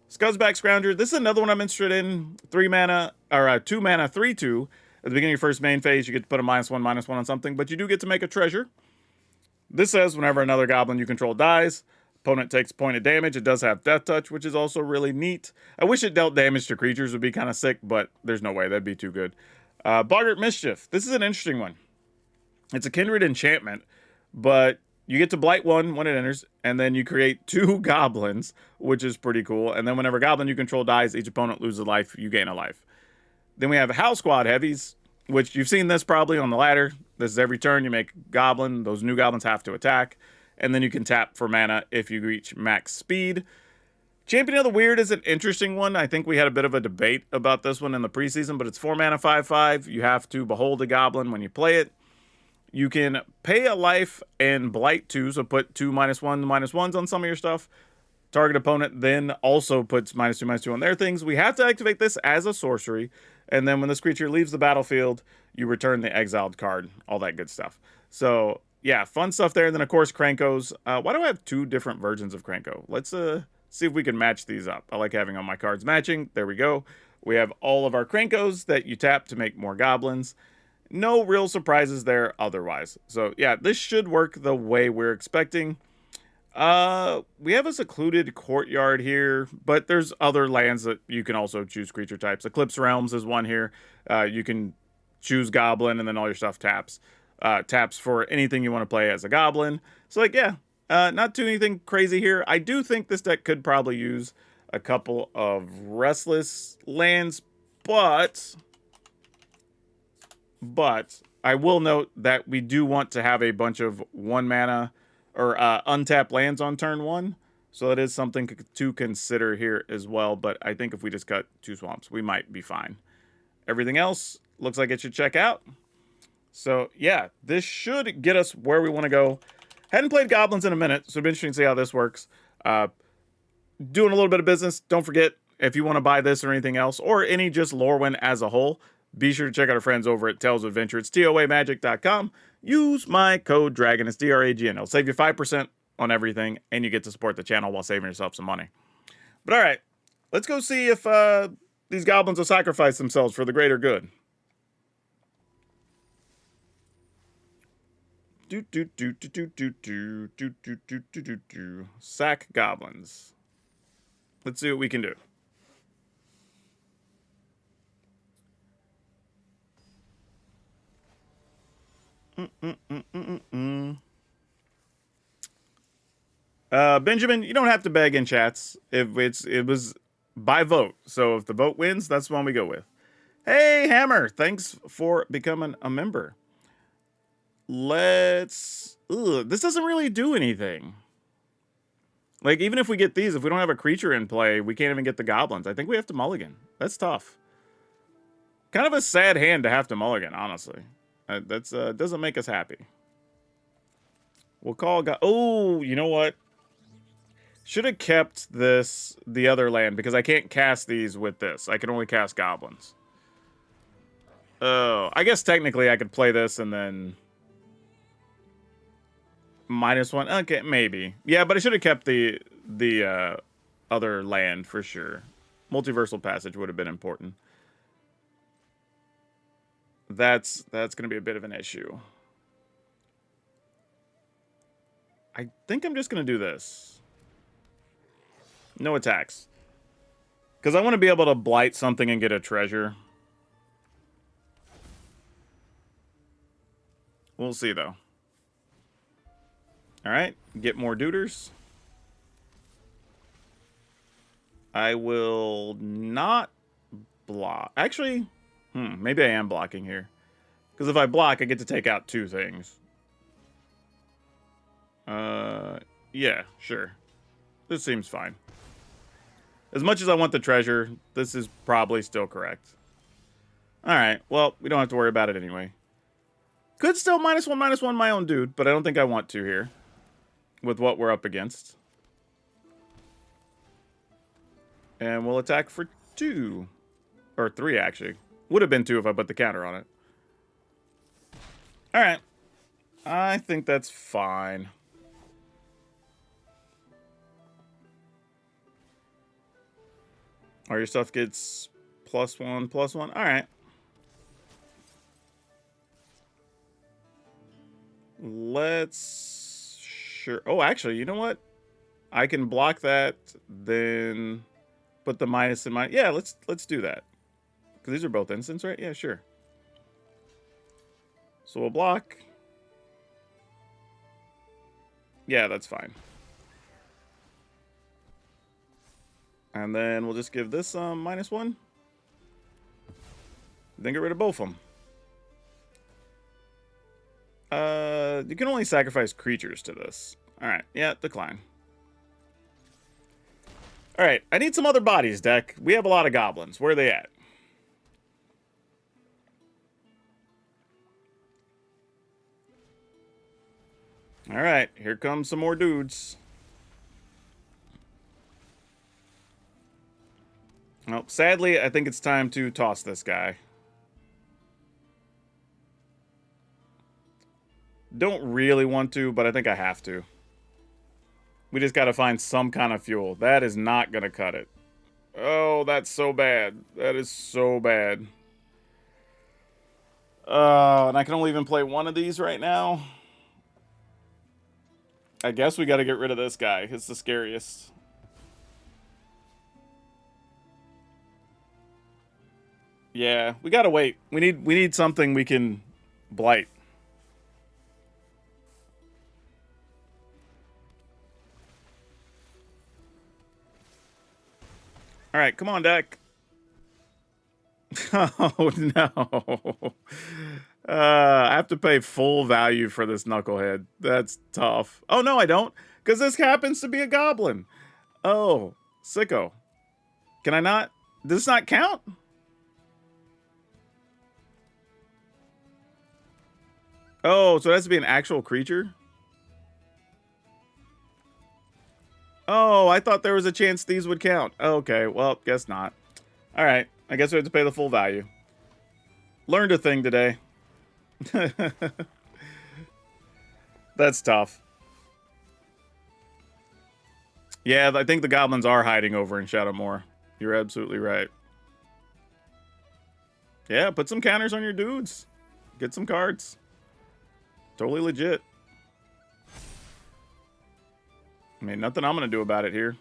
Scuzzback Scrounger. This is another one I'm interested in. 3 mana, or 2 mana, 3/2. At the beginning of your first main phase, you get to put a -1/-1 on something, but you do get to make a treasure. This says whenever another goblin you control dies, opponent takes a point of damage. It does have Death Touch, which is also really neat. I wish it dealt damage to creatures, would be kind of sick, but there's no way. That'd be too good. Boggart Mischief. This is an interesting one. It's a Kindred enchantment, but you get to blight 1 when it enters, and then you create 2 goblins, which is pretty cool. And then whenever goblin you control dies, each opponent loses a life, you gain a life. Then we have Howl Squad Heavies, which you've seen this probably on the ladder. This is every turn you make goblin. Those new goblins have to attack. And then you can tap for mana if you reach max speed. Champion of the Weird is an interesting one. I think we had a bit of a debate about this one in the preseason, but it's 4 mana, 5/5. You have to behold a goblin when you play it. You can pay a life and blight 2, so put 2 -1/-1s on some of your stuff. Target opponent then also puts -2/-2 on their things. We have to activate this as a sorcery, and then when this creature leaves the battlefield, you return the exiled card, all that good stuff. So yeah, fun stuff there. And then of course Krankos. Why do I have 2 different versions of Kranko? Let's see if we can match these up. I like having all my cards matching. There we go. We have all of our Krankos that you tap to make more goblins. No real surprises there otherwise. So yeah, this should work the way we're expecting. We have a secluded courtyard here, but there's other lands that you can also choose creature types. Eclipse Realms is one here. You can choose Goblin, and then all your stuff taps. Taps for anything you want to play as a Goblin. So like, yeah, not too anything crazy here. I do think this deck could probably use a couple of Restless lands, but I will note that we do want to have a bunch of 1 mana or untapped lands on turn 1. So that is something to consider here as well. But I think if we just cut 2 swamps, we might be fine. Everything else looks like it should check out. So yeah, this should get us where we want to go. Hadn't played goblins in a minute, so it'll be interesting to see how this works. Doing a little bit of business. Don't forget, if you want to buy this or anything else, or any just Lorwyn as a whole, be sure to check out our friends over at Tales of Adventure. It's toamagic.com. Use my code DRAGON. It's DRAGN. It'll save you 5% on everything, and you get to support the channel while saving yourself some money. But all right, let's go see if these goblins will sacrifice themselves for the greater good. Sack goblins. Let's see what we can do. Benjamin, you don't have to beg in chats. If it was by vote, so if the vote wins, that's the one we go with. Hey Hammer, thanks for becoming a member. Let's. This doesn't really do anything. Like, even if we get these, if we don't have a creature in play, we can't even get the goblins. I think we have to mulligan. That's tough. Kind of a sad hand to have to mulligan, honestly. That's doesn't make us happy. We'll call oh, you know what? Should have kept the other land, because I can't cast these with this. I can only cast goblins. Oh, I guess technically I could play this and then -1. Okay, maybe. Yeah, but I should have kept the other land for sure. Multiversal Passage would have been important. That's going to be a bit of an issue. I think I'm just going to do this. No attacks. Because I want to be able to blight something and get a treasure. We'll see, though. Alright, get more duders. I will not block. Actually, maybe I am blocking here. Because if I block, I get to take out 2 things. Yeah, sure. This seems fine. As much as I want the treasure, this is probably still correct. Alright, well, we don't have to worry about it anyway. Could still -1/-1 my own dude, but I don't think I want to here. With what we're up against. And we'll attack for 2. Or 3, actually. Would have been 2 if I put the counter on it. All right. I think that's fine. All your stuff gets +1/+1. All right. Let's sure. Oh, actually, you know what? I can block that, then put the minus in my. Yeah, let's do that. Because these are both instants, right? Yeah, sure. So we'll block. Yeah, that's fine. And then we'll just give this -1. Then get rid of both of them. You can only sacrifice creatures to this. All right, yeah, decline. All right, I need some other bodies, deck. We have a lot of goblins. Where are they at? All right, here comes some more dudes. Well, sadly, I think it's time to toss this guy. Don't really want to, but I think I have to. We just got to find some kind of fuel. That is not going to cut it. Oh, that's so bad. That is so bad. And I can only even play one of these right now. I guess we got to get rid of this guy. It's the scariest. Yeah, we got to wait. We need something we can blight. All right, come on, deck. Oh, no. I have to pay full value for this knucklehead. That's tough. Oh, no, I don't. Because this happens to be a goblin. Oh, sicko. Can I not? Does this not count? Oh, so it has to be an actual creature? Oh, I thought there was a chance these would count. Okay, well, guess not. All right, I guess we have to pay the full value. Learned a thing today. That's tough. Yeah, I think the goblins are hiding over in Shadowmoor. You're absolutely right. Yeah, put some counters on your dudes. Get some cards. Totally legit. I mean, nothing I'm going to do about it here.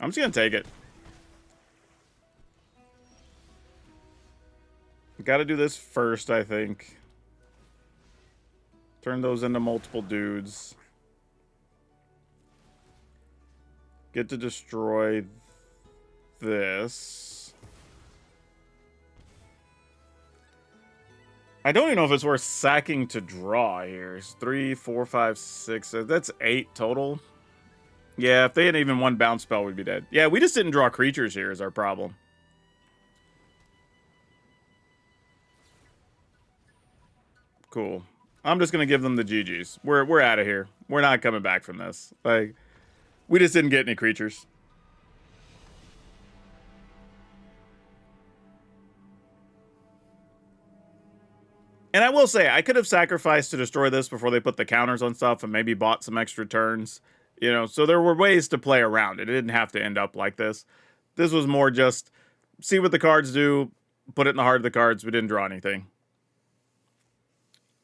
I'm just going to take it. Got to do this first, I think. Turn those into multiple dudes. Get to destroy this. I don't even know if it's worth sacking to draw here. It's 3, 4, 5, 6. That's 8 total. Yeah, if they had even one bounce spell, we'd be dead. Yeah, we just didn't draw creatures here is our problem. Cool. I'm just gonna give them the GGs. We're out of here. We're not coming back from this. Like, we just didn't get any creatures. And I will say, I could have sacrificed to destroy this before they put the counters on stuff and maybe bought some extra turns. You know, so there were ways to play around it. It didn't have to end up like this. This was more just see what the cards do, put it in the heart of the cards. We didn't draw anything.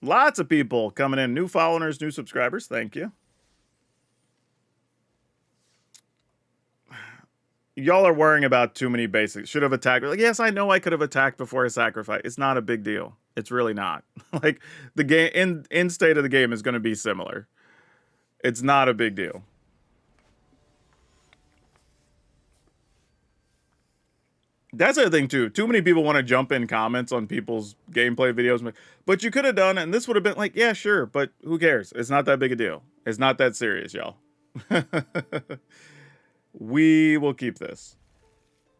Lots of people coming in. New followers, new subscribers. Thank you. Y'all are worrying about too many basics. Should have attacked. Like, yes, I know I could have attacked before I sacrificed. It's not a big deal. It's really not. Like, the game in state of the game is going to be similar. It's not a big deal. That's the thing too. Too many people want to jump in comments on people's gameplay videos, but you could have done it, and this would have been like, yeah, sure, but who cares? It's not that big a deal. It's not that serious, y'all. We will keep this.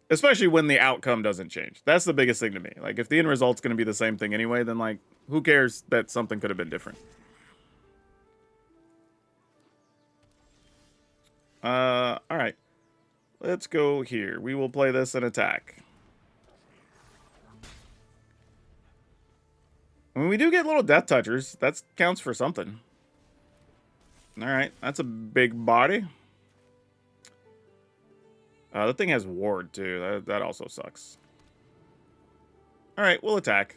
Especially when the outcome doesn't change. That's the biggest thing to me. Like, if the end result's going to be the same thing anyway, then, like, who cares that something could have been different? All right. Let's go here. We will play this and attack. I mean, we do get little death touchers. That counts for something. All right, that's a big body. That thing has ward, too. That also sucks. All right, we'll attack.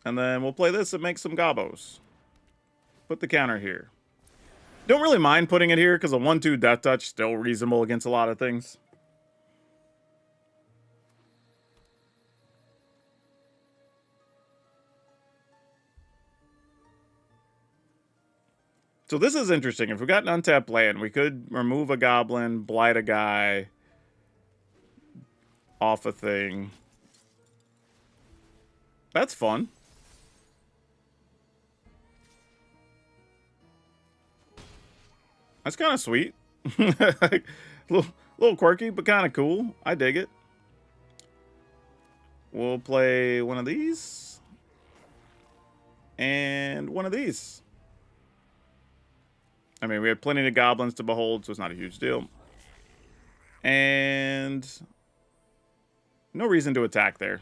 And then we'll play this and make some gobos. Put the counter here. Don't really mind putting it here because a 1-2 death touch still reasonable against a lot of things. So this is interesting. If we got an untapped land, we could remove a goblin, blight a guy off a thing. That's fun. That's kind of sweet. Like, little quirky, but kind of cool. I dig it. We'll play one of these. And one of these. I mean, we have plenty of goblins to behold, so it's not a huge deal. And no reason to attack there.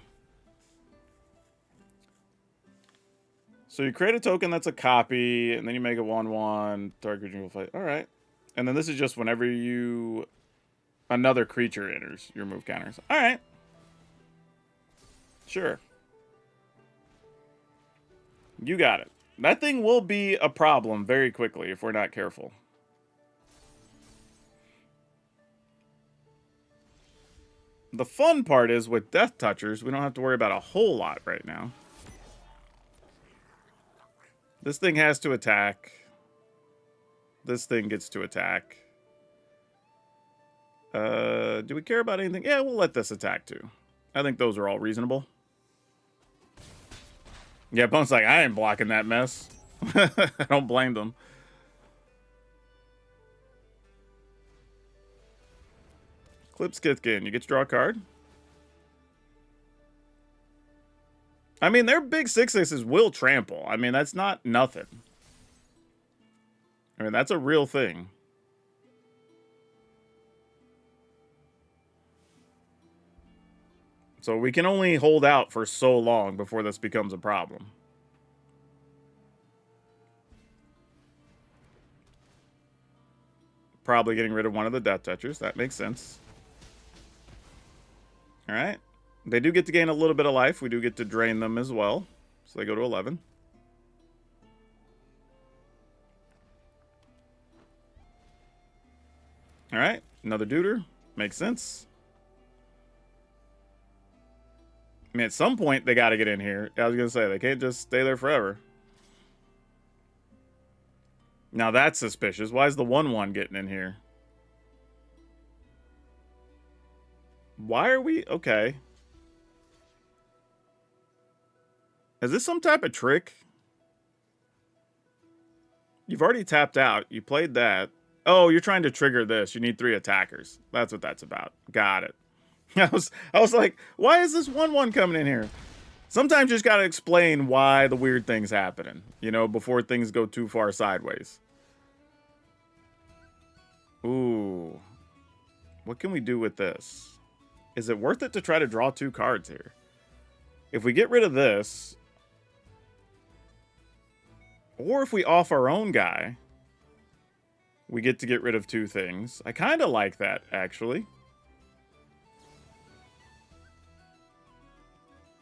So you create a token that's a copy, and then you make a 1/1. Target creature will fight. All right. And then this is just whenever another creature enters, you remove counters. All right. Sure. You got it. That thing will be a problem very quickly if we're not careful. The fun part is with Death Touchers, we don't have to worry about a whole lot right now. This thing has to attack. This thing gets to attack. Do we care about anything? Yeah, we'll let this attack too. I think those are all reasonable. Yeah, Bone's like, I ain't blocking that mess. I don't blame them. Eclipsed Kithkin, you get to draw a card. I mean, their big 6/6s will trample. I mean, that's not nothing. I mean, that's a real thing. So we can only hold out for so long before this becomes a problem. Probably getting rid of one of the Death Touchers. That makes sense. All right. They do get to gain a little bit of life. We do get to drain them as well. So they go to 11. All right. Another Deuter. Makes sense. I mean, at some point, they got to get in here. I was going to say, they can't just stay there forever. Now, that's suspicious. Why is the 1/1 getting in here? Why are we... Okay. Is this some type of trick? You've already tapped out. You played that. Oh, you're trying to trigger this. You need 3 attackers. That's what that's about. Got it. I was like, why is this 1/1 coming in here? Sometimes you just gotta explain why the weird thing's happening, you know, before things go too far sideways. Ooh. What can we do with this? Is it worth it to try to draw 2 cards here? If we get rid of this, or if we off our own guy, we get to get rid of 2 things. I kind of like that, actually.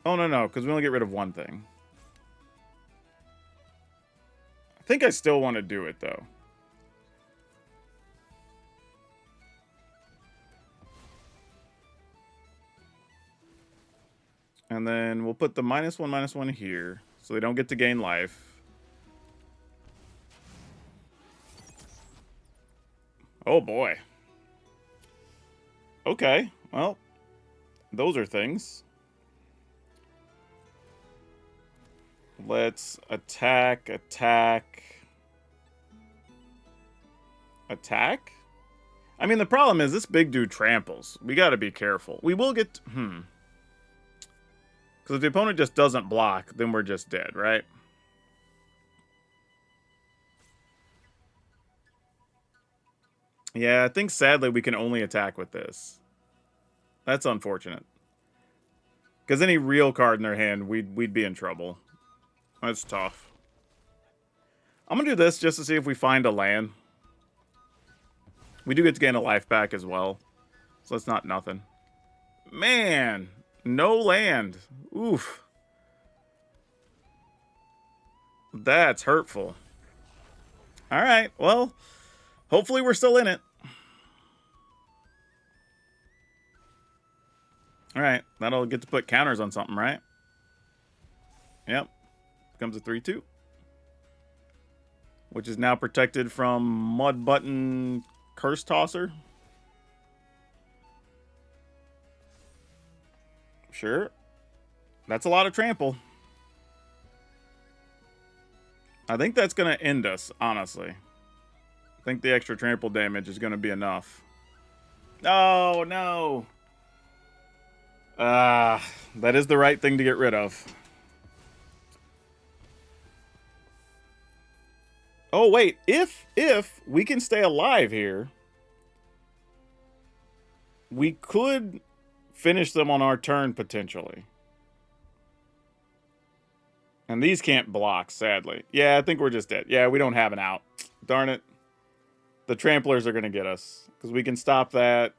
Oh, no, because we only get rid of 1 thing. I think I still want to do it, though. And then we'll put the -1/-1 here, so they don't get to gain life. Oh, boy. Okay, well, those are things. Let's attack. Attack? I mean, the problem is this big dude tramples. We got to be careful. We will get... Because if the opponent just doesn't block, then we're just dead, right? Yeah, I think sadly we can only attack with this. That's unfortunate. Because any real card in their hand, we'd be in trouble. That's tough. I'm gonna do this just to see if we find a land. We do get to gain a life back as well, so it's not nothing. Man, no land. Oof. That's hurtful. All right, well, hopefully we're still in it. All right, that'll get to put counters on something, right? Yep. Becomes a 3/2. Which is now protected from Mud Button Curse Tosser. Sure. That's a lot of trample. I think that's going to end us, honestly. I think the extra trample damage is going to be enough. Oh, no. That is the right thing to get rid of. Oh, wait. If we can stay alive here, we could finish them on our turn, potentially. And these can't block, sadly. Yeah, I think we're just dead. Yeah, we don't have an out. Darn it. The tramplers are going to get us. Because we can stop that.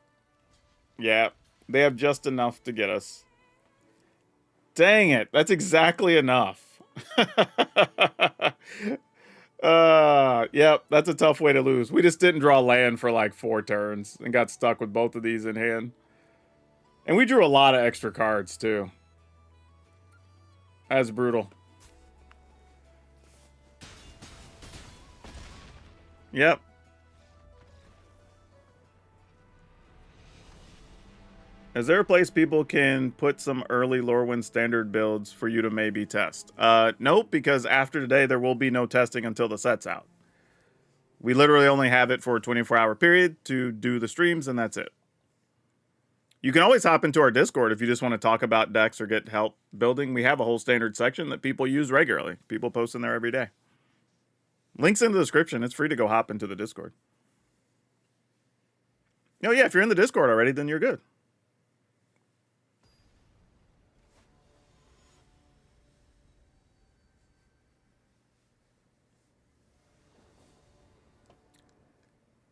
Yeah, they have just enough to get us. Dang it. That's exactly enough. Yep, that's a tough way to lose. We just didn't draw land for like 4 turns and got stuck with both of these in hand. And we drew a lot of extra cards, too. That's brutal. Yep. Is there a place people can put some early Lorwyn standard builds for you to maybe test? Nope, because after today there will be no testing until the set's out. We literally only have it for a 24-hour period to do the streams, and that's it. You can always hop into our Discord if you just want to talk about decks or get help building. We have a whole standard section that people use regularly. People post in there every day. Links in the description. It's free to go hop into the Discord. Oh, yeah, if you're in the Discord already, then you're good.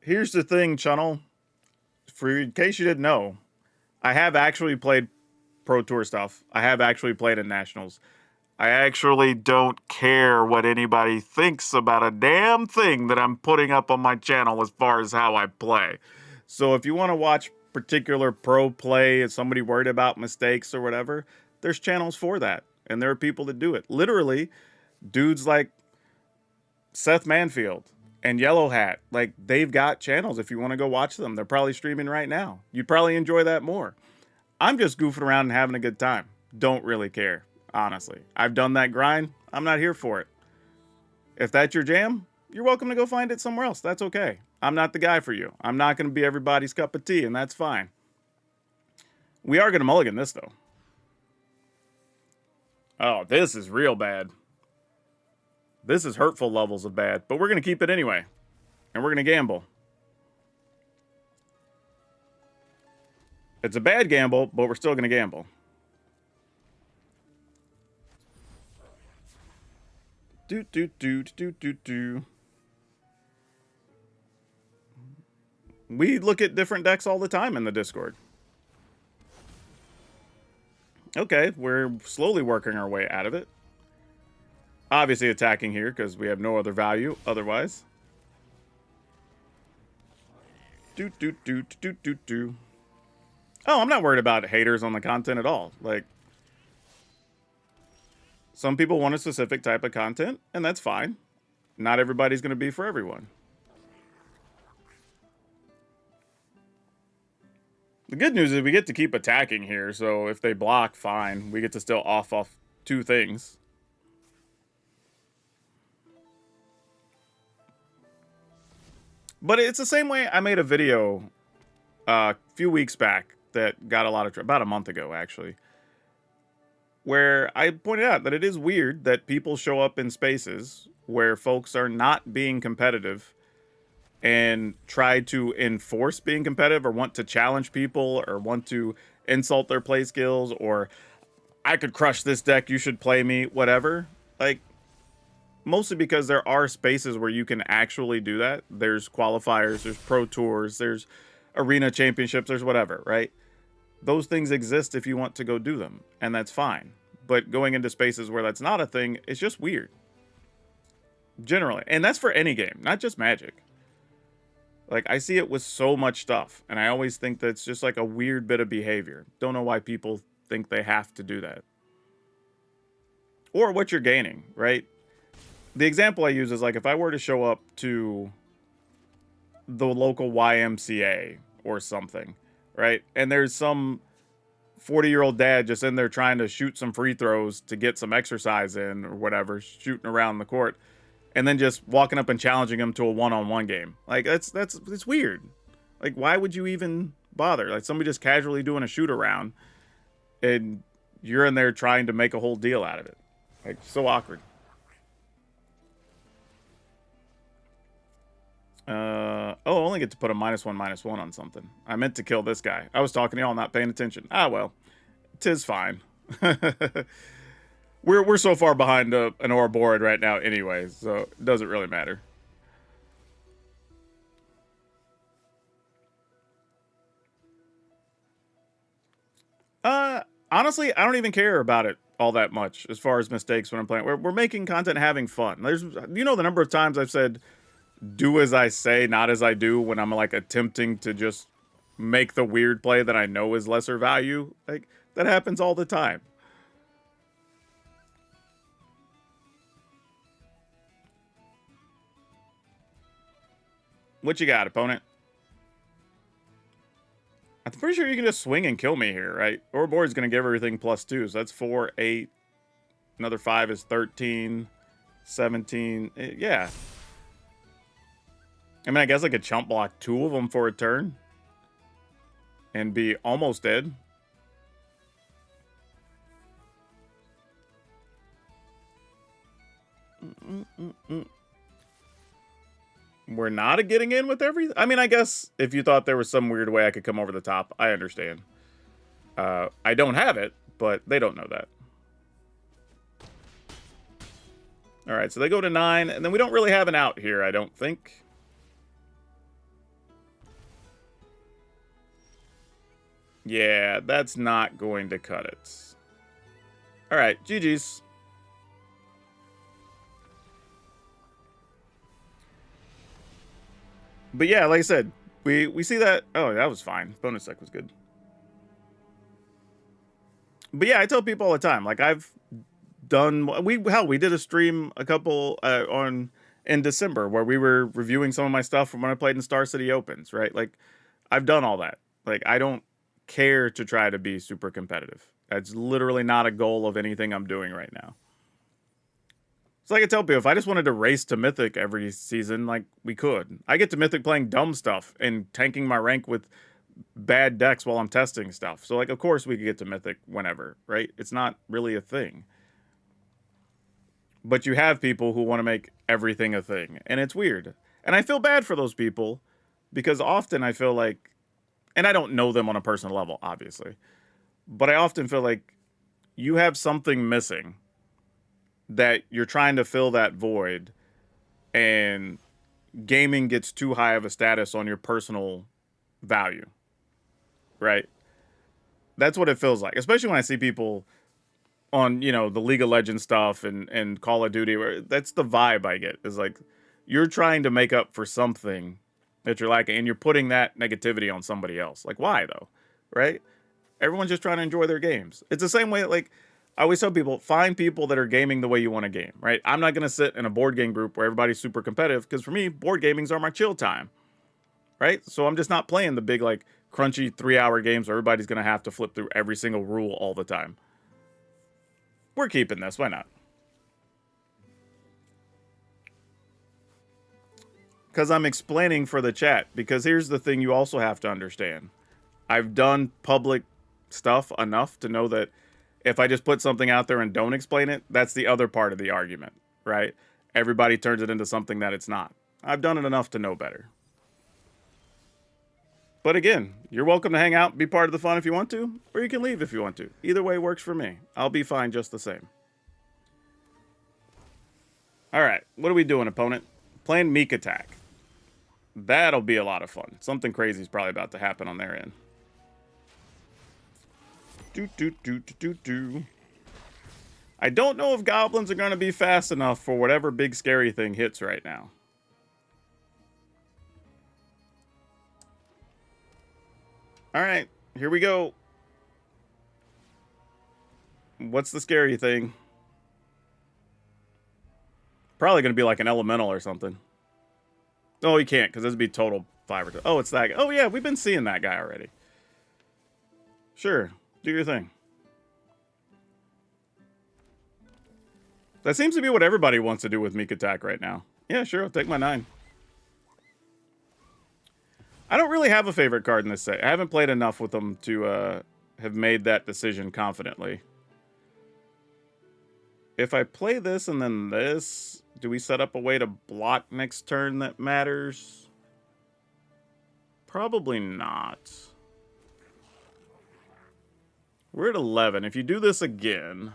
Here's the thing, Channel. In case you didn't know, I have actually played Pro Tour stuff. I have actually played in Nationals. I actually don't care what anybody thinks about a damn thing that I'm putting up on my channel as far as how I play. So if you want to watch particular pro play, if somebody worried about mistakes or whatever, there's channels for that. And there are people that do it. Literally, dudes like Seth Manfield and Yellow Hat, like, they've got channels if you want to go watch them. They're probably streaming right now. You'd probably enjoy that more. I'm just goofing around and having a good time. Don't really care, honestly. I've done that grind. I'm not here for it. If that's your jam, you're welcome to go find it somewhere else. That's okay. I'm not the guy for you. I'm not going to be everybody's cup of tea, and that's fine. We are going to mulligan this, though. Oh, this is real bad. This is hurtful levels of bad, but we're going to keep it anyway. And we're going to gamble. It's a bad gamble, but we're still going to gamble. We look at different decks all the time in the Discord. Okay, we're slowly working our way out of it. Obviously attacking here because we have no other value otherwise. Oh, I'm not worried about haters on the content at all. Like, some people want a specific type of content, and that's fine. Not everybody's going to be for everyone. The good news is we get to keep attacking here, so if they block, fine. We get to still off 2 things. But it's the same way I made a video a few weeks back that got a lot of about a month ago, actually, where I pointed out that it is weird that people show up in spaces where folks are not being competitive and try to enforce being competitive or want to challenge people or want to insult their play skills or I could crush this deck, you should play me, whatever. Like, mostly because there are spaces where you can actually do that. There's qualifiers, there's pro tours, there's arena championships, there's whatever, right? Those things exist if you want to go do them, and that's fine. But going into spaces where that's not a thing is just weird. Generally. And that's for any game, not just Magic. Like, I see it with so much stuff, and I always think that's just like a weird bit of behavior. Don't know why people think they have to do that. Or what you're gaining, right? The example I use is like if I were to show up to the local YMCA or something, right? And there's some 40-year-old dad just in there trying to shoot some free throws to get some exercise in or whatever, shooting around the court, and then just walking up and challenging him to a one-on-one game. Like, it's weird. Like, why would you even bother? Like, somebody just casually doing a shoot around, and you're in there trying to make a whole deal out of it. Like, so awkward. Oh, I only get to put a -1/-1 on something. I meant to kill this guy. I was talking to y'all, not paying attention. Ah, well. 'Tis fine. We're so far behind an ore board right now anyway, so it doesn't really matter. Honestly, I don't even care about it all that much as far as mistakes when I'm playing. We're making content, having fun. There's, you know, the number of times I've said, do as I say, not as I do, when I'm like attempting to just make the weird play that I know is lesser value. Like, that happens all the time. What you got, opponent? I'm pretty sure you can just swing and kill me here, right? Or board's going to give everything +2, so that's 4, 8. Another 5 is 13, 17. Yeah. I mean, I guess I could chump block 2 of them for a turn and be almost dead. We're not getting in with everything. I mean, I guess if you thought there was some weird way I could come over the top, I understand. I don't have it, but they don't know that. All right, so they go to 9, and then we don't really have an out here, I don't think. Yeah, that's not going to cut it. All right, GG's. But yeah, like I said, we see that. Oh, that was fine. Bonus deck was good. But yeah, I tell people all the time, like, I've done, we did a stream a couple in December where we were reviewing some of my stuff from when I played in Star City Opens, right? Like, I've done all that. Like, I don't care to try to be super competitive. That's literally not a goal of anything I'm doing right now. So I can tell people, if I just wanted to race to Mythic every season, like, we could. I get to Mythic playing dumb stuff and tanking my rank with bad decks while I'm testing stuff. So, like, of course we could get to Mythic whenever, right? It's not really a thing. But you have people who want to make everything a thing, and it's weird. And I feel bad for those people, because often I feel like, and I don't know them on a personal level, obviously, but I often feel like you have something missing that you're trying to fill that void, and gaming gets too high of a status on your personal value, right? That's what it feels like, especially when I see people on, you know, the League of Legends stuff and Call of Duty, where that's the vibe I get, is like, you're trying to make up for something that you're lacking, and you're putting that negativity on somebody else. Like, why though, right? Everyone's just trying to enjoy their games. It's the same way, like, I always tell people, find people that are gaming the way you want to game, right? I'm not going to sit in a board game group where everybody's super competitive, because for me, board gamings are my chill time, right? So I'm just not playing the big, like, crunchy 3-hour games where everybody's going to have to flip through every single rule all the time. We're keeping this. Why not? Because I'm explaining for the chat. Because here's the thing you also have to understand. I've done public stuff enough to know that if I just put something out there and don't explain it, that's the other part of the argument, right? Everybody turns it into something that it's not. I've done it enough to know better. But again, you're welcome to hang out, be part of the fun if you want to, or you can leave if you want to. Either way works for me. I'll be fine just the same. All right, what are we doing, opponent? Playing Meek Attack. That'll be a lot of fun. Something crazy is probably about to happen on their end. I don't know if goblins are going to be fast enough for whatever big scary thing hits right now. All right, here we go. What's the scary thing? Probably going to be like an elemental or something. Oh, you can't, because this would be total 5 or 2. Oh, it's that guy. Oh, yeah, we've been seeing that guy already. Sure, do your thing. That seems to be what everybody wants to do with Meek Attack right now. Yeah, sure, I'll take my 9. I don't really have a favorite card in this set. I haven't played enough with them to have made that decision confidently. If I play this and then this, do we set up a way to block next turn that matters? Probably not. We're at 11. If you do this again,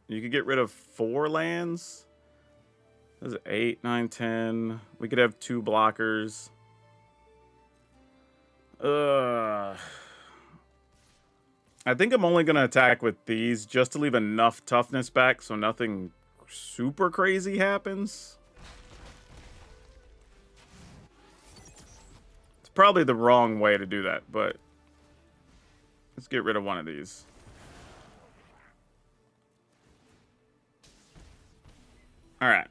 you could get rid of 4 lands. This is 8, 9, 10. We could have 2 blockers. I think I'm only going to attack with these just to leave enough toughness back so nothing super crazy happens. It's probably the wrong way to do that, but let's get rid of one of these. All right.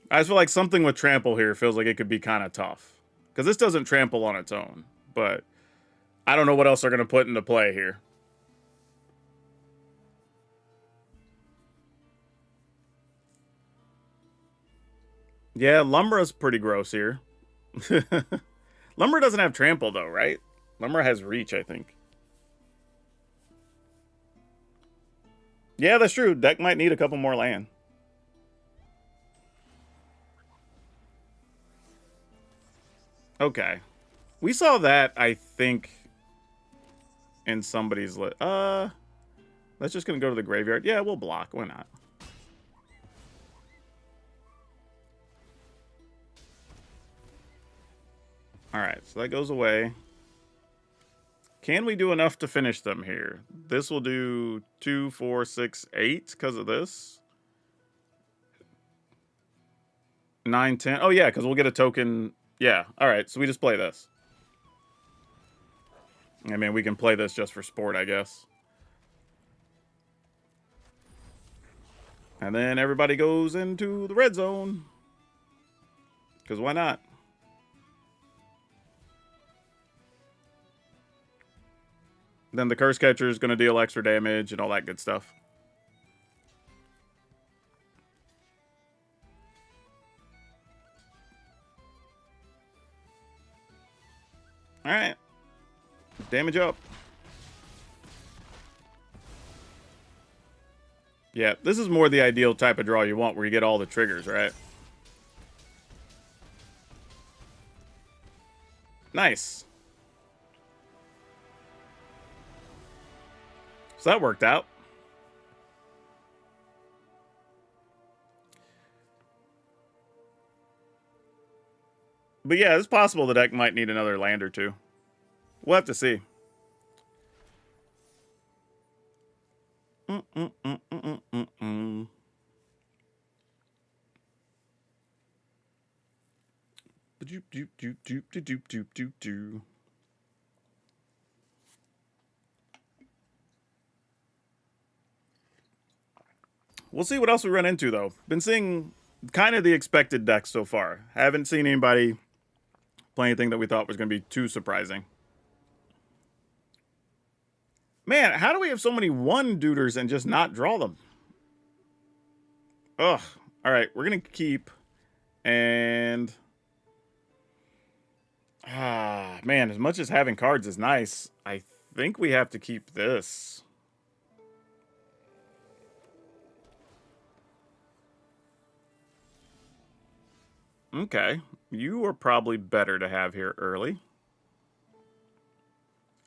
I just feel like something with trample here feels like it could be kind of tough. Because this doesn't trample on its own, but I don't know what else they're going to put into play here. Yeah, Lumbra's pretty gross here. Lumbra doesn't have trample, though, right? Lumbra has reach, I think. Yeah, that's true. Deck might need a couple more land. Okay. We saw that, I think, in somebody's list. That's just going to go to the graveyard. Yeah, we'll block. Why not? Alright, so that goes away. Can we do enough to finish them here? This will do 2, 4, 6, 8 because of this. 9, 10. Oh, yeah, because we'll get a token. Yeah, alright, so we just play this. I mean, we can play this just for sport, I guess. And then everybody goes into the red zone. Because why not? Then the Curse Catcher is going to deal extra damage and all that good stuff. Alright. Damage up. Yeah, this is more the ideal type of draw you want, where you get all the triggers, right? Nice. So that worked out. But yeah, it's possible the deck might need another land or two. We'll have to see. We'll see what else we run into, though. Been seeing kind of the expected decks so far. Haven't seen anybody play anything that we thought was going to be too surprising. Man, how do we have so many one-duders and just not draw them? Ugh. All right, we're going to keep. And... man, as much as having cards is nice, I think we have to keep this. Okay. You are probably better to have here early.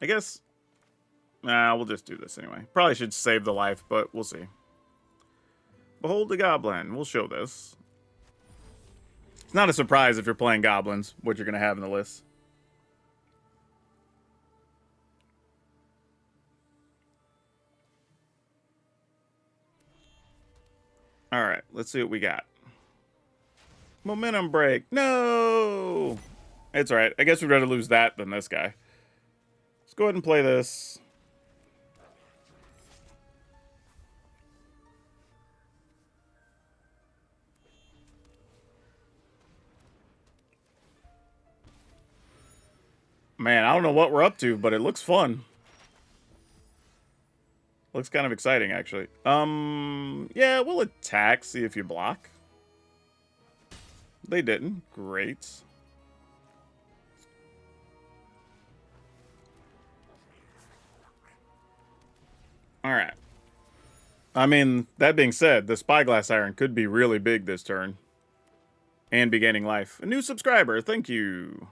I guess. We'll just do this anyway. Probably should save the life, but we'll see. Behold the Goblin. We'll show this. It's not a surprise if you're playing Goblins, what you're going to have in the list. Alright, let's see what we got. Momentum break. No! It's alright. I guess we'd rather lose that than this guy. Let's go ahead and play this. Man, I don't know what we're up to, but it looks fun. Looks kind of exciting, actually. Yeah, we'll attack, see if you block. They didn't. Great. Alright. I mean, that being said, the Spyglass Iron could be really big this turn. And be gaining life. A new subscriber, thank you.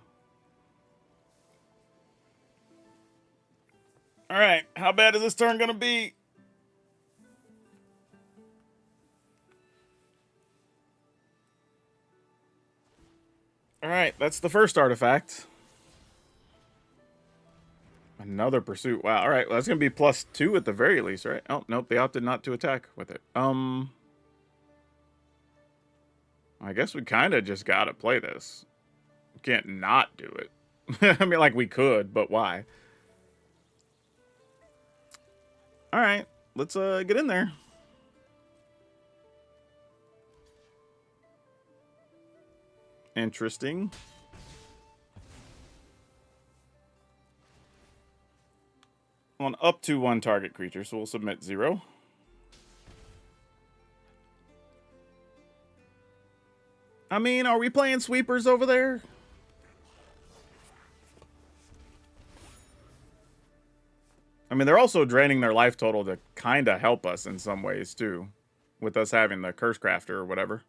Alright, how bad is this turn gonna be? Alright, that's the first artifact. Another pursuit. Wow, alright, well, that's gonna be +2 at the very least, right? Oh, nope, they opted not to attack with it. I guess we kind of just gotta play this. We can't not do it. I mean, like, we could, but why? Alright, let's get in there. Interesting. On up to 1 target creature, so we'll submit 0. I mean, are we playing sweepers over there? I mean, they're also draining their life total to kind of help us in some ways, too. With us having the Curse Crafter or whatever.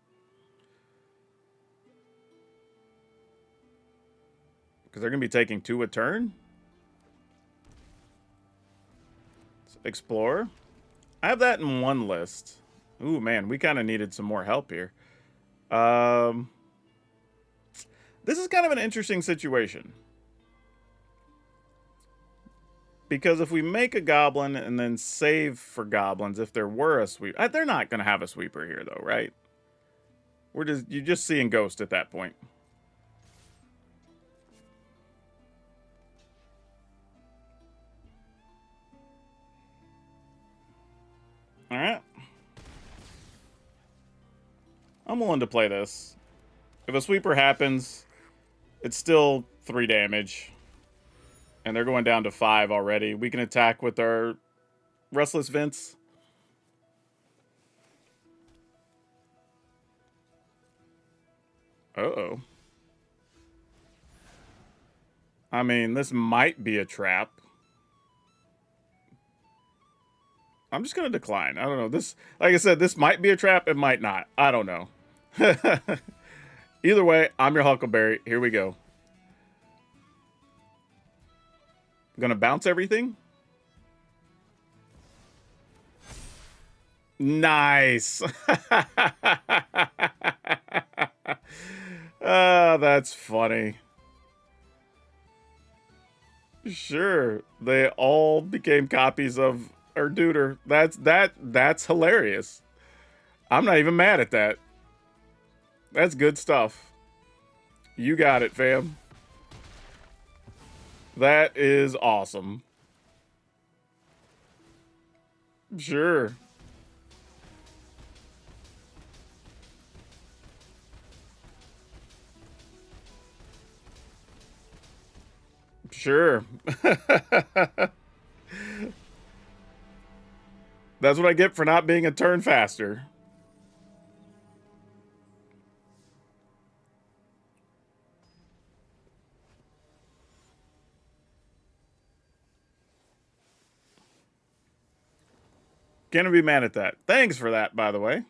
Because they're going to be taking 2 a turn. Explorer. I have that in 1 list. Ooh, man, we kind of needed some more help here. This is kind of an interesting situation. Because if we make a Goblin and then save for Goblins, if there were a sweep... they're not going to have a sweeper here, though, right? You're just seeing Ghost at that point. Alright. I'm willing to play this. If a sweeper happens, it's still 3 damage. And they're going down to 5 already. We can attack with our Restless Vents. Uh-oh. I mean, this might be a trap. I'm just going to decline. I don't know. This, like I said, this might be a trap. It might not. I don't know. Either way, I'm your Huckleberry. Here we go. I'm going to bounce everything. Nice. That's funny. Sure. They all became copies of our Duder. That's hilarious. I'm not even mad at that. That's good stuff. You got it, fam. That is awesome. Sure. Sure. That's what I get for not being a turn faster. Can't be mad at that. Thanks for that, by the way.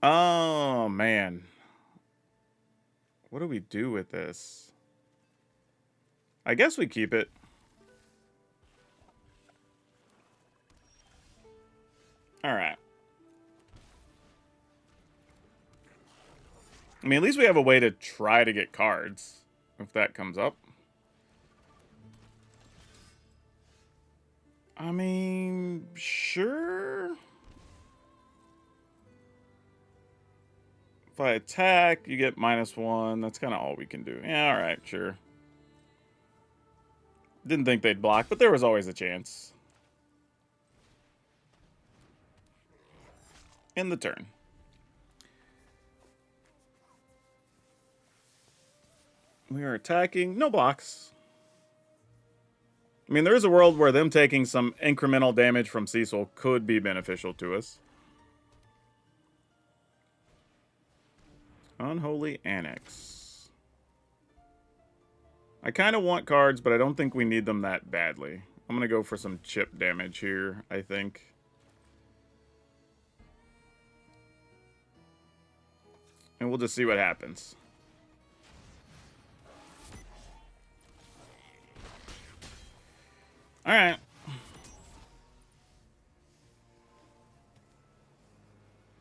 Oh, man. What do we do with this? I guess we keep it. All right. I mean, at least we have a way to try to get cards if that comes up. I mean, sure. If I attack, you get -1. That's kind of all we can do. Yeah, all right, sure. Didn't think they'd block, but there was always a chance. In the turn. We are attacking. No blocks. I mean, there is a world where them taking some incremental damage from Cecil could be beneficial to us. Unholy Annex. I kind of want cards, but I don't think we need them that badly. I'm going to go for some chip damage here, I think. And we'll just see what happens. All right.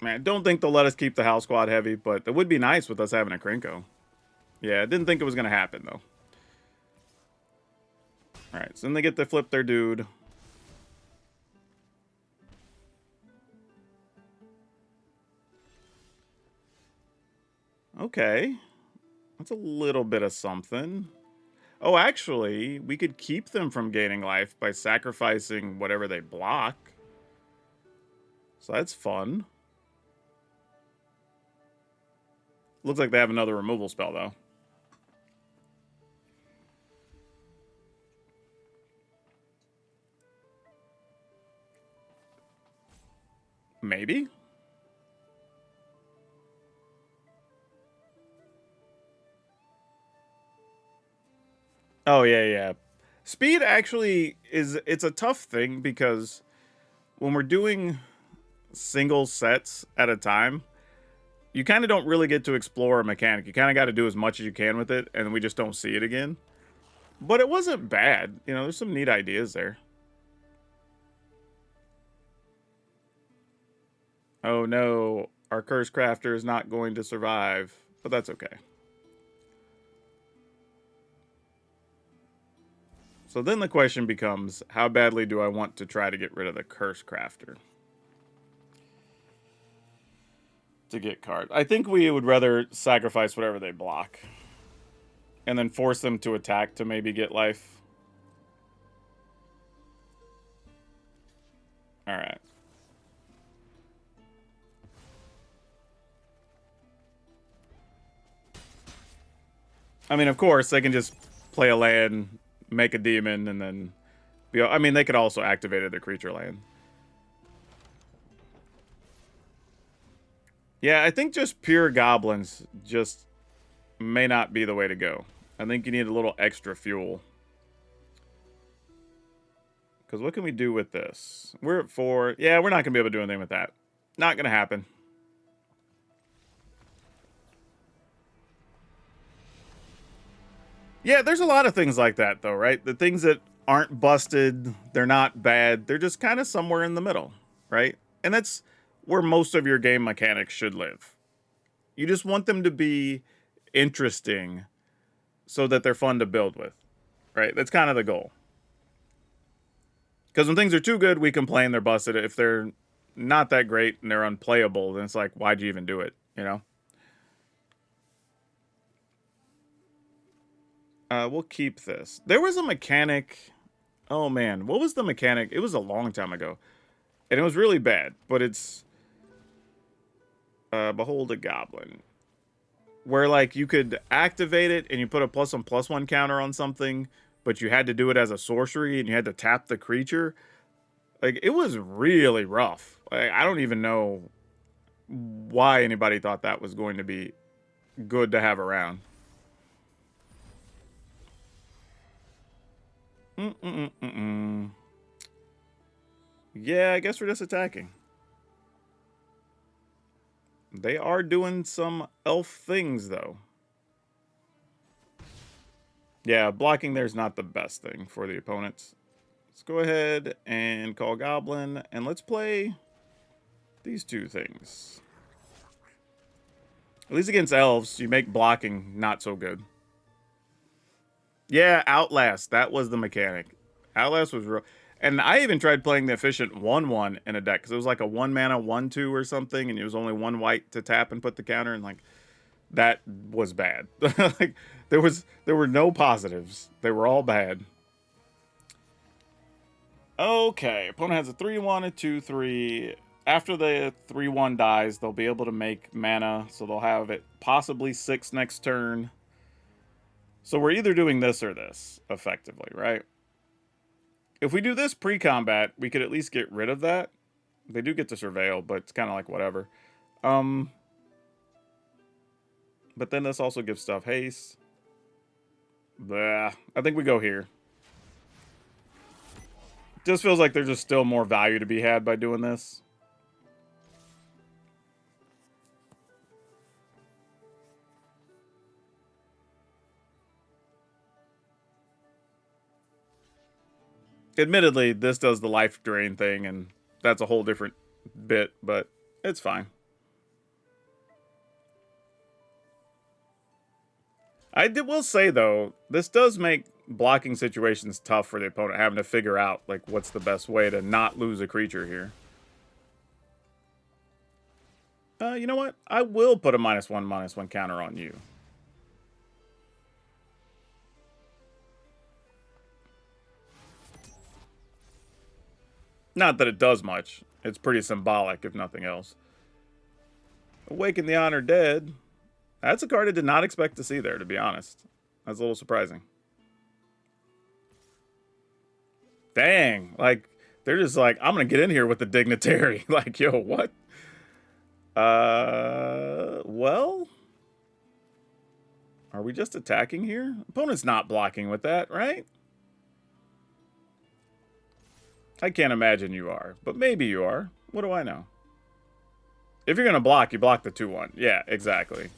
Man, I don't think they'll let us keep the house squad heavy, but it would be nice with us having a Krinko. Yeah, I didn't think it was going to happen, though. All right, so then they get to flip their dude. Okay. That's a little bit of something. Oh, actually, we could keep them from gaining life by sacrificing whatever they block. So that's fun. Looks like they have another removal spell, though. Maybe? Oh, yeah, yeah. Speed actually it's a tough thing because when we're doing single sets at a time, you kind of don't really get to explore a mechanic. You kind of got to do as much as you can with it, and we just don't see it again. But it wasn't bad. You know, there's some neat ideas there. Oh no, our curse crafter is not going to survive, but that's okay. So then the question becomes, how badly do I want to try to get rid of the curse crafter? To get cards. I think we would rather sacrifice whatever they block. And then force them to attack to maybe get life. Alright. I mean, of course, they can just play a land, make a demon, and then... I mean, they could also activate their creature land. Yeah, I think just pure goblins just may not be the way to go. I think you need a little extra fuel. Because what can we do with this? We're at 4. Yeah, we're not going to be able to do anything with that. Not going to happen. Yeah, there's a lot of things like that, though, right? The things that aren't busted, they're not bad. They're just kind of somewhere in the middle, right? And that's where most of your game mechanics should live. You just want them to be interesting so that they're fun to build with, right? That's kind of the goal. Because when things are too good, we complain they're busted. If they're not that great and they're unplayable, then it's like, why'd you even do it, you know? We'll keep this. There was a mechanic. Oh, man. What was the mechanic? It was a long time ago. And it was really bad. But it's... Behold a Goblin. Where, like, you could activate it and you put a +1/+1 counter on something, but you had to do it as a sorcery and you had to tap the creature. Like, it was really rough. Like, I don't even know why anybody thought that was going to be good to have around. Yeah, I guess we're just attacking. They are doing some elf things, though. Yeah, blocking there's not the best thing for the opponents. Let's go ahead and call Goblin, and let's play these two things. At least against elves, you make blocking not so good. Yeah, Outlast. That was the mechanic. Outlast was real. And I even tried playing the efficient 1/1 in a deck because it was like a 1 mana 1/2 or something, and it was only 1 white to tap and put the counter, and like that was bad. Like there were no positives. They were all bad. Okay, opponent has a 3/1, a 2/3. After the 3/1 dies, they'll be able to make mana, so they'll have it possibly 6 next turn. So we're either doing this or this, effectively, right? If we do this pre-combat, we could at least get rid of that. They do get to surveil, but it's kind of like whatever. But then this also gives stuff haste. Blah. I think we go here. Just feels like there's just still more value to be had by doing this. Admittedly, this does the life drain thing, and that's a whole different bit, but it's fine. Will say, though, this does make blocking situations tough for the opponent, having to figure out, like, what's the best way to not lose a creature here. You know what? I will put a -1/-1 counter on you. Not that it does much. It's pretty symbolic, if nothing else. Awaken the Honored Dead. That's a card I did not expect to see there, to be honest. That's a little surprising. Dang. Like, they're just like, I'm going to get in here with the Dignitary. Like, yo, what? Well? Are we just attacking here? Opponent's not blocking with that, right? I can't imagine you are, but maybe you are. What do I know? If you're going to block, you block the 2/1. Yeah, exactly.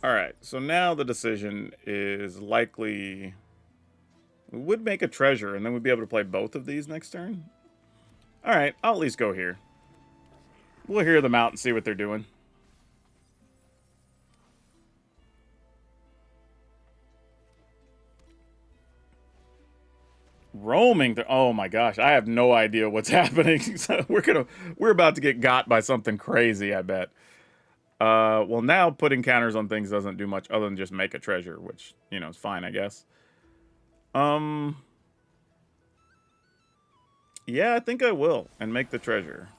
Alright, so now the decision is likely... We would make a treasure, and then we'd be able to play both of these next turn. Alright, I'll at least go here. We'll hear them out and see what they're doing. Roaming. Oh my gosh, I have no idea what's happening. So we're about to get got by something crazy, I bet. Well, now putting counters on things doesn't do much other than just make a treasure, which, you know, is fine, I guess. Yeah, I think I will, and make the treasure.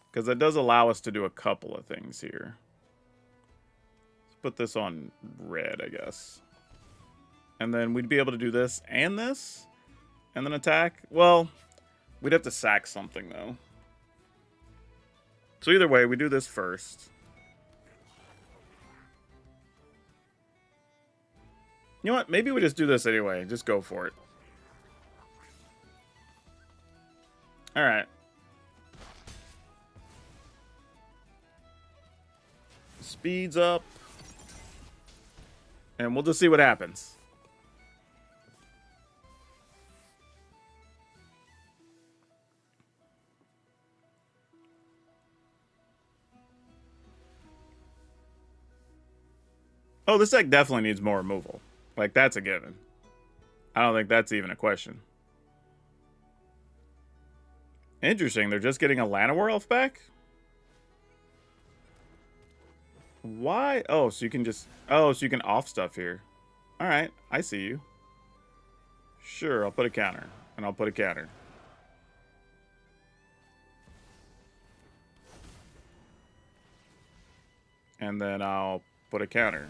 Because that does allow us to do a couple of things here. Let's put this on red, I guess. And then we'd be able to do this and this, and then attack. Well, we'd have to sack something, though. So either way, we do this first. You know what? Maybe we just do this anyway. Just go for it. Alright. Speeds up. And we'll just see what happens. Oh, this deck definitely needs more removal. Like, that's a given. I don't think that's even a question. Interesting, they're just getting a Llanowar Elf back? Why? Oh, so you can just... Oh, so you can off stuff here. Alright, I see you. Sure, I'll put a counter. And I'll put a counter. And then I'll put a counter.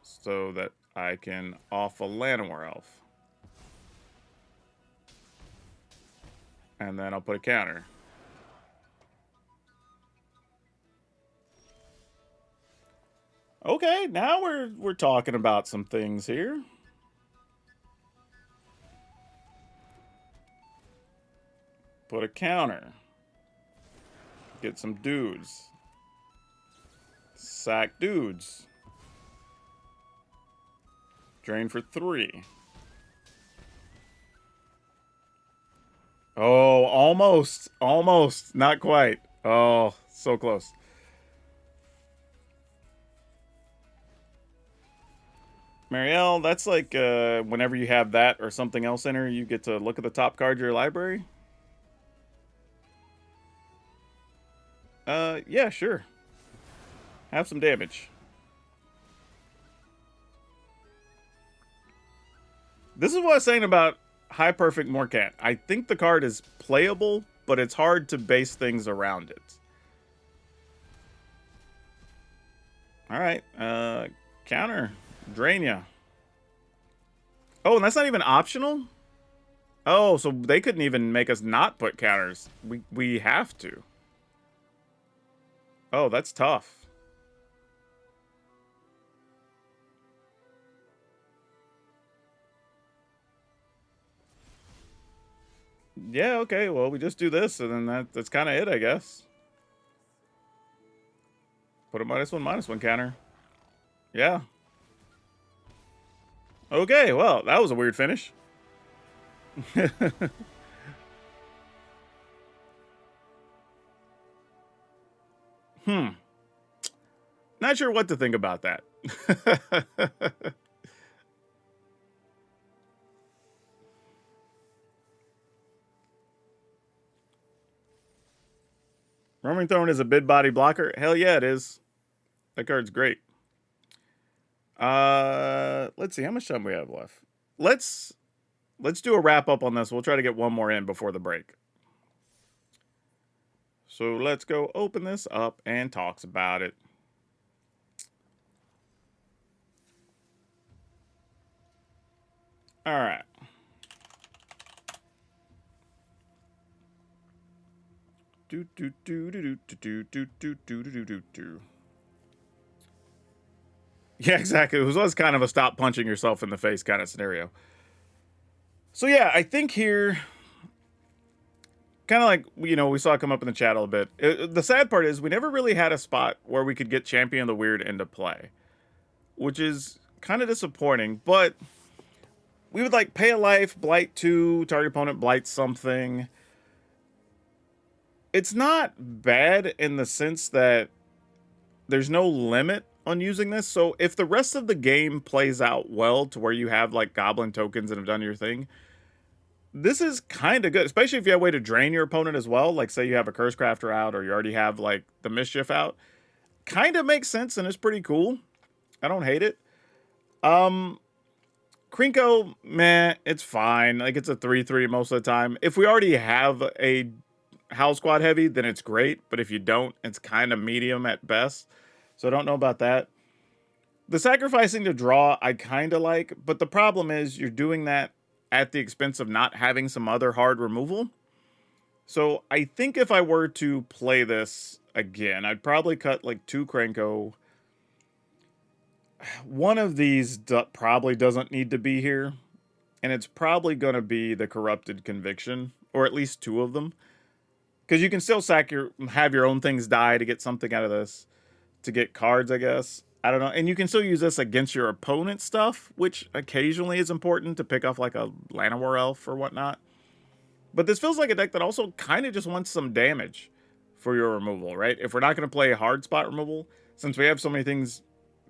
So that I can off a Llanowar Elf. And then I'll put a counter. Okay, now we're talking about some things here. Put a counter. Get some dudes. Sack dudes. Drain for 3. Oh, almost. Almost. Not quite. Oh, so close. Marielle, that's like whenever you have that or something else in her, you get to look at the top card of your library. Yeah, sure. Have some damage. This is what I was saying about High Perfect Morcant. I think the card is playable, but it's hard to base things around it. Alright, counter. Drain ya. Oh, and that's not even optional? Oh, so they couldn't even make us not put counters. We have to. Oh, that's tough. Yeah, okay, well, we just do this, and then that's kind of it, I guess. Put a -1/-1 counter. Yeah. Okay, well, that was a weird finish. Not sure what to think about that. Roaming Throne is a bid body blocker. Hell yeah, it is. That card's great. Let's see how much time we have left. Let's do a wrap up on this. We'll try to get one more in before the break. So let's go open this up and talks about it. All right. Do do do do do do do do do do do do. Yeah, exactly. It was kind of a stop punching yourself in the face kind of scenario. So yeah, I think here, kind of like, you know, we saw it come up in the chat a little bit. The sad part is we never really had a spot where we could get Champion of the Weird into play, which is kind of disappointing, but we would like pay a life, blight 2, target opponent blight something. It's not bad in the sense that there's no limit on using this. So if the rest of the game plays out well to where you have like Goblin tokens and have done your thing, this is kind of good, especially if you have a way to drain your opponent as well. Like say you have a Curse Crafter out or you already have like the Mischief out. Kind of makes sense and it's pretty cool. I don't hate it. Krinko, meh, it's fine. Like it's a 3/3 most of the time. If we already have a Howl Squad heavy, then it's great. But if you don't, it's kind of medium at best. So I don't know about that. The sacrificing to draw, I kind of like. But the problem is you're doing that at the expense of not having some other hard removal. So I think if I were to play this again, I'd probably cut like 2 Krenko. One of these probably doesn't need to be here. And it's probably going to be the Corrupted Conviction. Or at least 2 of them. Because you can still have your own things die to get something out of this. To get cards, I guess. I don't know. And you can still use this against your opponent's stuff, which occasionally is important to pick off like a Llanowar Elf or whatnot. But this feels like a deck that also kind of just wants some damage for your removal, right? If we're not going to play hard spot removal, since we have so many things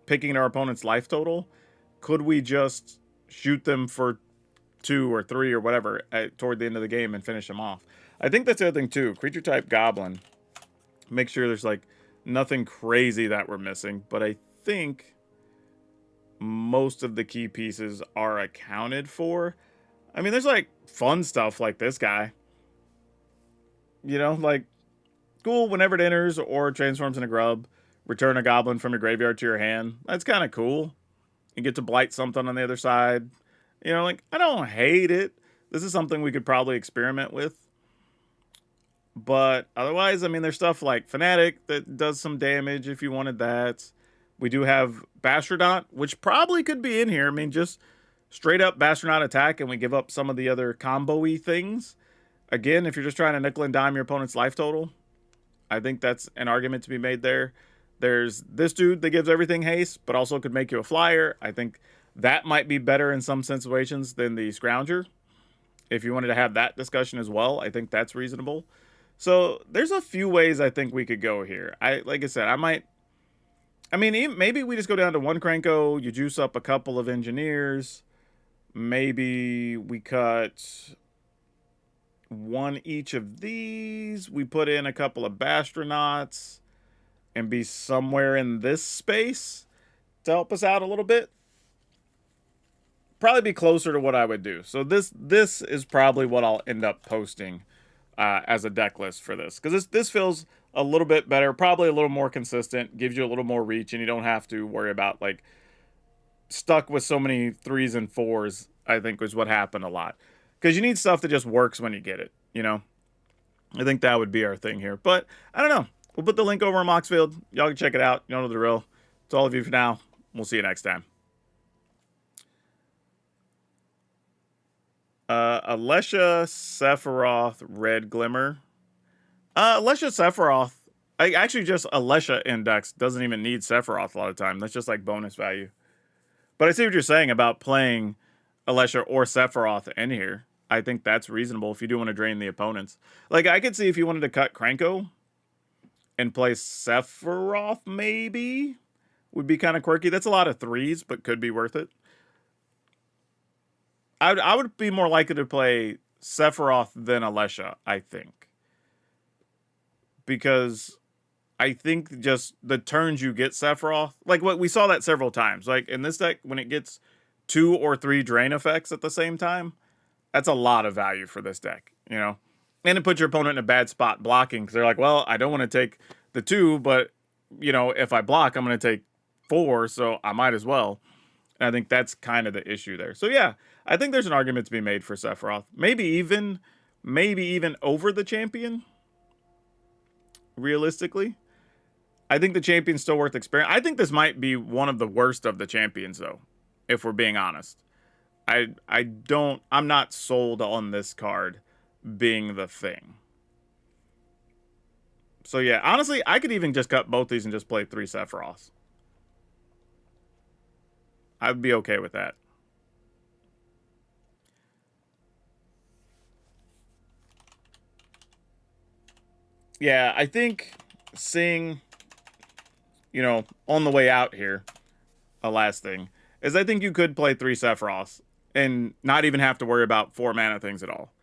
picking our opponent's life total, could we just shoot them for 2 or 3 or whatever toward the end of the game and finish them off? I think that's the other thing too. Creature type Goblin. Make sure there's like nothing crazy that we're missing, but I think most of the key pieces are accounted for. I mean, there's like fun stuff like this guy. You know, like cool whenever it enters or transforms into grub, return a goblin from your graveyard to your hand. That's kind of cool. You get to blight something on the other side. You know, like I don't hate it. This is something we could probably experiment with. But otherwise, I mean, there's stuff like Fanatic that does some damage if you wanted that. We do have Bastronaut, which probably could be in here. I mean, just straight up Bastronaut attack and we give up some of the other combo-y things. Again, if you're just trying to nickel and dime your opponent's life total, I think that's an argument to be made there. There's this dude that gives everything haste, but also could make you a flyer. I think that might be better in some situations than the Scrounger. If you wanted to have that discussion as well, I think that's reasonable. So there's a few ways I think we could go here. Like I said, maybe we just go down to one Cranko, you juice up a couple of engineers. Maybe we cut one each of these. We put in a couple of Bastronauts and be somewhere in this space to help us out a little bit. Probably be closer to what I would do. So this is probably what I'll end up posting as a deck list for this, because this feels a little bit better, probably a little more consistent, gives you a little more reach, and you don't have to worry about like stuck with so many 3s and 4s. I think was what happened a lot, because you need stuff that just works when you get it. You know, I think that would be our thing here. But I don't know. We'll put the link over on Moxfield. Y'all can check it out. Y'all know the drill. It's all of you for now. We'll see you next time. Alesha Sephiroth Red Glimmer. Alesha Sephiroth. Actually just Alesha index doesn't even need Sephiroth a lot of time. That's just like bonus value. But I see what you're saying about playing Alesha or Sephiroth in here. I think that's reasonable if you do want to drain the opponents. Like, I could see if you wanted to cut Cranko and play Sephiroth, maybe, would be kind of quirky. That's a lot of 3s, but could be worth it. I would be more likely to play Sephiroth than Alesha, I think. Because I think just the turns you get Sephiroth, like what we saw that several times. Like in this deck, when it gets 2 or 3 drain effects at the same time, that's a lot of value for this deck, you know? And it puts your opponent in a bad spot blocking, because they're like, well, I don't want to take the 2, but, you know, if I block, I'm going to take 4, so I might as well. And I think that's kind of the issue there. So yeah, I think there's an argument to be made for Sephiroth. Maybe even over the champion, realistically. I think the champion's still worth experience. I think this might be one of the worst of the champions, though, if we're being honest. I'm not sold on this card being the thing. So yeah, honestly, I could even just cut both these and just play 3 Sephiroths. I'd be okay with that. Yeah, I think seeing, you know, on the way out here, a last thing, is I think you could play 3 Sephiroths and not even have to worry about 4 mana things at all.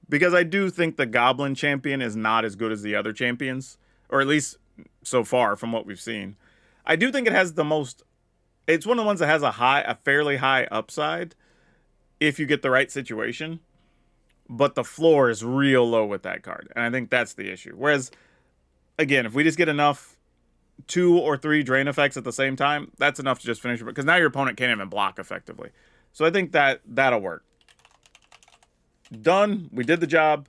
Because I do think the Goblin champion is not as good as the other champions, or at least so far from what we've seen. I do think it has the most, it's one of the ones that has a fairly high upside if you get the right situation. But the floor is real low with that card. And I think that's the issue. Whereas, again, if we just get enough 2 or 3 drain effects at the same time, that's enough to just finish it. Because now your opponent can't even block effectively. So I think that'll work. Done. We did the job.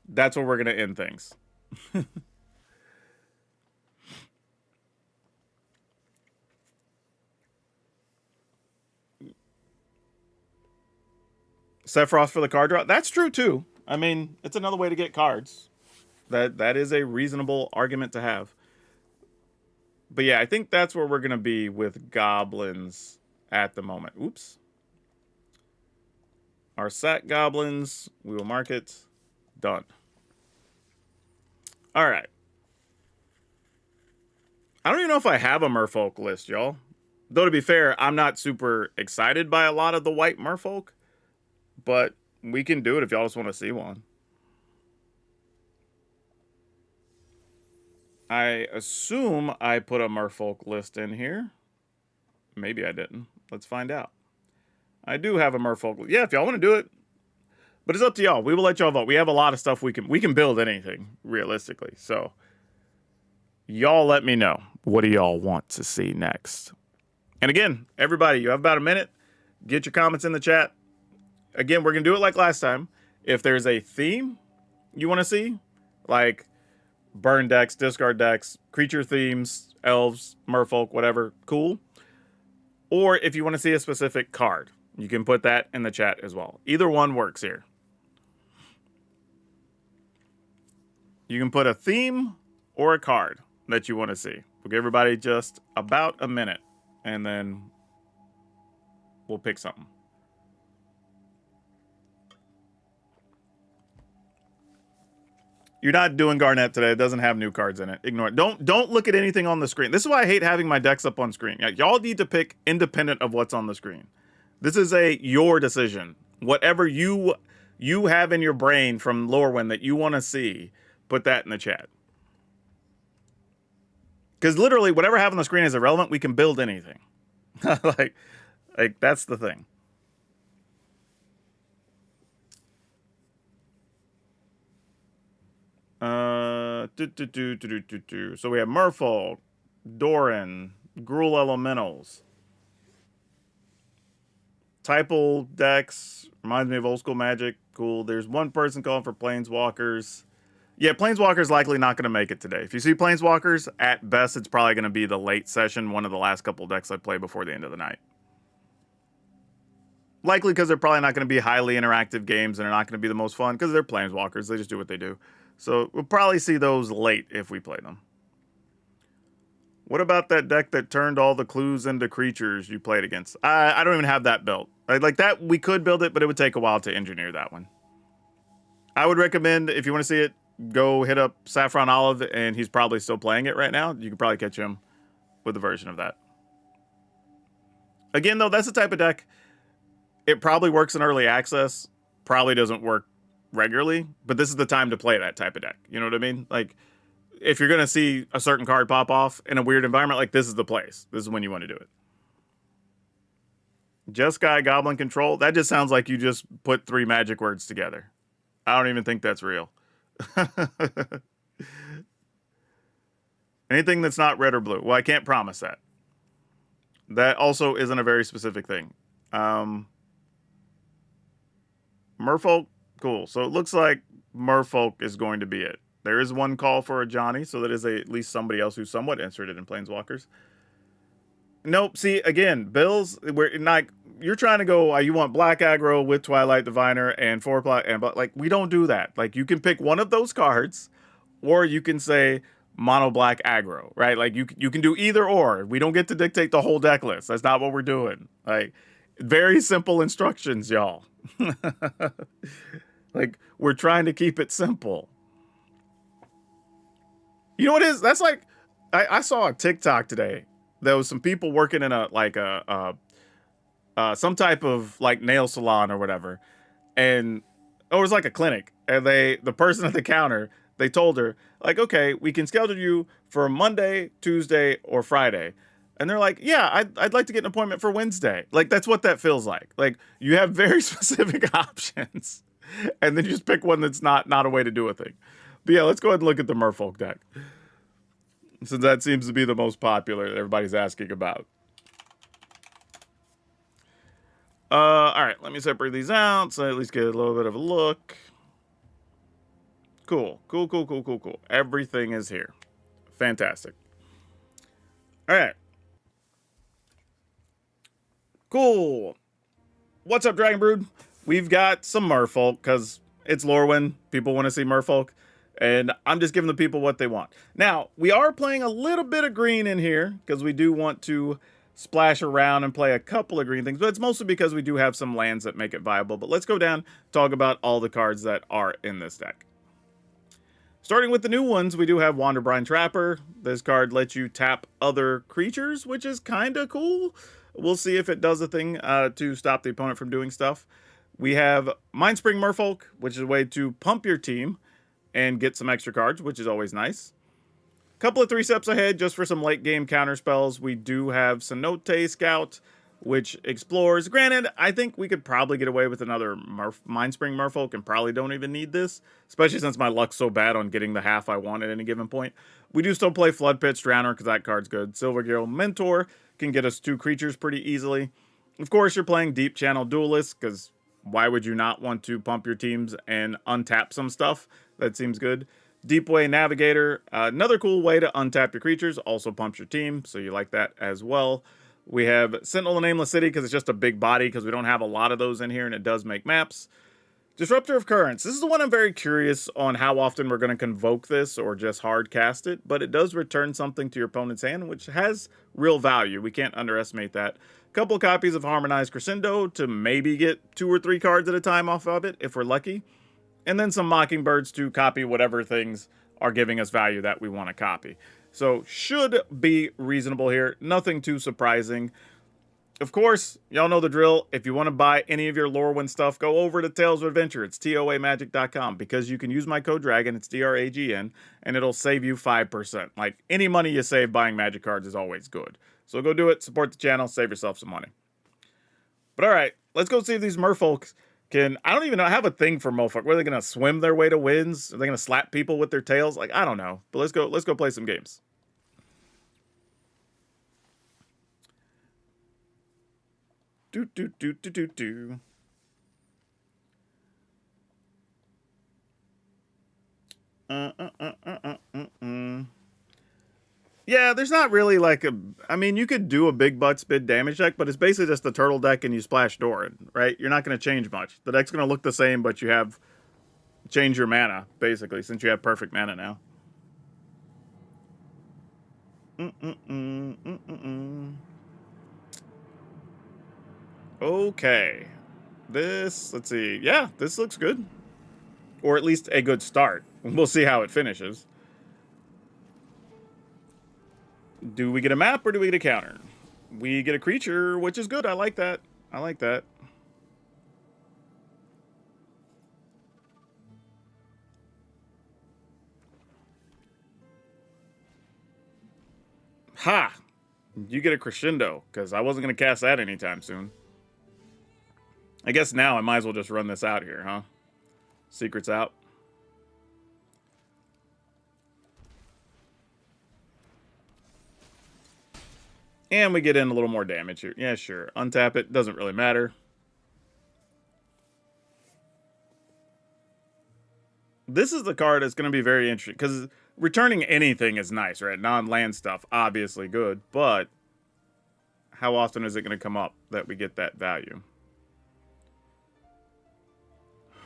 That's where we're going to end things. Sephiroth for the card draw. That's true too. I mean, it's another way to get cards. That is a reasonable argument to have. But yeah, I think that's where we're going to be with goblins at the moment. Oops. Our sack goblins, we will mark it. Done. All right. I don't even know if I have a Merfolk list, y'all. Though to be fair, I'm not super excited by a lot of the white Merfolk. But we can do it if y'all just want to see one. I assume I put a Merfolk list in here. Maybe I didn't. Let's find out. I do have a Merfolk. Yeah, if y'all want to do it. But it's up to y'all. We will let y'all vote. We have a lot of stuff we can build anything, realistically. So, y'all let me know. What do y'all want to see next? And again, everybody, you have about a minute. Get your comments in the chat. Again, we're going to do it like last time. If there's a theme you want to see, like burn decks, discard decks, creature themes, elves, merfolk, whatever, cool. Or if you want to see a specific card, you can put that in the chat as well. Either one works here. You can put a theme or a card that you want to see. We'll give everybody just about a minute, and then we'll pick something. You're not doing Garnet today. It doesn't have new cards in it. Ignore it. Don't look at anything on the screen. This is why I hate having my decks up on screen. Y'all need to pick independent of what's on the screen. This is your decision. Whatever you have in your brain from Lorwyn that you want to see, put that in the chat. Because literally, whatever I have on the screen is irrelevant. We can build anything. like that's the thing. So we have Merfolk, Doran, Gruul Elementals. Typal decks. Reminds me of old school Magic. Cool. There's one person calling for Planeswalkers. Yeah, Planeswalkers likely not going to make it today. If you see Planeswalkers, at best, it's probably going to be the late session, one of the last couple decks I play before the end of the night. Likely because they're probably not going to be highly interactive games and they're not going to be the most fun because they're Planeswalkers. They just do what they do. So we'll probably see those late if we play them. What about that deck that turned all the clues into creatures you played against? I don't even have that built. Like that, we could build it, but it would take a while to engineer that one. I would recommend, if you want to see it, go hit up Saffron Olive, and he's probably still playing it right now. You can probably catch him with a version of that. Again, though, that's the type of deck. It probably works in early access. Probably doesn't work regularly, but this is the time to play that type of deck. You know what I mean? Like, if you're going to see a certain card pop off in a weird environment, like this is the place. This is when you want to do it. Jeskai Goblin Control. That just sounds like you just put 3 magic words together. I don't even think that's real. Anything that's not red or blue. Well, I can't promise that. That also isn't a very specific thing. Merfolk, cool. So it looks like Merfolk is going to be it. There is one call for a Johnny, so that is at least somebody else who's somewhat interested in Planeswalkers. Nope. See, again, Bills, we're not. You're trying to go. You want black aggro with Twilight Diviner and 4 black, but like we don't do that. Like you can pick one of those cards, or you can say mono black aggro, right? Like you can do either or. We don't get to dictate the whole deck list. That's not what we're doing. Like very simple instructions, y'all. Like we're trying to keep it simple. You know what it is? That's like I saw a TikTok today. There was some people working in some type of like nail salon or whatever, and it was like a clinic. And the person at the counter, they told her like, okay, we can schedule you for Monday, Tuesday, or Friday. And they're like, yeah, I'd like to get an appointment for Wednesday. Like that's what that feels like. Like you have very specific options, and then you just pick one that's not a way to do a thing. But yeah, let's go ahead and look at the Merfolk deck, since that seems to be the most popular that everybody's asking about. All right, let me separate these out so I at least get a little bit of a look. Cool. Everything is here. Fantastic. All right. Cool. What's up, Dragon Brood? We've got some Merfolk, because it's Lorwyn. People want to see Merfolk. And I'm just giving the people what they want. Now, we are playing a little bit of green in here, because we do want to splash around and play a couple of green things. But it's mostly because we do have some lands that make it viable. But let's go down, talk about all the cards that are in this deck. Starting with the new ones, we do have Wanderbrine Trapper. This card lets you tap other creatures, which is kind of cool. We'll see if it does a thing to stop the opponent from doing stuff. We have Mindspring Merfolk, which is a way to pump your team and get some extra cards, which is always nice. Couple of 3 steps ahead, just for some late game counter spells, we do have Cenote Scout, which explores. Granted, I think we could probably get away with another Mindspring Merfolk and probably don't even need this, especially since my luck's so bad on getting the half I want at any given point. We do still play Floodpit Drowner because that card's good. Silvergill Mentor can get us 2 creatures pretty easily. Of course, you're playing Deep Channel Duelist, because why would you not want to pump your teams and untap some stuff? That seems good. Deepway Navigator, another cool way to untap your creatures, also pumps your team, so you like that as well. We have Sentinel of Nameless City, because it's just a big body, because we don't have a lot of those in here, and it does make maps. Disruptor of Currents. This is the one I'm very curious on how often we're going to convoke this or just hard cast it, but it does return something to your opponent's hand, which has real value. We can't underestimate that. A couple copies of Harmonized Crescendo to maybe get 2 or 3 cards at a time off of it, if we're lucky. And then some Mockingbirds to copy whatever things are giving us value that we want to copy. So, should be reasonable here. Nothing too surprising. Of course, y'all know the drill. If you want to buy any of your Lorwyn stuff, go over to Tales of Adventure. It's toamagic.com because you can use my code DRAGON, it's DRAGN, and it'll save you 5%. Like, any money you save buying Magic cards is always good. So go do it, support the channel, save yourself some money. But alright, let's go see if these Merfolk can... I don't even know, I have a thing for Merfolk. Were they going to swim their way to wins? Are they going to slap people with their tails? Like, I don't know. But let's go play some games. Do. Yeah, there's not really like a... I mean, you could do a big butt spid damage deck, but it's basically just the turtle deck and you splash Doran, right? You're not going to change much. The deck's going to look the same, but you have... change your mana, basically, since you have perfect mana now. Okay. This, let's see. Yeah, this looks good. Or at least a good start. We'll see how it finishes. Do we get a map or do we get a counter? We get a creature, which is good. I like that. I like that. Ha! You get a crescendo, because I wasn't going to cast that anytime soon. I guess now I might as well just run this out here, huh? Secrets out. And we get in a little more damage here. Yeah, sure. Untap it. Doesn't really matter. This is the card that's going to be very interesting, because returning anything is nice, right? Non-land stuff, obviously good, but how often is it going to come up that we get that value?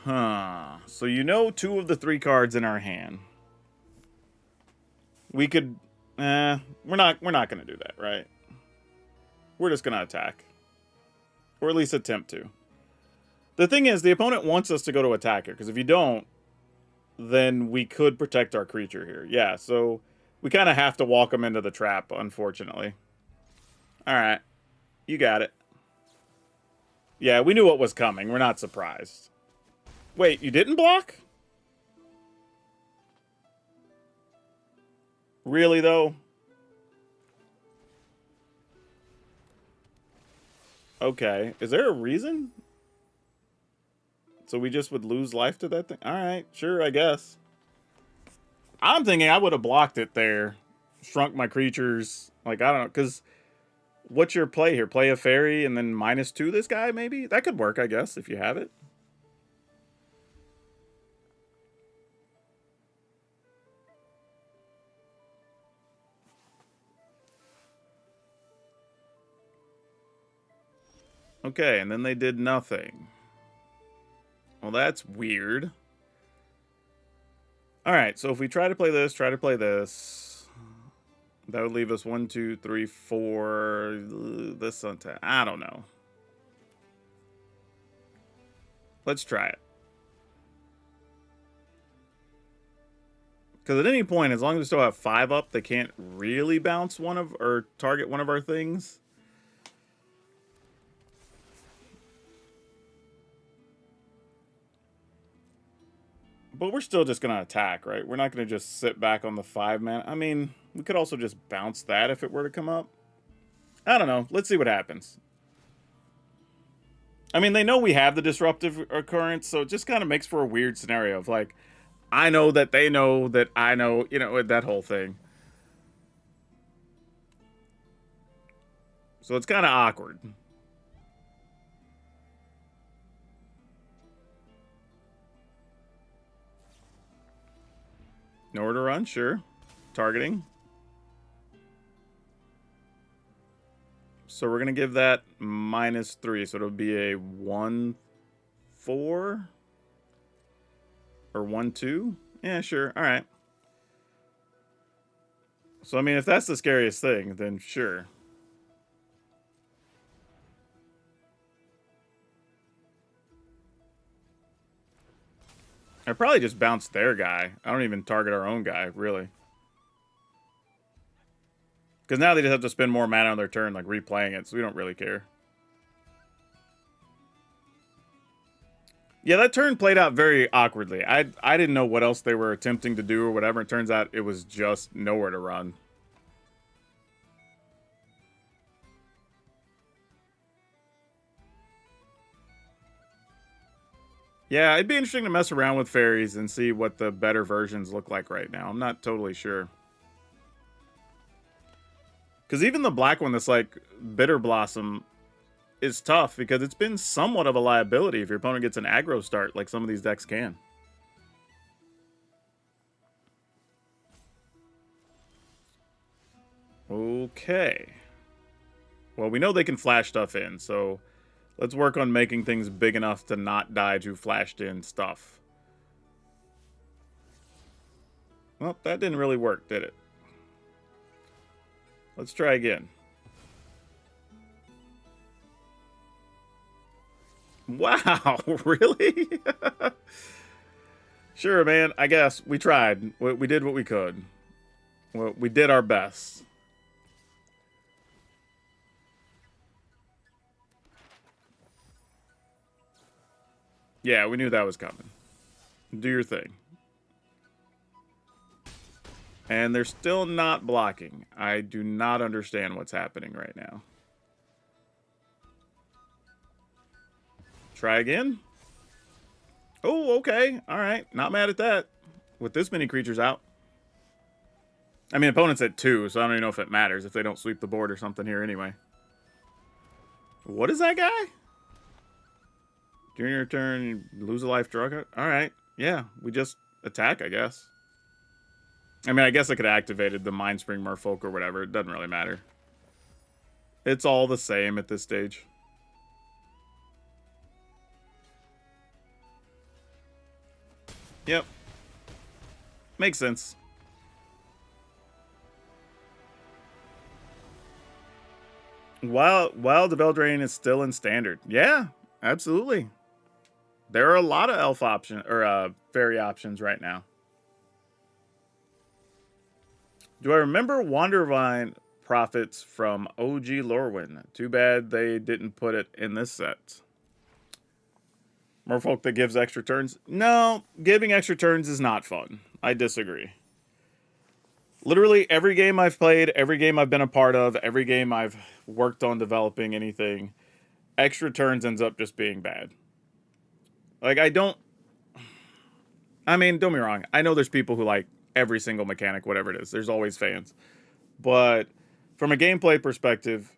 Huh. So you know 2 of the 3 cards in our hand. We could... we're not going to do that, right? We're just going to attack. Or at least attempt to. The thing is, the opponent wants us to go to attack here, because if you don't, then we could protect our creature here. Yeah, so we kind of have to walk them into the trap, unfortunately. Alright. You got it. Yeah, we knew what was coming. We're not surprised. Wait, you didn't block? Really, though? Okay. Is there a reason? So we just would lose life to that thing? Alright, sure, I guess. I'm thinking I would have blocked it there. Shrunk my creatures. Like, I don't know, because... what's your play here? Play a fairy and then -2 this guy, maybe? That could work, I guess, if you have it. Okay, and then they did nothing. Well, that's weird. Alright, so if we try to play this, that would leave us 1, 2, 3, 4. This untap. I don't know. Let's try it. Because at any point, as long as we still have 5 up, they can't really bounce one of, or target one of our things. But we're still just going to attack, right? We're not going to just sit back on the 5 mana. I mean, we could also just bounce that if it were to come up. I don't know. Let's see what happens. I mean, they know we have the disruptive occurrence, so it just kind of makes for a weird scenario of like, I know that they know that I know, you know, that whole thing. So it's kind of awkward. Nowhere to run, sure. Targeting. So we're going to give that -3, so it'll be a 1/4. Or 1/2? Yeah, sure. All right. So, I mean, if that's the scariest thing, then sure. I probably just bounce their guy. I don't even target our own guy, really. Because now they just have to spend more mana on their turn, like replaying it, so we don't really care. Yeah, that turn played out very awkwardly. I didn't know what else they were attempting to do or whatever. It turns out it was just nowhere to run. Yeah, it'd be interesting to mess around with fairies and see what the better versions look like right now. I'm not totally sure. Because even the black one that's like Bitter Blossom is tough because it's been somewhat of a liability if your opponent gets an aggro start like some of these decks can. Okay. Well, we know they can flash stuff in, so let's work on making things big enough to not die to flashed in stuff. Well, that didn't really work, did it? Let's try again. Wow, really? Sure, man. I guess we tried. We did what we could. We did our best. Yeah, we knew that was coming. Do your thing. And they're still not blocking. I do not understand what's happening right now. Try again. Oh, okay. All right. Not mad at that. With this many creatures out. I mean, opponent's at 2, so I don't even know if it matters if they don't sweep the board or something here anyway. What is that guy? During your turn, you lose a life, draw card. All right. Yeah, we just attack, I guess. I mean, I guess I could have activated the Mind Spring Merfolk or whatever. It doesn't really matter. It's all the same at this stage. Yep. Makes sense. Wild of Eldraine is still in standard. Yeah, absolutely. There are a lot of elf options or fairy options right now. Do I remember Wandervine profits from OG Lorwyn? Too bad they didn't put it in this set. Merfolk that gives extra turns? No, giving extra turns is not fun. I disagree. Literally every game I've played, every game I've been a part of, every game I've worked on developing anything, extra turns ends up just being bad. Like, I mean, don't be wrong. I know there's people who like every single mechanic, whatever it is. There's always fans. But from a gameplay perspective,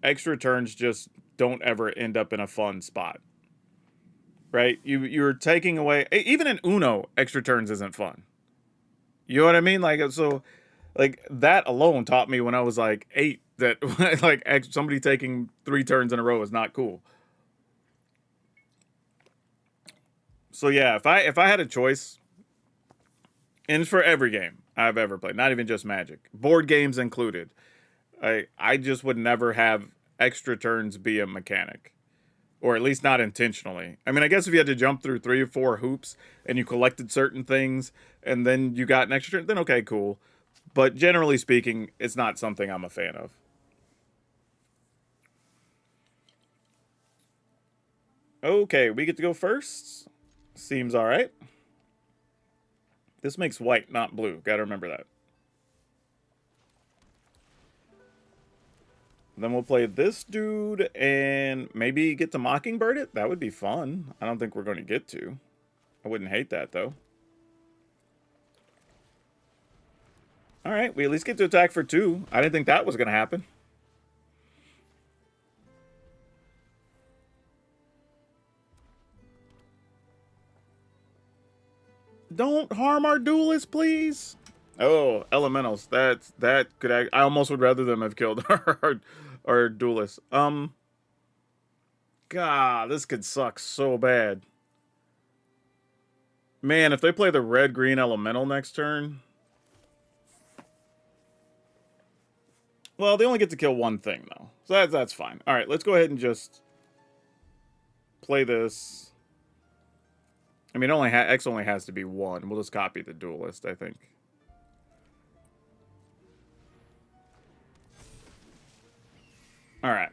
extra turns just don't ever end up in a fun spot. Right? You're taking away, even in Uno, extra turns isn't fun. You know what I mean? Like, so, like, that alone taught me when I was like 8 that like somebody taking 3 turns in a row is not cool. So yeah, if I had a choice, and it's for every game I've ever played, not even just Magic, board games included, I just would never have extra turns be a mechanic. Or at least not intentionally. I mean, I guess if you had to jump through 3 or 4 hoops and you collected certain things and then you got an extra turn, then okay, cool. But generally speaking, it's not something I'm a fan of. Okay, we get to go first. Seems alright. This makes white, not blue. Gotta remember that. Then we'll play this dude and maybe get to Mockingbird it. That would be fun. I don't think we're going to get to. I wouldn't hate that, though. Alright, we at least get to attack for 2. I didn't think that was going to happen. Don't harm our duelists, please. Oh, elementals. That could. I almost would rather them have killed our duelists. God, this could suck so bad. Man, if they play the red-green elemental next turn... Well, they only get to kill one thing, though. So that's fine. All right, let's go ahead and just play this. I mean, X only has to be one. We'll just copy the duelist, I think. All right.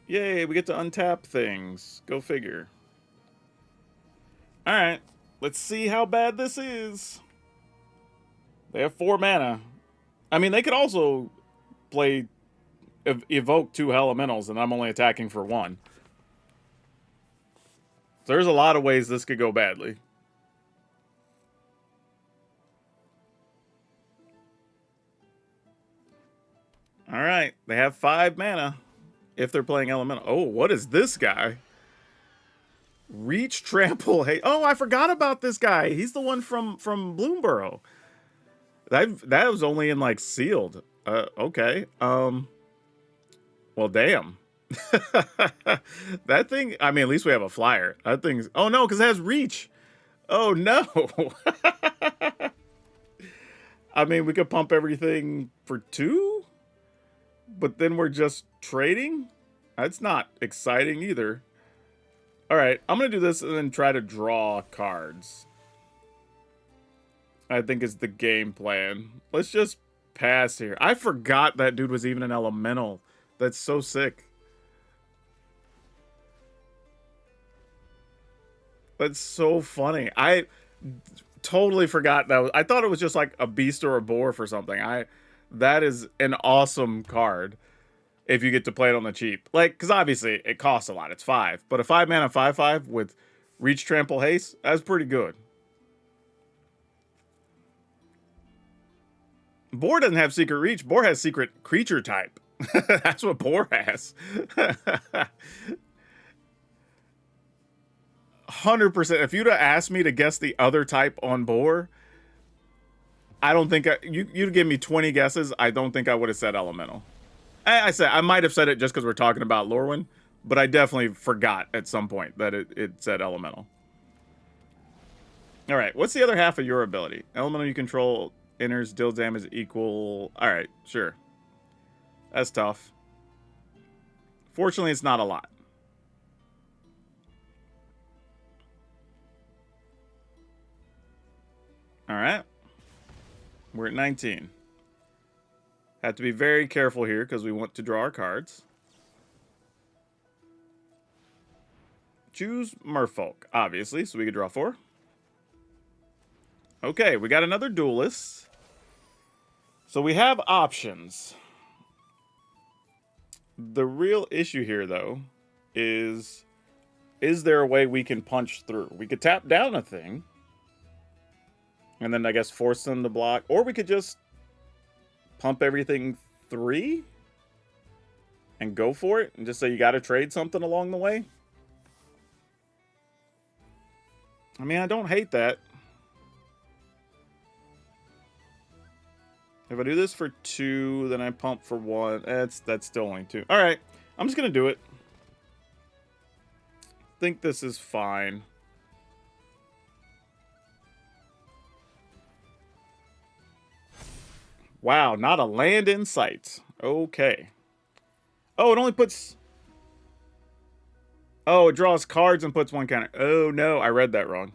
Yay, we get to untap things. Go figure. All right, let's see how bad this is. They have 4 mana. I mean, they could also play evoke 2 elementals, and I'm only attacking for 1. So there's a lot of ways this could go badly. All right, they have 5 mana if they're playing elemental. Oh, what is this guy? Reach, trample, hey. Oh, I forgot about this guy. He's the one from Bloomborough. That was only in like sealed. Okay. Well, damn. That thing. I mean, at least we have a flyer. That thing's. Oh no, because it has reach. Oh no. I mean, we could pump everything for 2, but then we're just trading. That's not exciting either. All right, I'm gonna do this and then try to draw cards. I think is the game plan. Let's just pass here. I forgot that dude was even an elemental. That's so sick. That's so funny. I totally forgot that. I thought it was just like a beast or a boar for something. That is an awesome card if you get to play it on the cheap. Like, because obviously it costs a lot. It's 5. But a 5 mana 5/5 with reach, trample, haste, that's pretty good. Boar doesn't have secret reach. Boar has secret creature type. That's what Boar has. 100%. If you'd have asked me to guess the other type on Boar, I don't think you'd give me 20 guesses. I don't think I would have said elemental. I might have said it just because we're talking about Lorwyn, but I definitely forgot at some point that it said elemental. All right, what's the other half of your ability? Elemental you control enters, deals damage equal. All right, sure. That's tough. Fortunately, it's not a lot. All right. We're at 19. Have to be very careful here because we want to draw our cards. Choose Merfolk, obviously, so we can draw 4. Okay, we got another duelist. So we have options. The real issue here, though, is there a way we can punch through? We could tap down a thing, and then I guess force them to block, or we could just pump everything 3 and go for it, and just say you got to trade something along the way. I mean, I don't hate that. If I do this for 2, then I pump for 1. That's still only 2. All right, I'm just gonna do it. Think this is fine. Wow, not a land in sight. Okay. Oh, it only puts. Oh, it draws cards and puts 1 counter. Oh no, I read that wrong.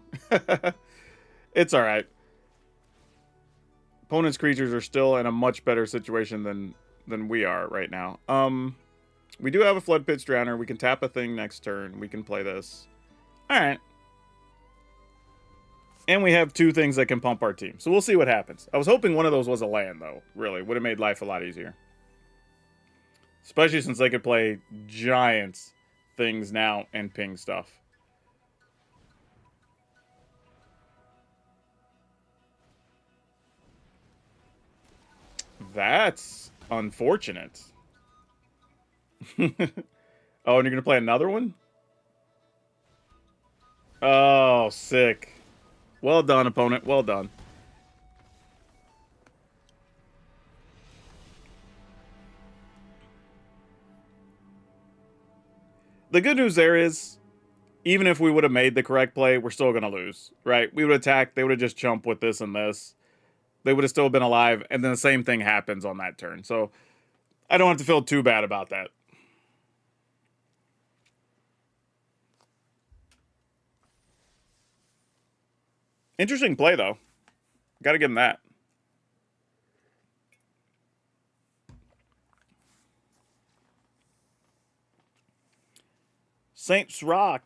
It's all right. Opponent's creatures are still in a much better situation than we are right now. We do have a Flood Pitch Drowner. We can tap a thing next turn. We can play this. All right. And we have 2 things that can pump our team. So we'll see what happens. I was hoping one of those was a land, though. Really. Would have made life a lot easier. Especially since they could play giants things now and ping stuff. That's unfortunate. Oh, and you're going to play another one? Oh, sick. Well done, opponent. Well done. The good news there is even if we would have made the correct play, we're still going to lose, right? We would attack, they would have just jumped with this and this. They would have still been alive, and then the same thing happens on that turn. So I don't have to feel too bad about that. Interesting play, though. Got to give him that. Saints Rock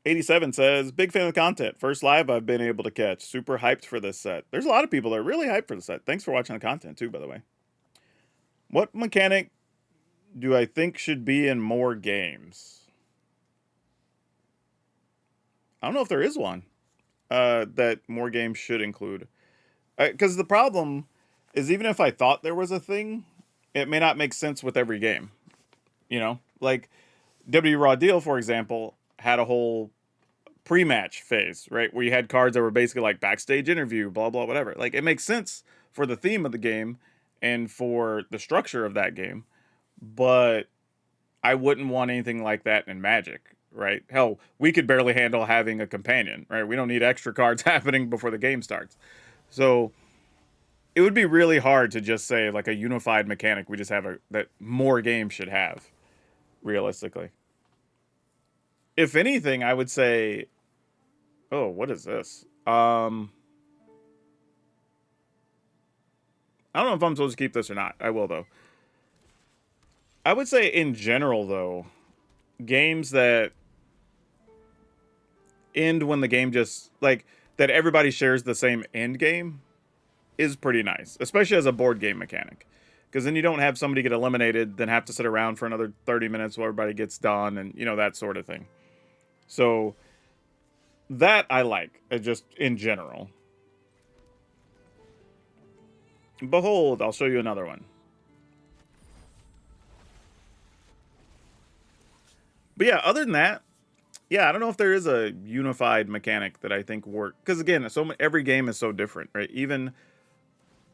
87 says, big fan of the content. First live I've been able to catch. Super hyped for this set. There's a lot of people that are really hyped for the set. Thanks for watching the content, too, by the way. What mechanic do I think should be in more games? I don't know if there is one that more games should include. Because the problem is, even if I thought there was a thing, it may not make sense with every game. You know? Like, W Raw Deal, for example, had a whole pre-match phase, right? Where you had cards that were basically like backstage interview, blah, blah, whatever. Like, it makes sense for the theme of the game and for the structure of that game. But I wouldn't want anything like that in Magic, right? Hell, we could barely handle having a companion, right? We don't need extra cards happening before the game starts. So it would be really hard to just say like a unified mechanic we just have that more games should have, realistically. If anything, I would say, oh, what is this? I don't know if I'm supposed to keep this or not. I will, though. I would say in general, though, games that end when the game just, like, that everybody shares the same end game is pretty nice, especially as a board game mechanic. Because then you don't have somebody get eliminated, then have to sit around for another 30 minutes while everybody gets done, and, you know, that sort of thing. So, that I like, just in general. Behold, I'll show you another one. But yeah, other than that, yeah, I don't know if there is a unified mechanic that I think work. Because again, every game is so different, right? Even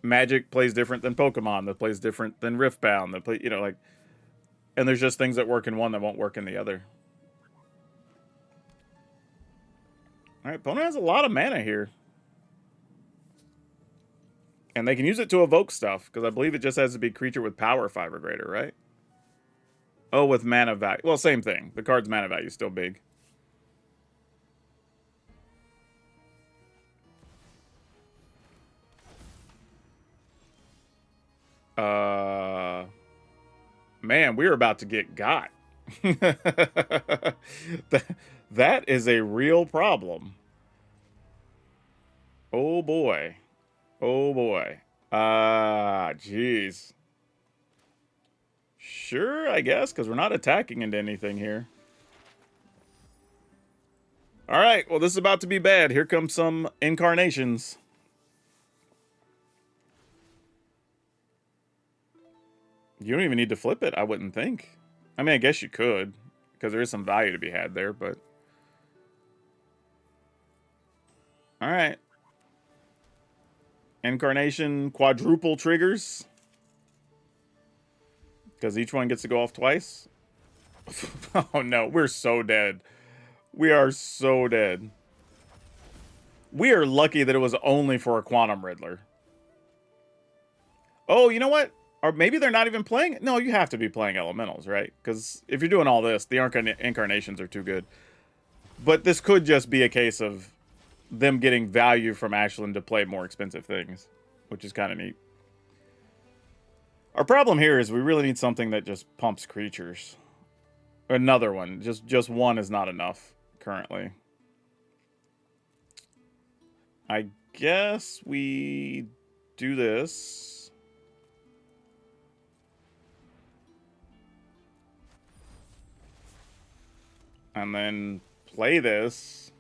Magic plays different than Pokemon, that plays different than Riftbound, that play, you know, like, and there's just things that work in one that won't work in the other. All right, opponent has a lot of mana here. And they can use it to evoke stuff, because I believe it just has to be creature with power 5 or greater, right? Oh, with mana value. Well, same thing. The card's mana value is still big. Man, we're about to get got. That is a real problem. Oh boy. Oh boy. Jeez. Sure, I guess, because we're not attacking into anything here. Alright, well, this is about to be bad. Here comes some incarnations. You don't even need to flip it, I wouldn't think. I mean, I guess you could, because there is some value to be had there, but... Alright. Incarnation quadruple triggers. Because each one gets to go off twice. Oh no, we're so dead. We are so dead. We are lucky that it was only for a Quantum Riddler. Oh, you know what? Or maybe they're not even playing it. No, you have to be playing elementals, right? Because if you're doing all this, the incarnations are too good. But this could just be a case of them getting value from Ashland to play more expensive things, which is kind of neat. Our problem here is we really need something that just pumps creatures. Another one. Just one is not enough currently. I guess we do this. And then play this.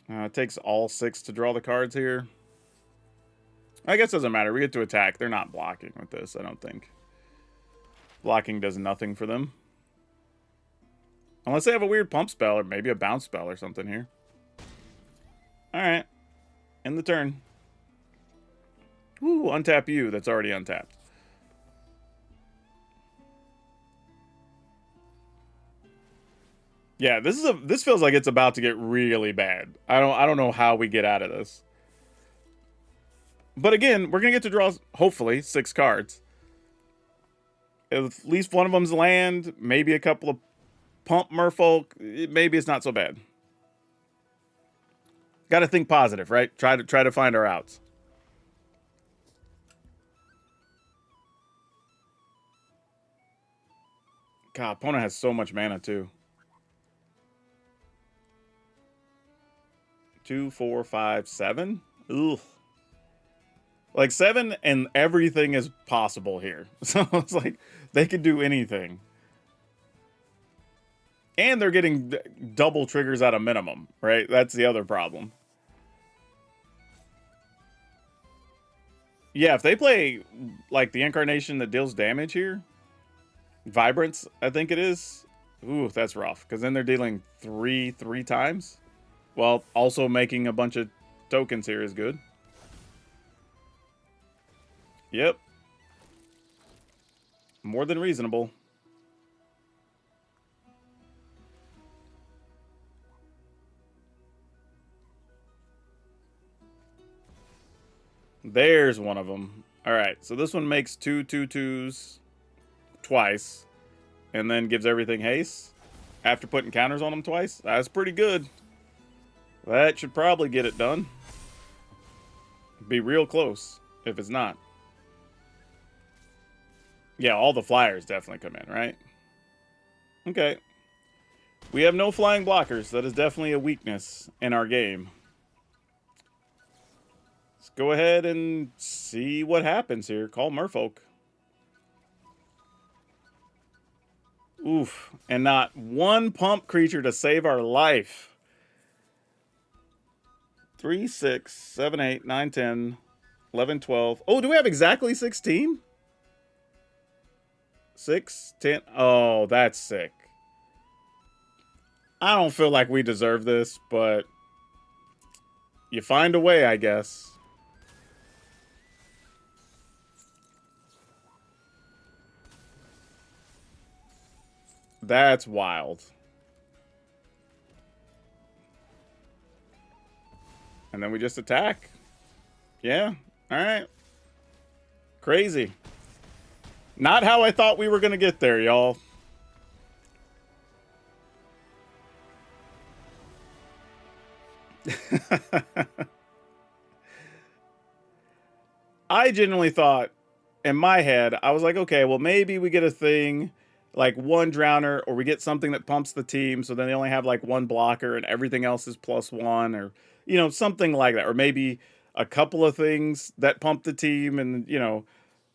It takes all 6 to draw the cards here. I guess it doesn't matter. We get to attack. They're not blocking with this, I don't think. Blocking does nothing for them. Unless they have a weird pump spell or maybe a bounce spell or something here. Alright. End the turn. Ooh, untap you. That's already untapped. Yeah, this feels like it's about to get really bad. I don't know how we get out of this. But again, we're gonna get to draw hopefully 6 cards. At least one of them's land, maybe a couple of pump Merfolk. Maybe it's not so bad. Got to think positive, right? Try to find our outs. God, opponent has so much mana too. 2, 4, 5, 7. Ugh. Like 7 and everything is possible here. So it's like they could do anything. And they're getting double triggers at a minimum, right? That's the other problem. Yeah, if they play like the incarnation that deals damage here, Vibrance, I think it is. Ooh, that's rough. Because then they're dealing three times. Well, also making a bunch of tokens here is good. Yep. More than reasonable. There's one of them. All right, so this one makes 2/2/2s twice, and then gives everything haste after putting counters on them twice. That's pretty good. That should probably get it done. Be real close if it's not. Yeah, all the flyers definitely come in, right? Okay. We have no flying blockers. That is definitely a weakness in our game. Let's go ahead and see what happens here. Call Merfolk. Oof. And not one pump creature to save our life. 3, 6, 7, 8, 9, 10, 11, 12. Oh, do we have exactly 16? 6, 10. Oh, that's sick. I don't feel like we deserve this, but you find a way, I guess. That's wild. And then we just attack. Yeah. All right. Crazy. Not how I thought we were going to get there, y'all. I genuinely thought, in my head, I was like, okay, well, maybe we get a thing like one drowner, or we get something that pumps the team, so then they only have like one blocker and everything else is +1, or, you know, something like that. Or maybe a couple of things that pump the team, and, you know,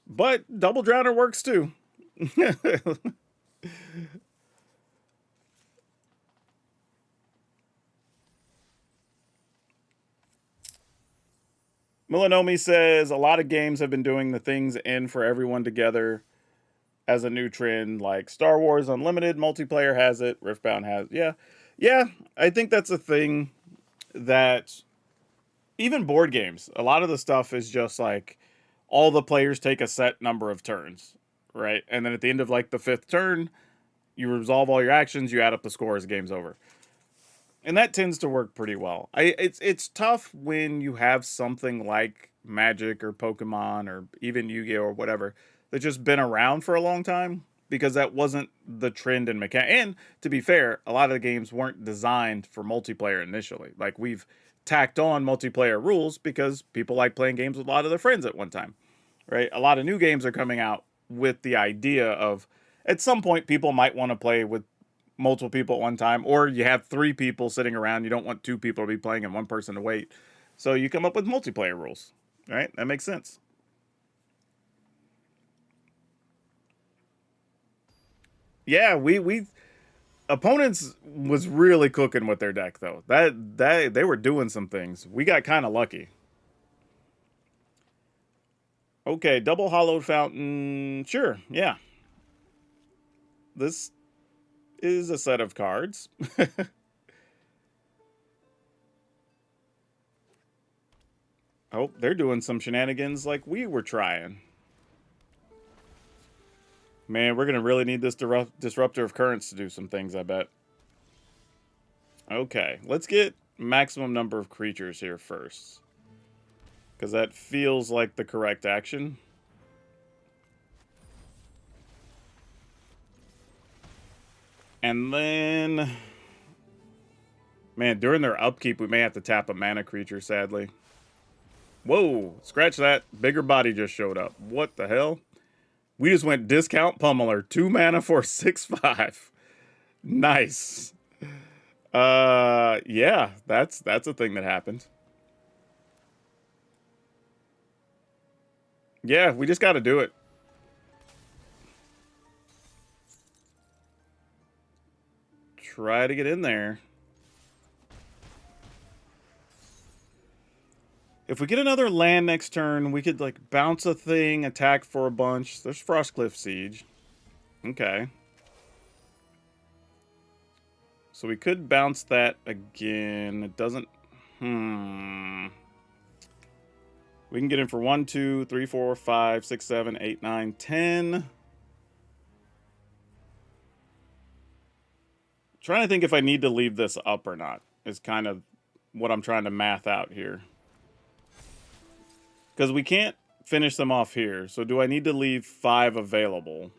but double drowner works too. Milanomi says a lot of games have been doing the things in for everyone together as a new trend, like Star Wars Unlimited multiplayer has it, Riftbound has, yeah. I think that's a thing that even board games, a lot of the stuff is just like all the players take a set number of turns, right? And then at the end of like the 5th turn, you resolve all your actions, you add up the scores, game's over. And that tends to work pretty well. It's tough when you have something like Magic or Pokemon or even Yu-Gi-Oh or whatever that's just been around for a long time, because that wasn't the trend in mechanic. And to be fair, a lot of the games weren't designed for multiplayer initially. Like, we've tacked on multiplayer rules because people like playing games with a lot of their friends at one time, right? A lot of new games are coming out with the idea of, at some point, people might want to play with multiple people at one time, or you have 3 people sitting around. You don't want 2 people to be playing and 1 person to wait. So you come up with multiplayer rules, right? That makes sense. Yeah, we opponents was really cooking with their deck though. That they were doing some things. We got kind of lucky. Okay, double hollowed fountain. Sure, yeah. This is a set of cards. Oh, they're doing some shenanigans like we were trying. Man, we're gonna really need this disruptor of currents to do some things, I bet. Okay, let's get maximum number of creatures here first. Because that feels like the correct action. And then... Man, during their upkeep, we may have to tap a mana creature, sadly. Whoa, scratch that. Bigger body just showed up. What the hell? We just went discount pummeler. 2 mana for 6/5. Nice. Yeah, that's a thing that happened. Yeah, we just got to do it. Try to get in there. If we get another land next turn, we could, like, bounce a thing, attack for a bunch. There's Frostcliff Siege. Okay. So we could bounce that again. It doesn't... We can get in for 1, 2, 3, 4, 5, 6, 7, 8, 9, 10. Trying to think if I need to leave this up or not is kind of what I'm trying to math out here. Because we can't finish them off here. So do I need to leave 5 available?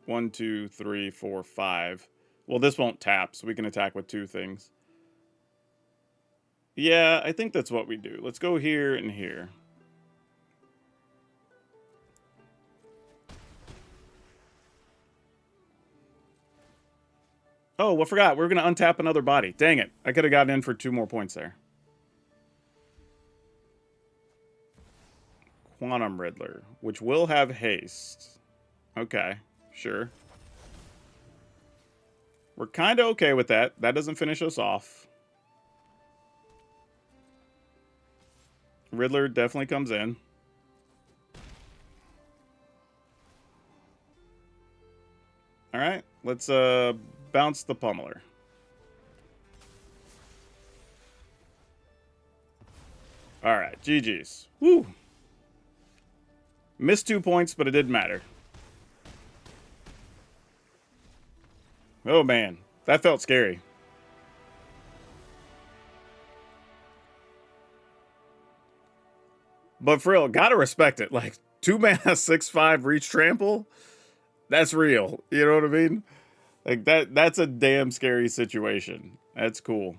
1, 2, 3, 4, 5. Well, this won't tap, so we can attack with 2 things. Yeah, I think that's what we do. Let's go here and here. Oh, I forgot. We're going to untap another body. Dang it. I could have gotten in for 2 more points there. Quantum Riddler, which will have haste. Okay, sure. We're kind of okay with that. That doesn't finish us off. Riddler definitely comes in. All right, let's bounce the pummeler. All right, GG's. Woo! Missed 2 points, but it didn't matter. Oh, man. That felt scary. But for real, gotta respect it. Like, 2 mana, 6/5 reach trample? That's real. You know what I mean? Like, that's a damn scary situation. That's cool.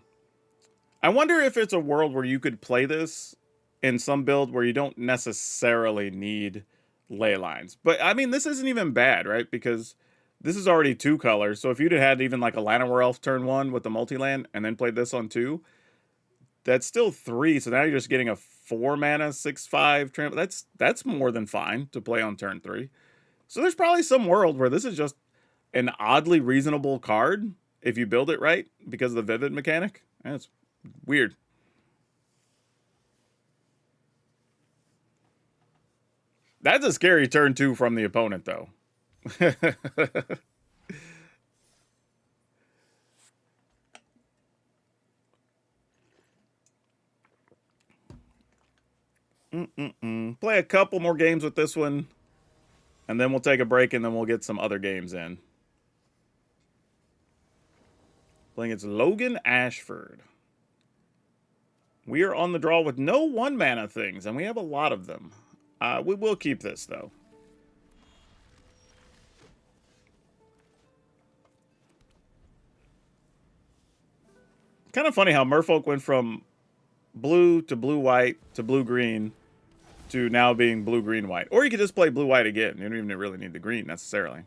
I wonder if it's a world where you could play this in some build where you don't necessarily need ley lines. But, I mean, this isn't even bad, right? Because this is already 2 colors. So if you'd have had even like a Llanowar Elf turn 1 with the multi-land and then played this on 2, that's still 3. So now you're just getting a 4 mana, 6/5 trample. That's more than fine to play on turn 3. So there's probably some world where this is just an oddly reasonable card if you build it right because of the vivid mechanic. That's weird. That's a scary turn 2 from the opponent, though. Play a couple more games with this one, and then we'll take a break, and then we'll get some other games in. Playing against Logan Ashford. We are on the draw with no 1 mana things, and we have a lot of them. We will keep this, though. Kind of funny how Merfolk went from blue to blue-white to blue-green to now being blue-green-white. Or you could just play blue-white again. You don't even really need the green, necessarily.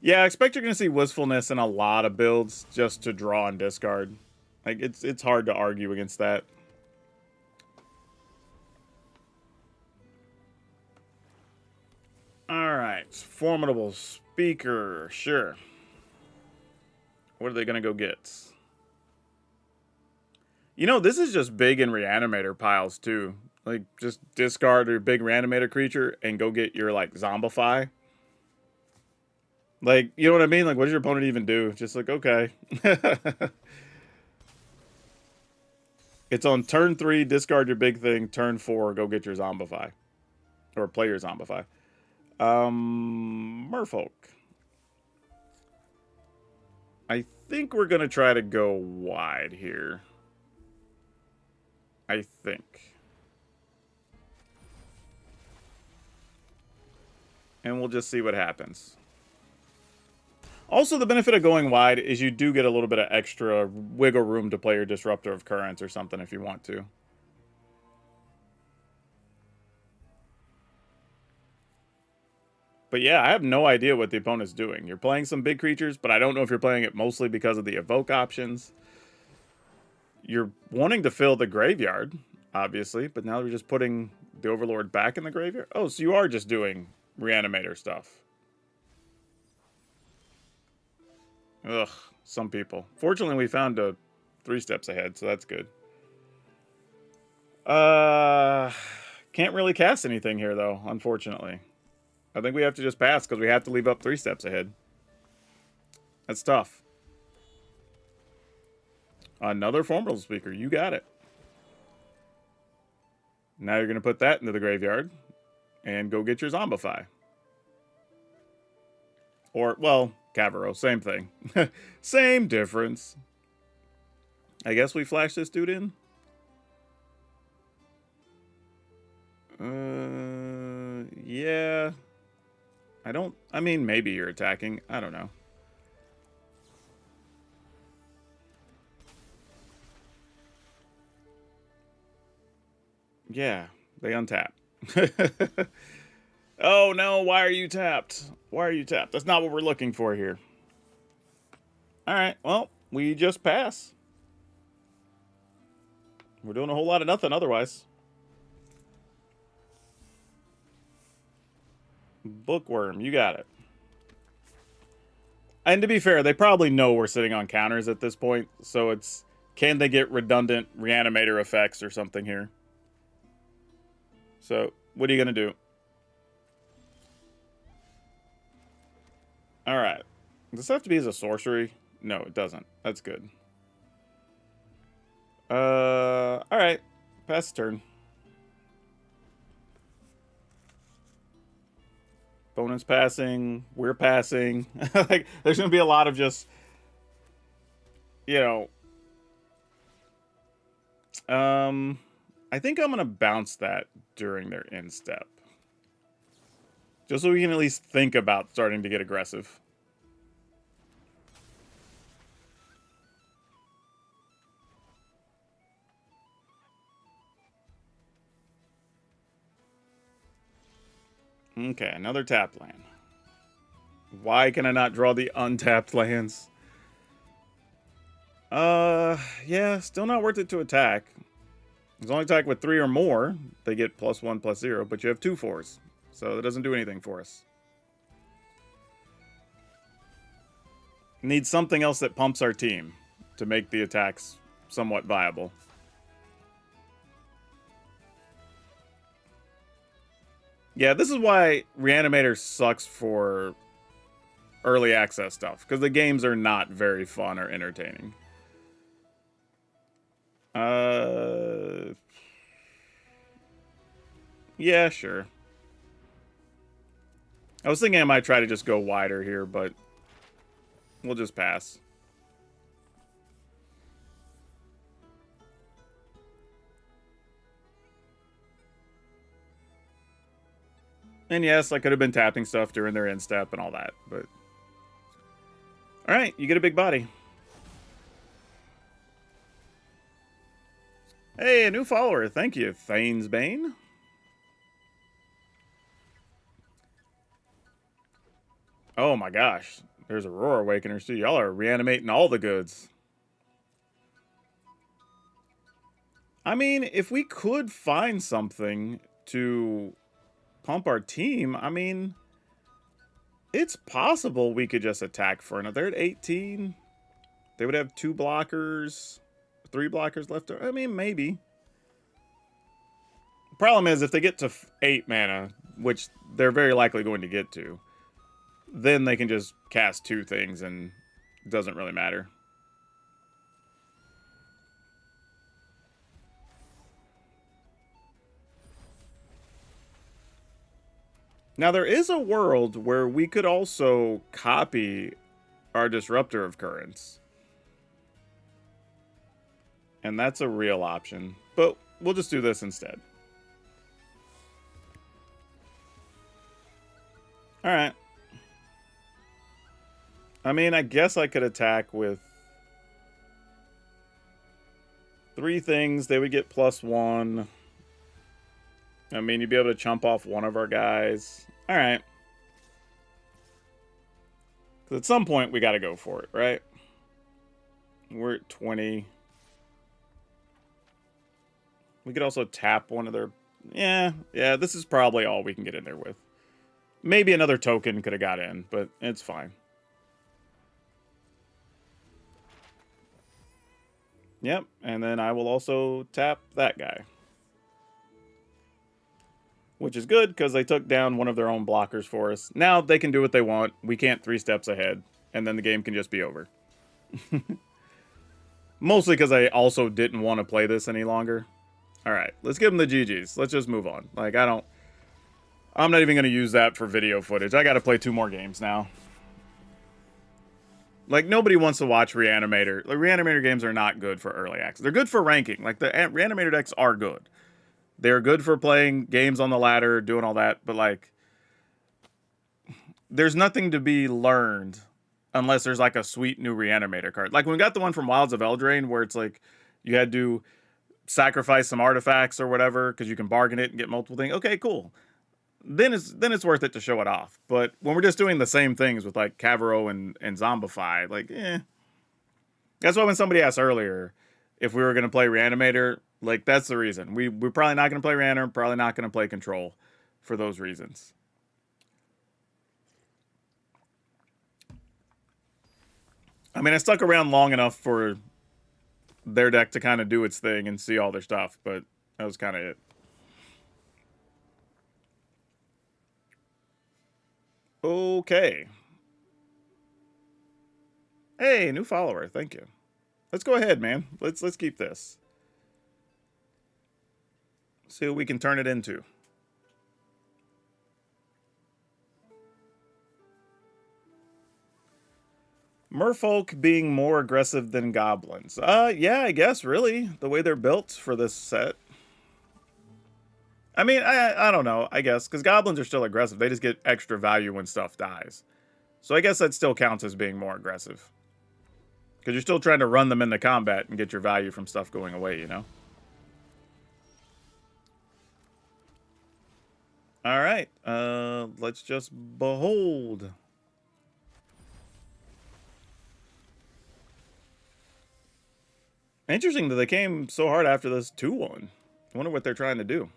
Yeah, I expect you're going to see Wistfulness in a lot of builds just to draw and discard. Like, it's hard to argue against that. Alright, Formidable Speaker, sure. What are they going to go get? You know, this is just big in Reanimator piles, too. Like, just discard your big Reanimator creature and go get your, like, Zombify. Like, you know what I mean? Like, what does your opponent even do? Just like, okay. It's on turn 3, discard your big thing. Turn 4, go get your Zombify. Or play your Zombify. Merfolk. I think we're going to try to go wide here. I think. And we'll just see what happens. Also, the benefit of going wide is you do get a little bit of extra wiggle room to play your Disruptor of Currents or something if you want to. But yeah, I have no idea what the opponent's doing. You're playing some big creatures, but I don't know if you're playing it mostly because of the evoke options. You're wanting to fill the graveyard, obviously, but now you're just putting the Overlord back in the graveyard. Oh, so you are just doing Reanimator stuff. Ugh, some people. Fortunately, we found a 3 steps ahead, so that's good. Can't really cast anything here, though, unfortunately. I think we have to just pass because we have to leave up 3 steps ahead. That's tough. Another Formidable Speaker. You got it. Now you're going to put that into the graveyard and go get your Zombify. Or, well, Cavero. Same thing. Same difference. I guess we flash this dude in. Yeah. I mean, maybe you're attacking. I don't know. Yeah, they untap. Oh no, why are you tapped? Why are you tapped? That's not what we're looking for here. Alright, well, we just pass. We're doing a whole lot of nothing otherwise. Bookworm, you got it. And to be fair, they probably know we're sitting on counters at this point, so it's, can they get redundant Reanimator effects or something here? So, what are you going to do? Alright. Does this have to be as a sorcery? No, it doesn't. That's good. Alright. Pass the turn. Opponent's passing. We're passing. Like, there's going to be a lot of just, you know. I think I'm going to bounce that during their end step. Just so we can at least think about starting to get aggressive. Okay, another tapped land. Why can I not draw the untapped lands? Yeah, still not worth it to attack. As long as attack with 3 or more, they get +1/+0, but you have 2 4s. So that doesn't do anything for us. Need something else that pumps our team to make the attacks somewhat viable. Yeah, this is why Reanimator sucks for early access stuff, because the games are not very fun or entertaining. Yeah, sure. I was thinking I might try to just go wider here, but we'll just pass. And yes, I could have been tapping stuff during their end step and all that, but... Alright, you get a big body. Hey, a new follower. Thank you, Thane's Bane. Oh my gosh. There's Aurora Awakeners too. Y'all are reanimating all the goods. I mean, if we could find something to pump our team, I mean, it's possible we could just attack for another. They're at 18. They would have 2 blockers, 3 blockers left. I mean, maybe. Problem is, if they get to 8 mana, which they're very likely going to get to, then they can just cast 2 things and it doesn't really matter. Now, there is a world where we could also copy our Disruptor of Currents. And that's a real option. But we'll just do this instead. Alright. I mean, I guess I could attack with 3 things. They would get +1. I mean, you'd be able to chump off one of our guys. Alright. Because at some point, we got to go for it, right? We're at 20. We could also tap one of their... Yeah, this is probably all we can get in there with. Maybe another token could have got in, but it's fine. Yep, and then I will also tap that guy. Which is good, because they took down one of their own blockers for us. Now they can do what they want. We can't 3 steps ahead, and then the game can just be over. Mostly because I also didn't want to play this any longer. Alright, let's give them the GGs. Let's just move on. Like, I'm not even going to use that for video footage. I got to play 2 more games now. Like, nobody wants to watch Reanimator. Like, Reanimator games are not good for early access. They're good for ranking. Like, the Reanimator decks are good. They're good for playing games on the ladder, doing all that. But, like, there's nothing to be learned unless there's, like, a sweet new Reanimator card. Like, when we got the one from Wilds of Eldraine where it's, like, you had to sacrifice some artifacts or whatever because you can bargain it and get multiple things. Okay, cool. Then it's worth it to show it off. But when we're just doing the same things with like Cavero and Zombify, like, That's why when somebody asked earlier if we were going to play Reanimator, like, that's the reason. We're probably not going to play Reanimator, probably not going to play Control for those reasons. I mean, I stuck around long enough for their deck to kind of do its thing and see all their stuff, but that was kind of it. Okay. Hey, new follower. Thank you. Let's go ahead, man. Let's keep this. See what we can turn it into. Merfolk being more aggressive than goblins. Yeah, I guess, really. The way they're built for this set. I mean, I don't know, I guess. Because goblins are still aggressive. They just get extra value when stuff dies. So I guess that still counts as being more aggressive. Because you're still trying to run them into combat and get your value from stuff going away, you know? Alright, let's just behold. Interesting that they came so hard after this 2-1. I wonder what they're trying to do.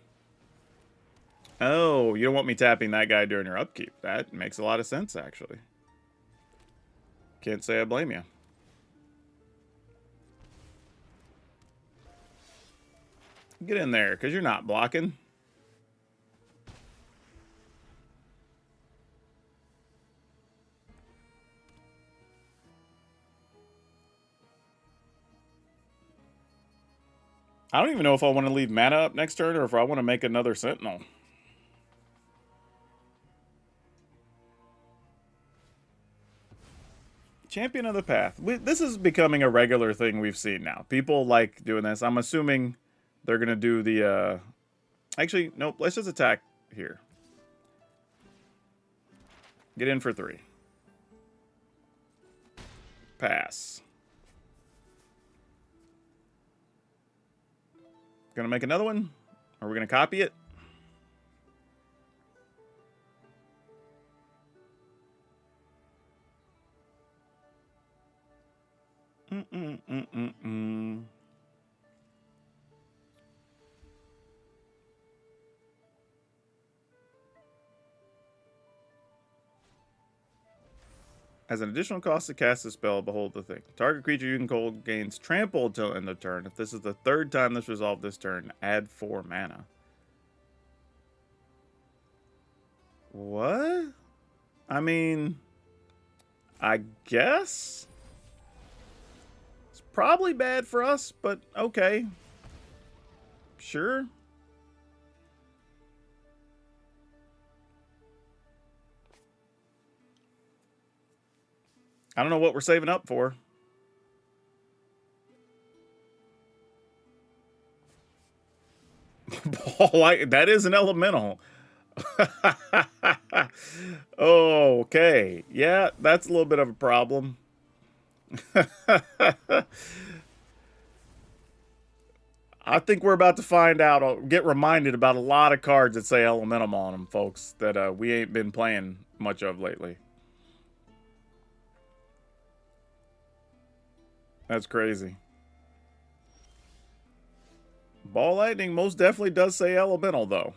Oh, you don't want me tapping that guy during your upkeep. That makes a lot of sense, actually. Can't say I blame you. Get in there, because you're not blocking. I don't even know if I want to leave mana up next turn or if I want to make another Sentinel. Champion of the Path. This is becoming a regular thing we've seen now. People like doing this. I'm assuming they're going to do the... Actually, nope. Let's just attack here. Get in for 3. Pass. Gonna make another one? Are we gonna copy it? As an additional cost to cast a spell, behold the thing. Target creature you control gains trample until end of turn. If this is the 3rd time this resolved this turn, add 4 mana. What? I mean, I guess? It's probably bad for us, but okay. Sure. I don't know what we're saving up for. That is an elemental. Oh, okay. Yeah, that's a little bit of a problem. I think we're about to find out, get reminded about a lot of cards that say elemental on them, folks, that we ain't been playing much of lately. That's crazy. Ball lightning most definitely does say elemental, though.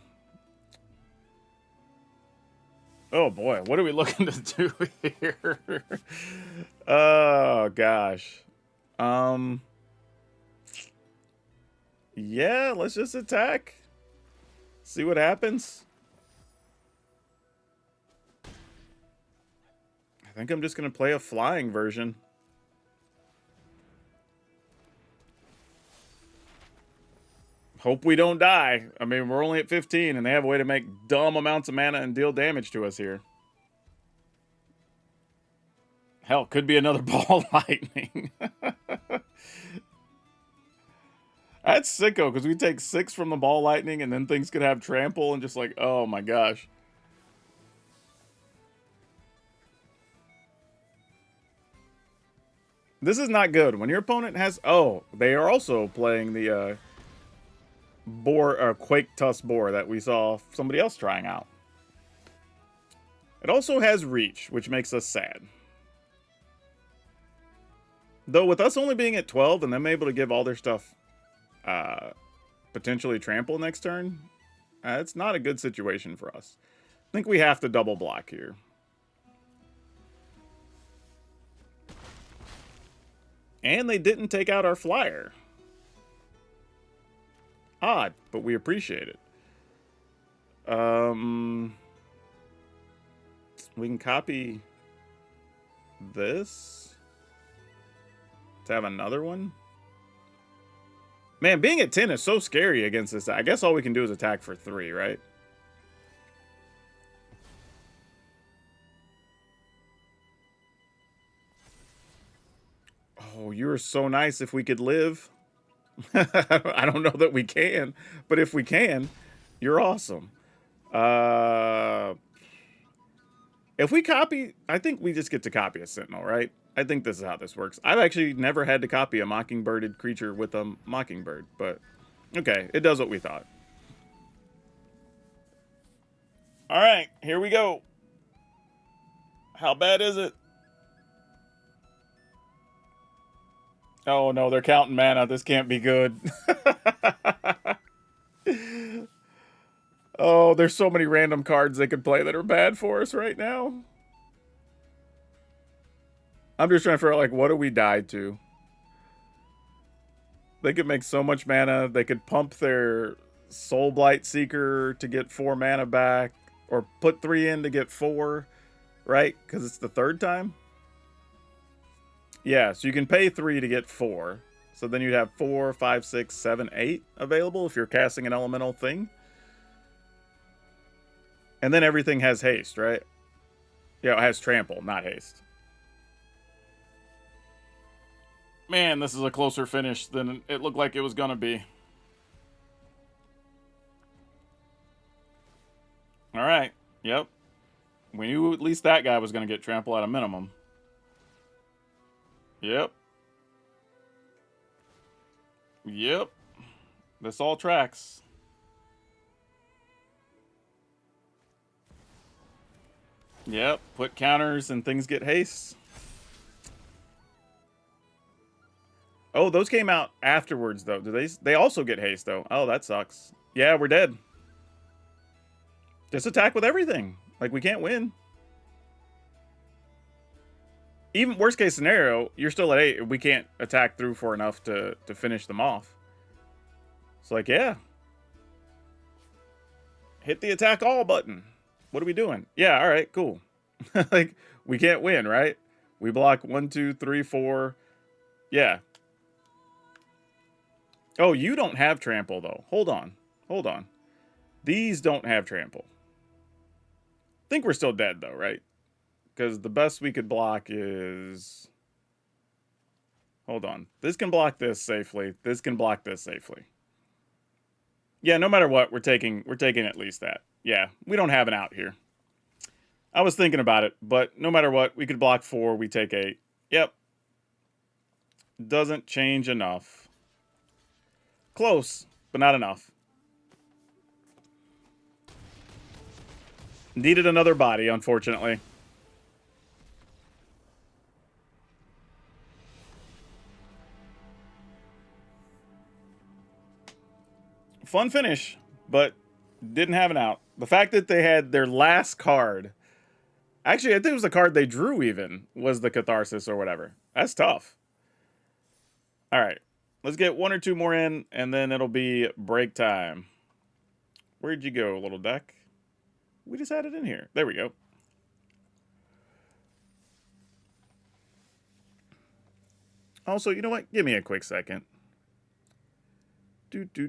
Oh boy, what are we looking to do here? Oh gosh. Yeah, let's just attack. See what happens. I think I'm just gonna play a flying version. Hope we don't die. I mean, we're only at 15, and they have a way to make dumb amounts of mana and deal damage to us here. Hell, could be another ball lightning. That's sicko, because we take 6 from the ball lightning, and then things could have trample, and just like, oh my gosh. This is not good. When your opponent has... Oh, they are also playing the Quake Tusk Boar that we saw somebody else trying out. It also has reach, which makes us sad. Though with us only being at 12 and them able to give all their stuff potentially trample next turn, it's not a good situation for us. I think we have to double block here. And they didn't take out our flyer. Odd, but we appreciate it. We can copy this to have another one. Man, being at 10 is so scary against this. I guess all we can do is attack for 3, right? Oh, you're so nice if we could live. I don't know that we can, but if we can, you're awesome. If we copy, I think we just get to copy a Sentinel, right? I think this is how this works. I've actually never had to copy a mockingbirded creature with a mockingbird, but okay, it does what we thought. All right, here we go. How bad is it? Oh no, they're counting mana. This can't be good. Oh, there's so many random cards they could play that are bad for us right now. I'm just trying to figure out, like, what do we die to? They could make so much mana. They could pump their Soul Blight Seeker to get 4 mana back, or put 3 in to get 4, right? Because it's the 3rd time. Yeah, so you can pay 3 to get 4. So then you'd have 4, 5, 6, 7, 8 available if you're casting an elemental thing. And then everything has haste, right? Yeah, it has trample, not haste. Man, this is a closer finish than it looked like it was going to be. All right. Yep. We knew at least that guy was going to get trample at a minimum. Yep. Yep. This all tracks. Yep. Put counters and things get haste. Oh, those came out afterwards, though. Do they also get haste, though? Oh, that sucks. Yeah, we're dead. Just attack with everything. Like, we can't win. Even worst case scenario, you're still at 8. We can't attack through for enough to finish them off. It's like, yeah. Hit the attack all button. What are we doing? Yeah, all right, cool. Like, we can't win, right? We block 1, 2, 3, 4. Yeah. Oh, you don't have trample, though. Hold on. Hold on. These don't have trample. I think we're still dead, though, right? Because the best we could block is... Hold on. This can block this safely. This can block this safely. Yeah, no matter what, we're taking at least that. Yeah, we don't have an out here. I was thinking about it, but no matter what, we could block 4, we take 8. Yep. Doesn't change enough. Close, but not enough. Needed another body, unfortunately. Fun finish, but didn't have an out. The fact that they had their last card, actually, I think it was the card they drew even, was the Catharsis or whatever. That's tough. All right, let's get 1 or 2 more in, and then it'll be break time. Where'd you go, little deck? We just had it in here. There we go. Also, you know what? Give me a quick second. I need to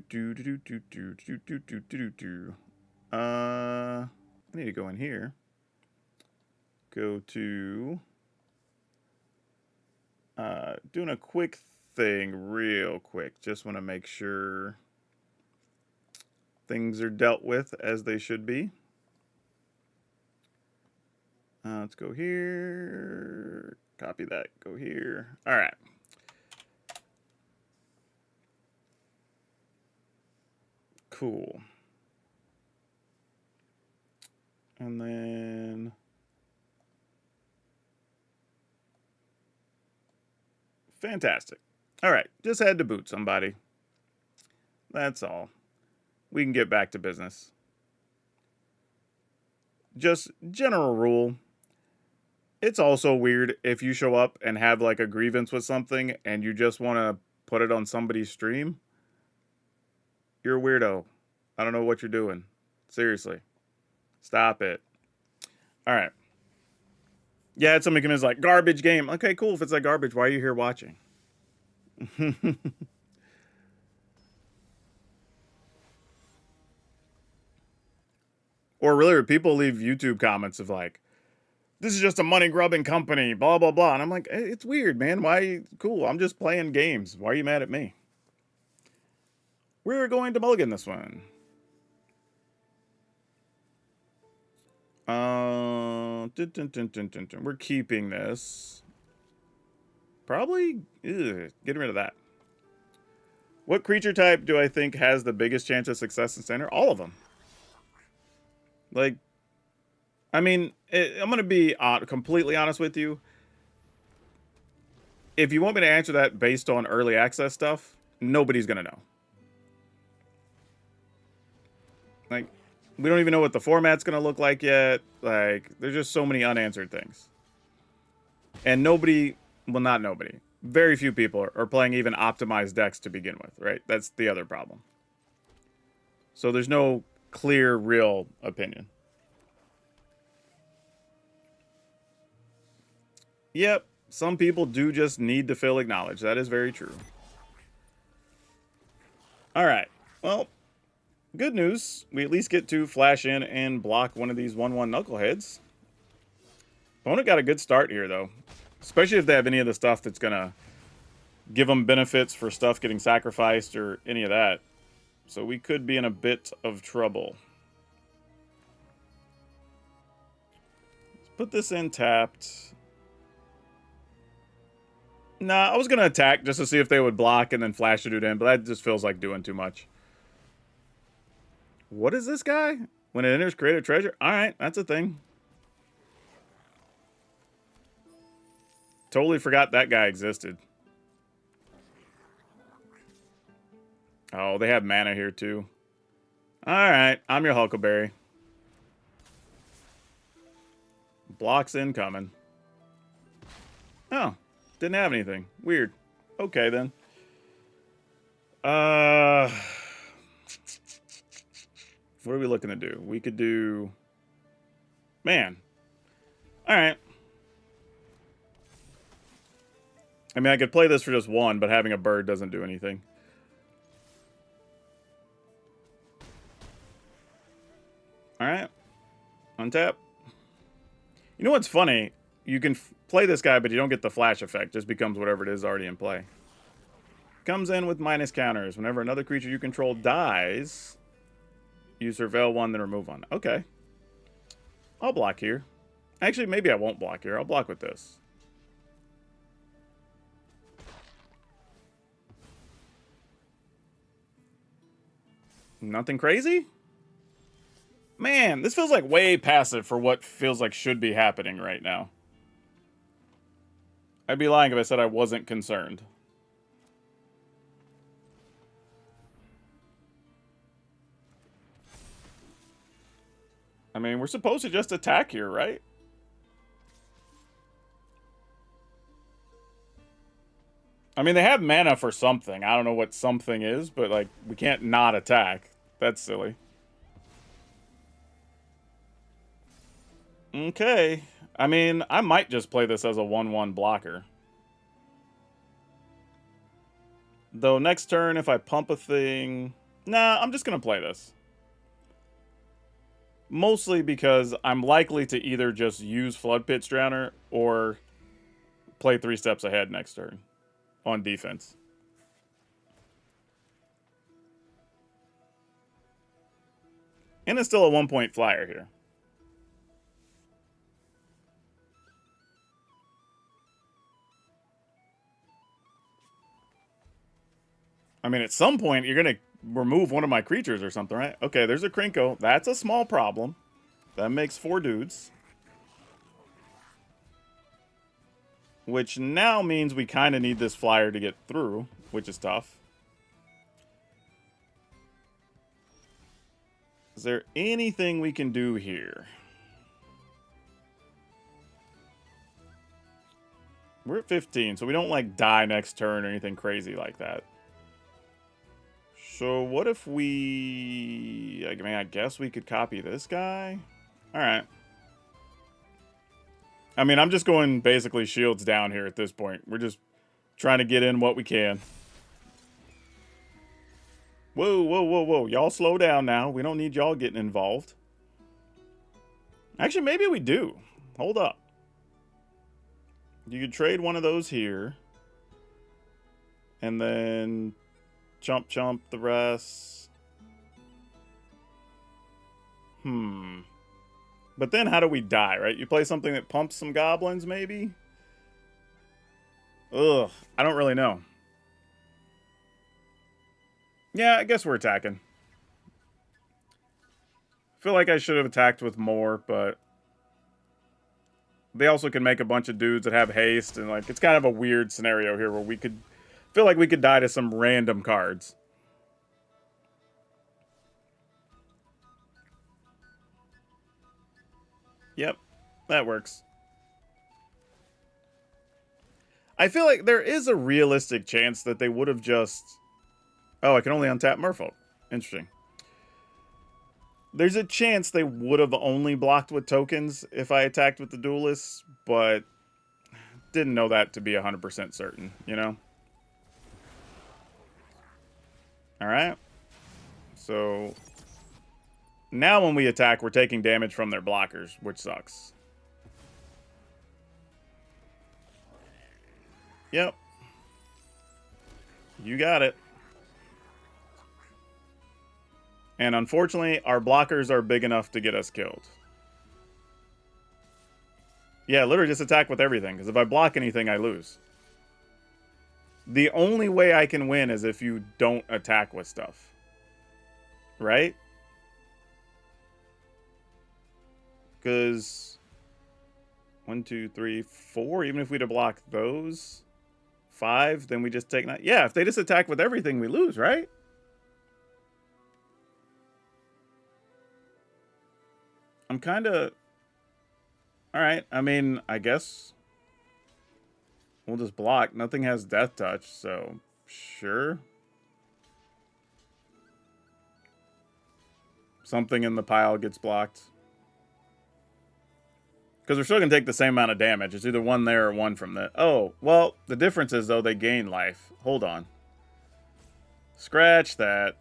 go in here. Go to doing a quick thing real quick. Just want to make sure things are dealt with as they should be. Let's go here. Copy that. Go here. All right. Cool. And then fantastic. All right, just had to boot somebody. That's all. We can get back to business. Just general rule. It's also weird if you show up and have like a grievance with something and you just want to put it on somebody's stream. You're a weirdo. I don't know what you're doing. Seriously. Stop it. All right. Yeah, somebody come in and like, garbage game. Okay, cool. If it's like garbage, why are you here watching? Or really, people leave YouTube comments of like, this is just a money grubbing company, blah, blah, blah. And I'm like, it's weird, man. Why? Cool. I'm just playing games. Why are you mad at me? We're going to mulligan this one. We're keeping this. Probably getting rid of that. What creature type do I think has the biggest chance of success in Standard? All of them. Like, I mean, I'm going to be completely honest with you. If you want me to answer that based on early access stuff, nobody's going to know. Like, we don't even know what the format's going to look like yet. Like, there's just so many unanswered things. And nobody, well, not nobody, very few people are playing even optimized decks to begin with, right? That's the other problem. So there's no clear, real opinion. Yep, some people do just need to feel acknowledged. That is very true. All right, well, good news. We at least get to flash in and block one of these 1/1 knuckleheads. Opponent got a good start here, though. Especially if they have any of the stuff that's going to give them benefits for stuff getting sacrificed or any of that. So we could be in a bit of trouble. Let's put this in tapped. Nah, I was going to attack just to see if they would block and then flash the dude in, but that just feels like doing too much. What is this guy? When it enters, create a treasure? Alright, that's a thing. Totally forgot that guy existed. Oh, they have mana here too. Alright, I'm your Huckleberry. Blocks incoming. Oh, didn't have anything. Weird. Okay, then. What are we looking to do? We could do... Man. Alright. I mean, I could play this for just one, but having a bird doesn't do anything. Alright. Untap. You know what's funny? You can play this guy, but you don't get the flash effect. Just becomes whatever it is already in play. Comes in with minus counters. Whenever another creature you control dies, You surveil one, then remove one. Okay. I'll block here. Actually, maybe I won't block here. I'll block with this. Nothing crazy? Man, this feels like way passive for what feels like should be happening right now. I'd be lying if I said I wasn't concerned. I mean, we're supposed to just attack here, right? I mean, they have mana for something. I don't know what something is, but, like, we can't not attack. That's silly. Okay. I mean, I might just play this as a 1/1 blocker. Though next turn, if I pump a thing... Nah, I'm just going to play this. Mostly because I'm likely to either just use Flood Pitch Drowner or play 3 steps ahead next turn on defense. And it's still a 1-point flyer here. I mean, at some point, you're going to remove one of my creatures or something, right? Okay, there's a Krinko. That's a small problem. That makes 4 dudes. Which now means we kind of need this flyer to get through, which is tough. Is there anything we can do here? We're at 15, so we don't, like, die next turn or anything crazy like that. So what if we... I mean, I guess we could copy this guy? Alright. I mean, I'm just going basically shields down here at this point. We're just trying to get in what we can. Whoa, whoa, whoa, whoa. Y'all slow down now. We don't need y'all getting involved. Actually, maybe we do. Hold up. You could trade one of those here. And then... chump the rest. But then how do we die, right? You play something that pumps some goblins, maybe? Ugh, I don't really know. Yeah, I guess we're attacking. Feel like I should have attacked with more, but... they also can make a bunch of dudes that have haste, and, like, it's kind of a weird scenario here where we could... feel like we could die to some random cards. Yep, that works. I feel like there is a realistic chance that they would have just... oh, I can only untap Merfolk. Interesting. There's a chance they would have only blocked with tokens if I attacked with the duelists, but didn't know that to be 100% certain, you know? Alright. So... now when we attack, we're taking damage from their blockers, which sucks. Yep. You got it. And unfortunately, our blockers are big enough to get us killed. Yeah, literally just attack with everything, because if I block anything, I lose. The only way I can win is if you don't attack with stuff. Right? Because 1, 2, 3, 4, even if we'd have blocked those 5, then we just take 9. Yeah, if they just attack with everything, we lose, right? I'm kind of... alright, I mean, I guess we'll just block. Nothing has death touch, so sure. Something in the pile gets blocked. Because we're still going to take the same amount of damage. It's either one there or one from the... oh, well, the difference is, though, they gain life. Hold on. Scratch that.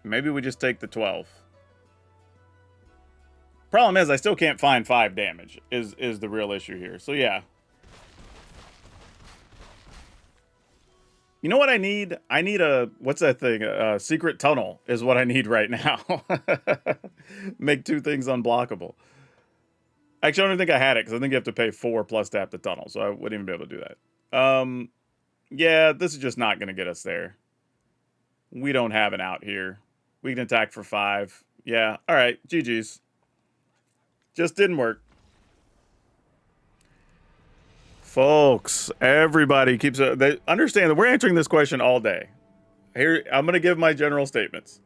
Maybe we just take the 12. Problem is, I still can't find 5 damage, is the real issue here. So, yeah. You know what I need? I need a, what's that thing? A secret tunnel is what I need right now. Make two things unblockable. Actually, I don't think I had it because I think you have to pay 4 plus tap the tunnel, so I wouldn't even be able to do that. Yeah, this is just not going to get us there. We don't have an out here. We can attack for 5. Yeah, all right, GG's. Just didn't work. Folks, everybody keeps they understand that we're answering this question all day. Here, I'm going to give my general statements.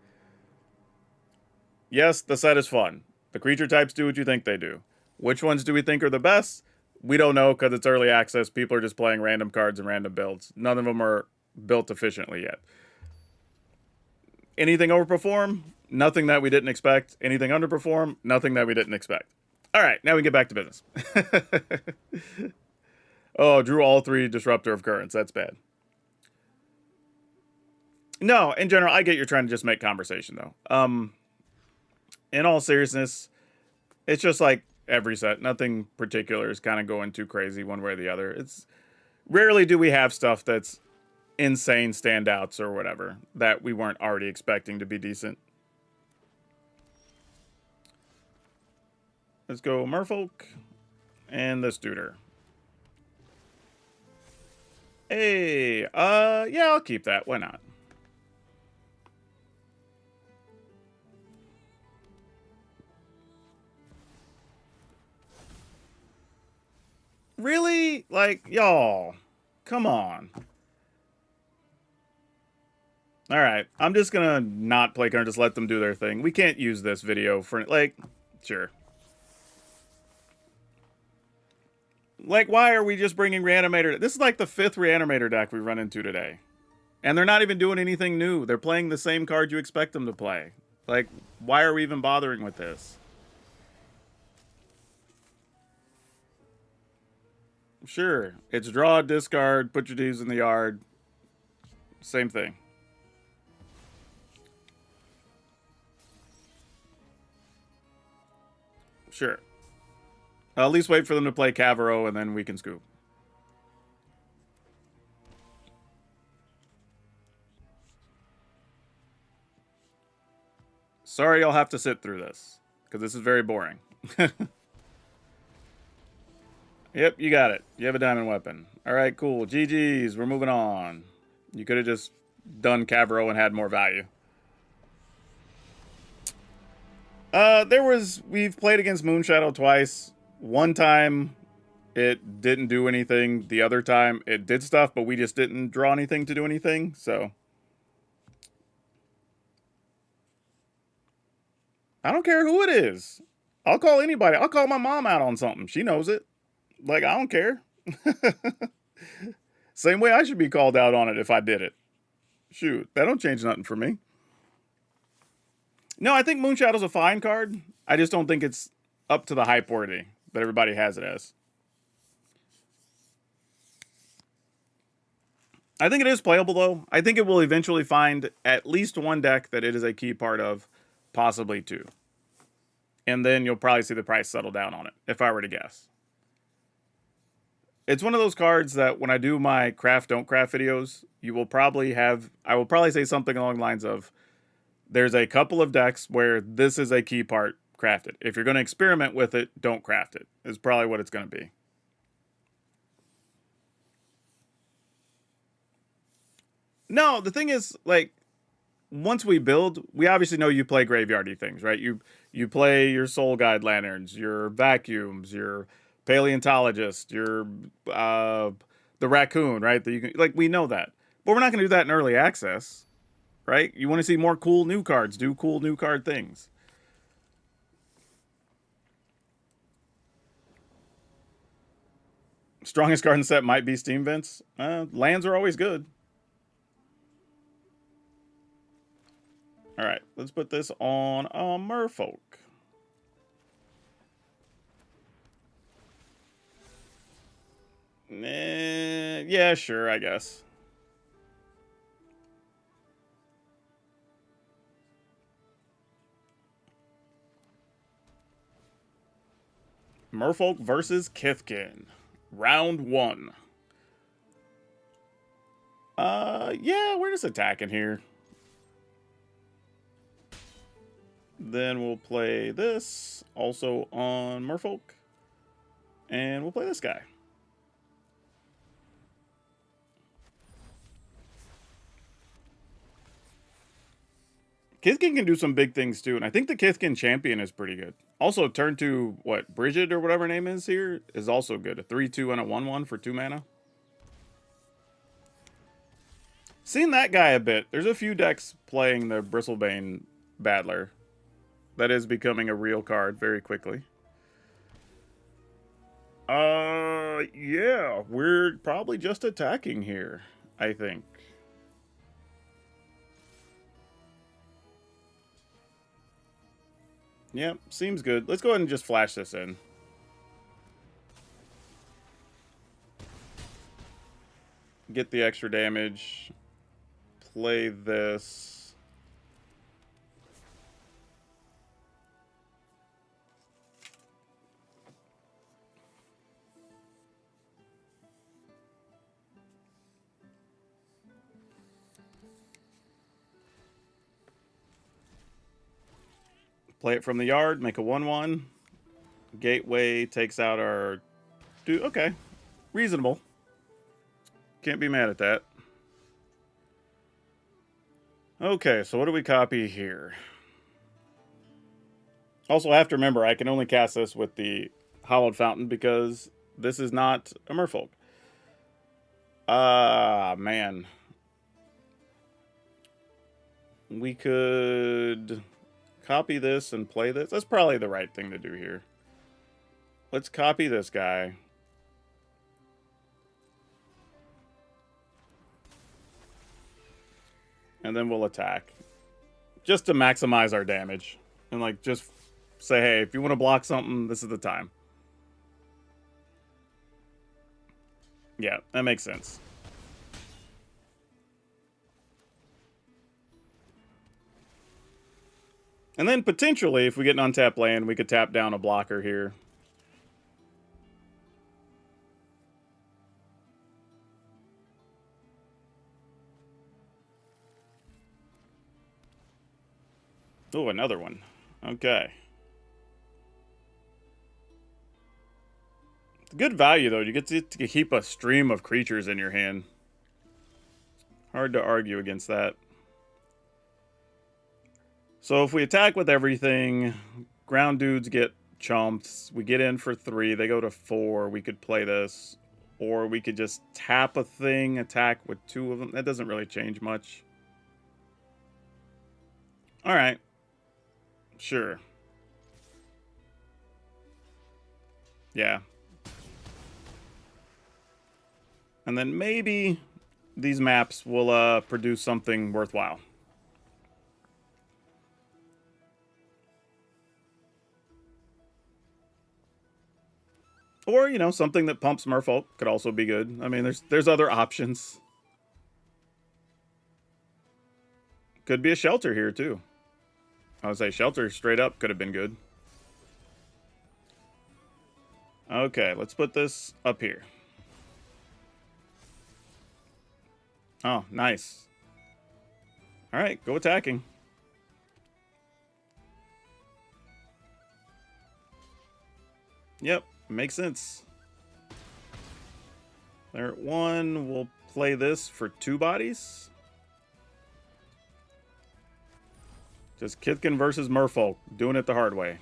Yes, the set is fun. The creature types do what you think they do. Which ones do we think are the best? We don't know because it's early access. People are just playing random cards and random builds. None of them are built efficiently yet. Anything overperform? Nothing that we didn't expect. Anything underperform? Nothing that we didn't expect. All right, now we get back to business. Oh, drew all 3 Disruptor of Currents. That's bad. No, in general, I get you're trying to just make conversation, though. In all seriousness, it's just like every set. Nothing particular is kind of going too crazy one way or the other. It's rarely do we have stuff that's insane standouts or whatever that we weren't already expecting to be decent. Let's go Merfolk and this duder. Hey, yeah, I'll keep that. Why not? Really? Like, y'all, come on. All right, I'm just gonna not play current, just let them do their thing. We can't use this video for, like, sure. Like, why are we just bringing Reanimator? This is like the 5th Reanimator deck we run into today. And they're not even doing anything new. They're playing the same card you expect them to play. Like, why are we even bothering with this? Sure, it's draw, discard, put your dudes in the yard. Same thing. Sure. At least wait for them to play Cavero and then we can scoop. Sorry I'll have to sit through this, because this is very boring. Yep, you got it. You have a diamond weapon. All right, cool. GG's. We're moving on. You could have just done Cavero and had more value. We've played against Moonshadow twice. One time, it didn't do anything. The other time, it did stuff, but we just didn't draw anything to do anything, so. I don't care who it is. I'll call anybody. I'll call my mom out on something. She knows it. Like, I don't care. Same way I should be called out on it if I did it. Shoot, that don't change nothing for me. No, I think Moonshadow's a fine card. I just don't think it's up to the hype worthy that everybody has it as. I think it is playable, though. I think it will eventually find at least one deck that it is a key part of, possibly 2. And then you'll probably see the price settle down on it, if I were to guess. It's one of those cards that when I do my craft, don't craft videos, you will probably have, I will probably say something along the lines of, there's a couple of decks where this is a key part, craft it. If you're going to experiment with it, don't craft it, is probably what it's going to be. No, the thing is, like, once we build, we obviously know you play graveyardy things, right? You play your Soul Guide Lanterns, your Vacuums, your Paleontologist, your the Raccoon, right? That you can, like, we know that, but we're not going to do that in early access, right? You want to see more cool new cards, do cool new card things. Strongest card in the set might be Steam Vents. Lands are always good. All right, let's put this on Merfolk. Yeah, sure, I guess. Merfolk versus Kithkin. Round 1. Yeah, we're just attacking here. Then we'll play this also on Merfolk. And we'll play this guy. Kithkin can do some big things too, and I think the Kithkin champion is pretty good. Also, turn to what Bridget or whatever her name is here is also good. A 3/2 and a 1/1 for 2 mana. Seen that guy a bit. There's a few decks playing the Bristlebane Battler. That is becoming a real card very quickly. Yeah, we're probably just attacking here, I think. Yep, seems good. Let's go ahead and just flash this in. Get the extra damage. Play this. Play it from the yard, make a 1/1. Gateway takes out our... Okay, reasonable. Can't be mad at that. Okay, so what do we copy here? Also, I have to remember, I can only cast this with the Hallowed Fountain because this is not a Merfolk. Man. We could copy this and play this. That's probably the right thing to do here. Let's copy this guy. And then we'll attack. Just to maximize our damage. And like, just say, hey, if you want to block something, this is the time. Yeah, that makes sense. And then potentially, if we get an untapped land, we could tap down a blocker here. Oh, another one. Okay. It's good value, though. You get to keep a stream of creatures in your hand. Hard to argue against that. So if we attack with everything, ground dudes get chumped. We get in for 3. They go to 4. We could play this. Or we could just tap a thing, attack with 2 of them. That doesn't really change much. Alright. Sure. Yeah. And then maybe these maps will produce something worthwhile. Or, you know, something that pumps Merfolk could also be good. I mean, there's other options. Could be a shelter here, too. I would say shelter straight up could have been good. Okay, let's put this up here. Oh, nice. Alright, go attacking. Yep, makes sense. There at 1, we'll play this for 2 bodies. Just Kithkin versus Merfolk, doing it the hard way.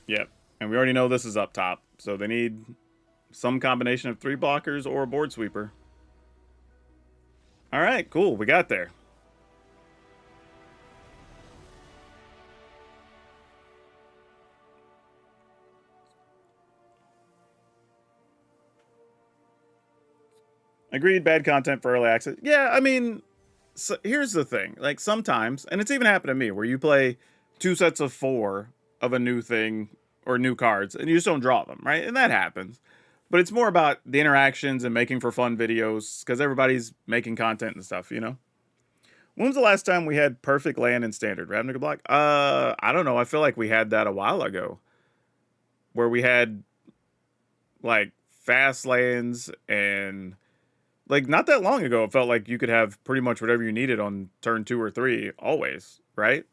Yep, and we already know this is up top, so they need some combination of 3 blockers or a board sweeper. Alright, cool, we got there. Agreed, bad content for early access. Yeah, I mean, so here's the thing. Like, sometimes, and it's even happened to me, where you play 2 sets of 4 of a new thing or new cards, and you just don't draw them, right? And that happens. But it's more about the interactions and making for fun videos, because everybody's making content and stuff, you know? When was the last time we had perfect land in Standard? Ravnica Block? I don't know. I feel like we had that a while ago. Where we had, like, fast lands, and like not that long ago, it felt like you could have pretty much whatever you needed on turn 2 or 3 always, right?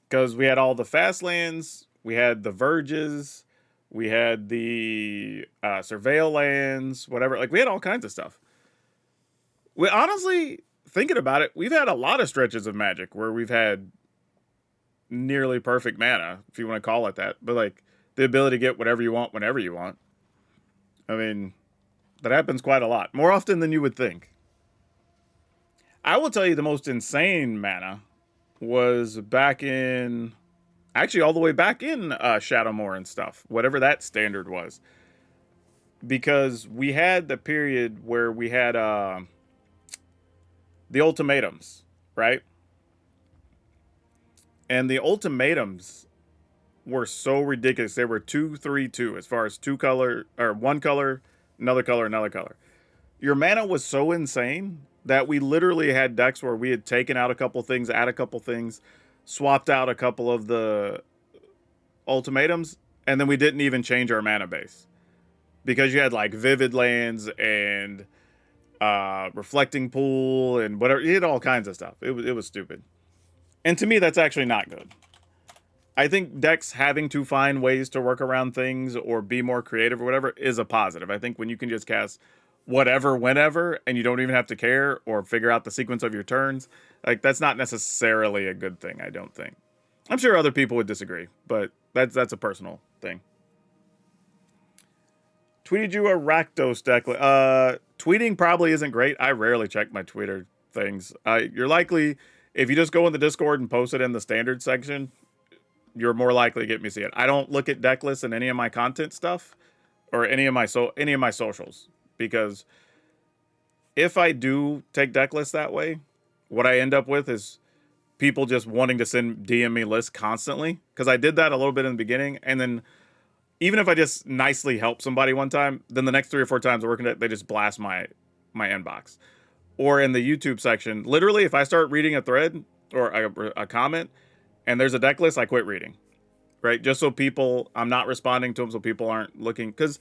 Because we had all the fast lands, we had the verges, we had the surveil lands, whatever. Like we had all kinds of stuff. We honestly, thinking about it, we've had a lot of stretches of Magic where we've had nearly perfect mana, if you want to call it that. But like the ability to get whatever you want whenever you want. I mean, that happens quite a lot, more often than you would think. I will tell you the most insane mana was back in, actually all the way back in Shadowmoor and stuff, whatever that standard was, because we had the period where we had the ultimatums, right? And the ultimatums were so ridiculous. They were 2-3-2 as far as 2 color or 1 color, another color, another color. Your mana was so insane that we literally had decks where we had taken out a couple things, add a couple things, swapped out a couple of the ultimatums, and then we didn't even change our mana base because you had like vivid lands and reflecting pool and whatever. You had all kinds of stuff. It was stupid. And to me, that's actually not good. I think decks having to find ways to work around things or be more creative or whatever is a positive. I think when you can just cast whatever, whenever, and you don't even have to care or figure out the sequence of your turns, like that's not necessarily a good thing, I don't think. I'm sure other people would disagree, but that's a personal thing. Tweeted you a Rakdos deck. Tweeting probably isn't great. I rarely check my Twitter things. You're likely, if you just go in the Discord and post it in the standard section, you're more likely to get me to see it. I don't look at deck lists in any of my content stuff or any of my socials, because if I do take deck lists that way, what I end up with is people just wanting to send DM me lists constantly, because I did that a little bit in the beginning, and then even if I just nicely help somebody one time, then the next 3 or 4 times working it, they just blast my inbox. Or in the YouTube section, literally, if I start reading a thread or a comment and there's a deck list, I quit reading, right? Just so people, I'm not responding to them, so people aren't looking, because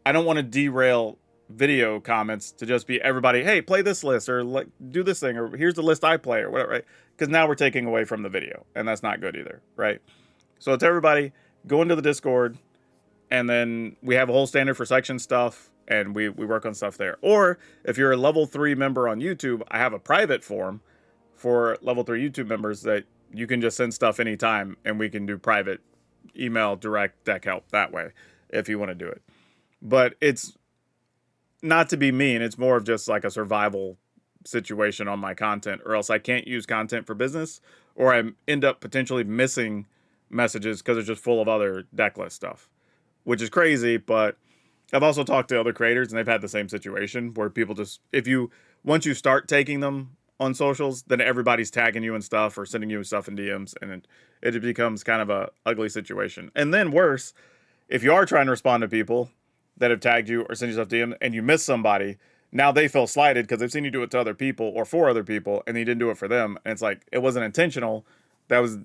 I don't want to derail video comments to just be everybody, hey, play this list, or like do this thing, or here's the list I play, or whatever, right? Because now we're taking away from the video, and that's not good either, right? So it's everybody go into the Discord, and then we have a whole standard for section stuff, and we work on stuff there. Or if you're a level 3 member on YouTube, I have a private forum for level 3 YouTube members that you can just send stuff anytime, and we can do private email direct deck help that way if you want to do it. But it's not to be mean, it's more of just like a survival situation on my content, or else I can't use content for business, or I end up potentially missing messages because it's just full of other deck list stuff, which is crazy. But I've also talked to other creators, and they've had the same situation where people just, once you start taking them on socials, then everybody's tagging you and stuff or sending you stuff in DMs, and it becomes kind of a ugly situation. And then worse, if you are trying to respond to people that have tagged you or sent you stuff DM and you miss somebody, now they feel slighted because they've seen you do it to other people or for other people, and you didn't do it for them. And it's like, it wasn't intentional. That was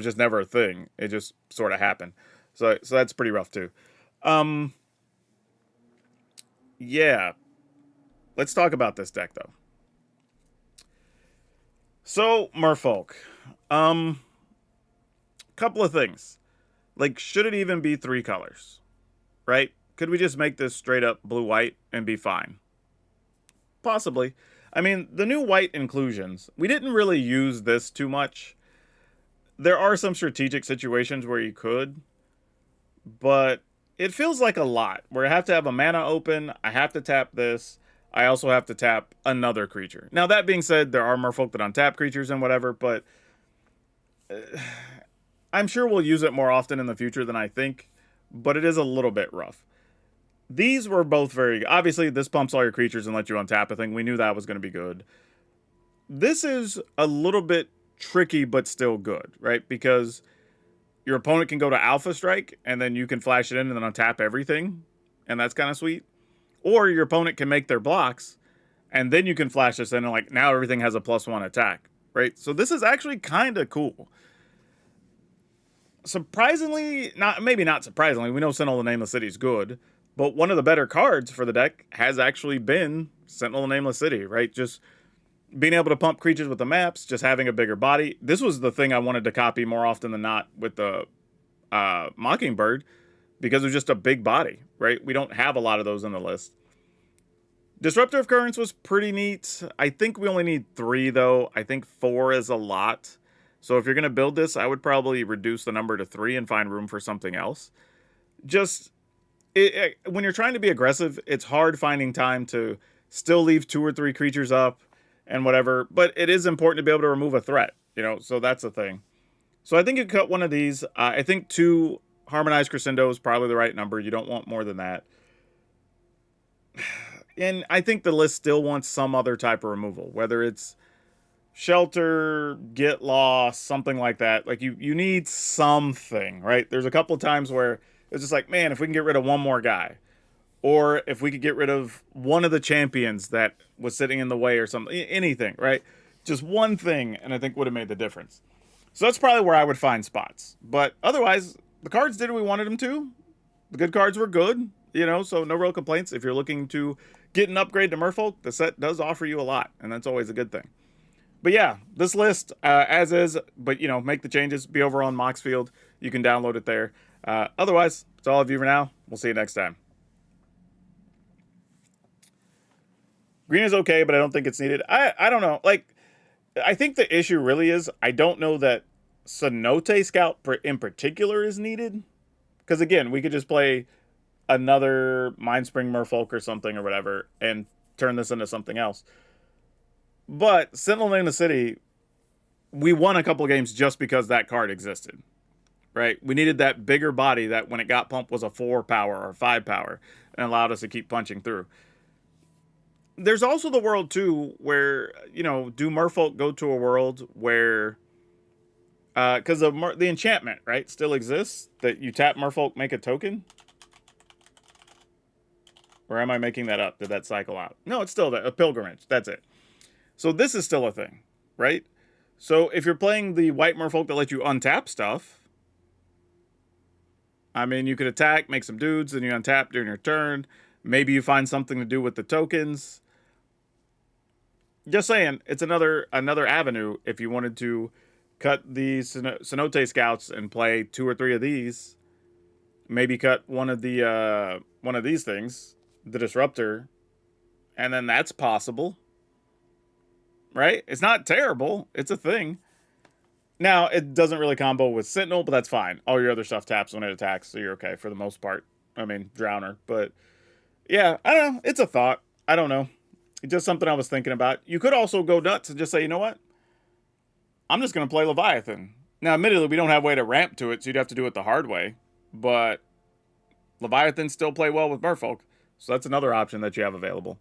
just never a thing. It just sort of happened. So that's pretty rough too. Yeah. Let's talk about this deck though. So, Merfolk. Couple of things. Like, should it even be 3 colors? Right? Could we just make this straight up blue-white and be fine? Possibly. I mean, the new white inclusions, we didn't really use this too much. There are some strategic situations where you could, but it feels like a lot, where I have to have a mana open, I have to tap this, I also have to tap another creature. Now, that being said, there are Merfolk that untap creatures and whatever, but I'm sure we'll use it more often in the future than I think, but it is a little bit rough. These were both very... Obviously, this pumps all your creatures and lets you untap a thing. We knew that was going to be good. This is a little bit tricky, but still good, right? Because your opponent can go to Alpha Strike, and then you can flash it in and then untap everything, and that's kind of sweet. Or your opponent can make their blocks, and then you can flash this in, and like now everything has a +1 attack, right? So this is actually kind of cool. Surprisingly, maybe not surprisingly, we know Sentinel the Nameless City is good, But one of the better cards for the deck has actually been Sentinel of Nameless City, right? Just being able to pump creatures with the maps, just having a bigger body. This was the thing I wanted to copy more often than not with the Mockingbird, because it was just a big body, right? We don't have a lot of those in the list. Disruptor of Currents was pretty neat. I think we only need 3, though. I think 4 is a lot. So if you're going to build this, I would probably reduce the number to 3 and find room for something else. Just, when you're trying to be aggressive, it's hard finding time to still leave 2 or 3 creatures up and whatever. But it is important to be able to remove a threat, you know, so that's the thing. So I think you cut one of these. I think 2 Harmonized Crescendo is probably the right number. You don't want more than that. And I think the list still wants some other type of removal, whether it's Shelter, Get Lost, something like that. Like, you need something, right? There's a couple of times where it's just like, man, if we can get rid of one more guy, or if we could get rid of one of the champions that was sitting in the way or something, anything, right? Just one thing, and I think would have made the difference. So that's probably where I would find spots. But otherwise, the cards did what we wanted them to. The good cards were good, you know, so no real complaints. If you're looking to get an upgrade to Merfolk, the set does offer you a lot, and that's always a good thing. But yeah, this list, as is, but, you know, make the changes. Be over on Moxfield. You can download it there. Otherwise, it's all of you for now. We'll see you next time. Green is okay, but I don't think it's needed. I don't know. Like, I think the issue really is I don't know that Cenote Scout in particular is needed. Because, again, we could just play another Mindspring Merfolk or something or whatever and turn this into something else. But Sentinel in the City, we won a couple games just because that card existed, right? We needed that bigger body that when it got pumped was a 4 power or 5 power and allowed us to keep punching through. There's also the world, too, where, you know, do Merfolk go to a world where, because the enchantment, right, still exists, that you tap Merfolk, make a token? Or am I making that up? Did that cycle out? No, it's still a pilgrimage. That's it. So this is still a thing, right? So if you're playing the white Merfolk that lets you untap stuff, I mean, you could attack, make some dudes, and you untap during your turn. Maybe you find something to do with the tokens. Just saying, it's another avenue if you wanted to cut the Cenote Scouts and play 2 or 3 of these. Maybe cut one of these things, the Disruptor, and then that's possible. Right? It's not terrible. It's a thing. Now, it doesn't really combo with Sentinel, but that's fine. All your other stuff taps when it attacks, so you're okay for the most part. I mean, Drowner. But, yeah, I don't know. It's a thought. I don't know. It's just something I was thinking about. You could also go nuts and just say, you know what? I'm just going to play Leviathan. Now, admittedly, we don't have a way to ramp to it, so you'd have to do it the hard way. But Leviathans still play well with Merfolk, so that's another option that you have available.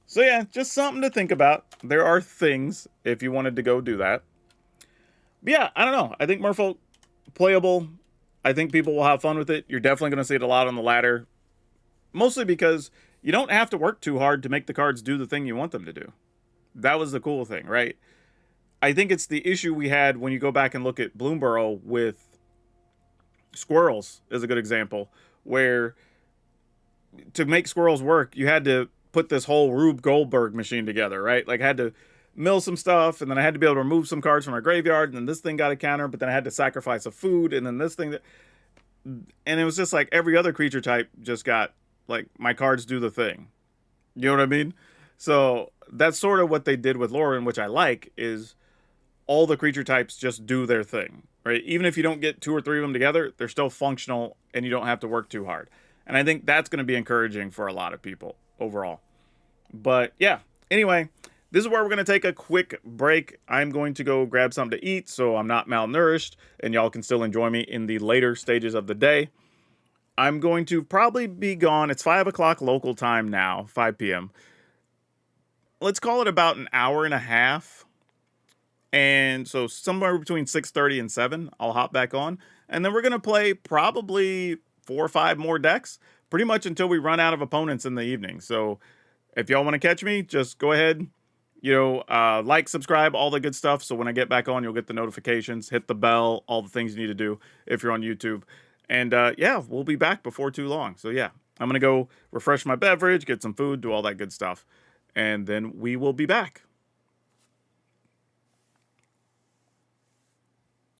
So yeah, just something to think about. There are things if you wanted to go do that. But yeah, I don't know. I think Merfolk, playable. I think people will have fun with it. You're definitely going to see it a lot on the ladder. Mostly because you don't have to work too hard to make the cards do the thing you want them to do. That was the cool thing, right? I think it's the issue we had when you go back and look at Bloomborough with Squirrels is a good example. Where to make Squirrels work, you had to put this whole Rube Goldberg machine together, right? Like, I had to mill some stuff, and then I had to be able to remove some cards from our graveyard, and then this thing got a counter, but then I had to sacrifice a food, and then this thing and it was just like every other creature type just got, like, my cards do the thing. You know what I mean? So that's sort of what they did with Lorwyn, which I like, is all the creature types just do their thing, right? Even if you don't get 2 or 3 of them together, they're still functional, and you don't have to work too hard. And I think that's going to be encouraging for a lot of people overall. But yeah, anyway, this is where we're going to take a quick break. I'm going to go grab something to eat so I'm not malnourished and y'all can still enjoy me in the later stages of the day. I'm going to probably be gone. It's 5 o'clock local time now, 5 p.m. Let's call it about an hour and a half. And so somewhere between 6:30 and 7, I'll hop back on. And then we're going to play probably 4 or 5 more decks, pretty much until we run out of opponents in the evening. So if y'all want to catch me, just go ahead, like, subscribe, all the good stuff. So when I get back on, you'll get the notifications, hit the bell, all the things you need to do if you're on YouTube. And yeah, we'll be back before too long. So yeah, I'm going to go refresh my beverage, get some food, do all that good stuff. And then we will be back.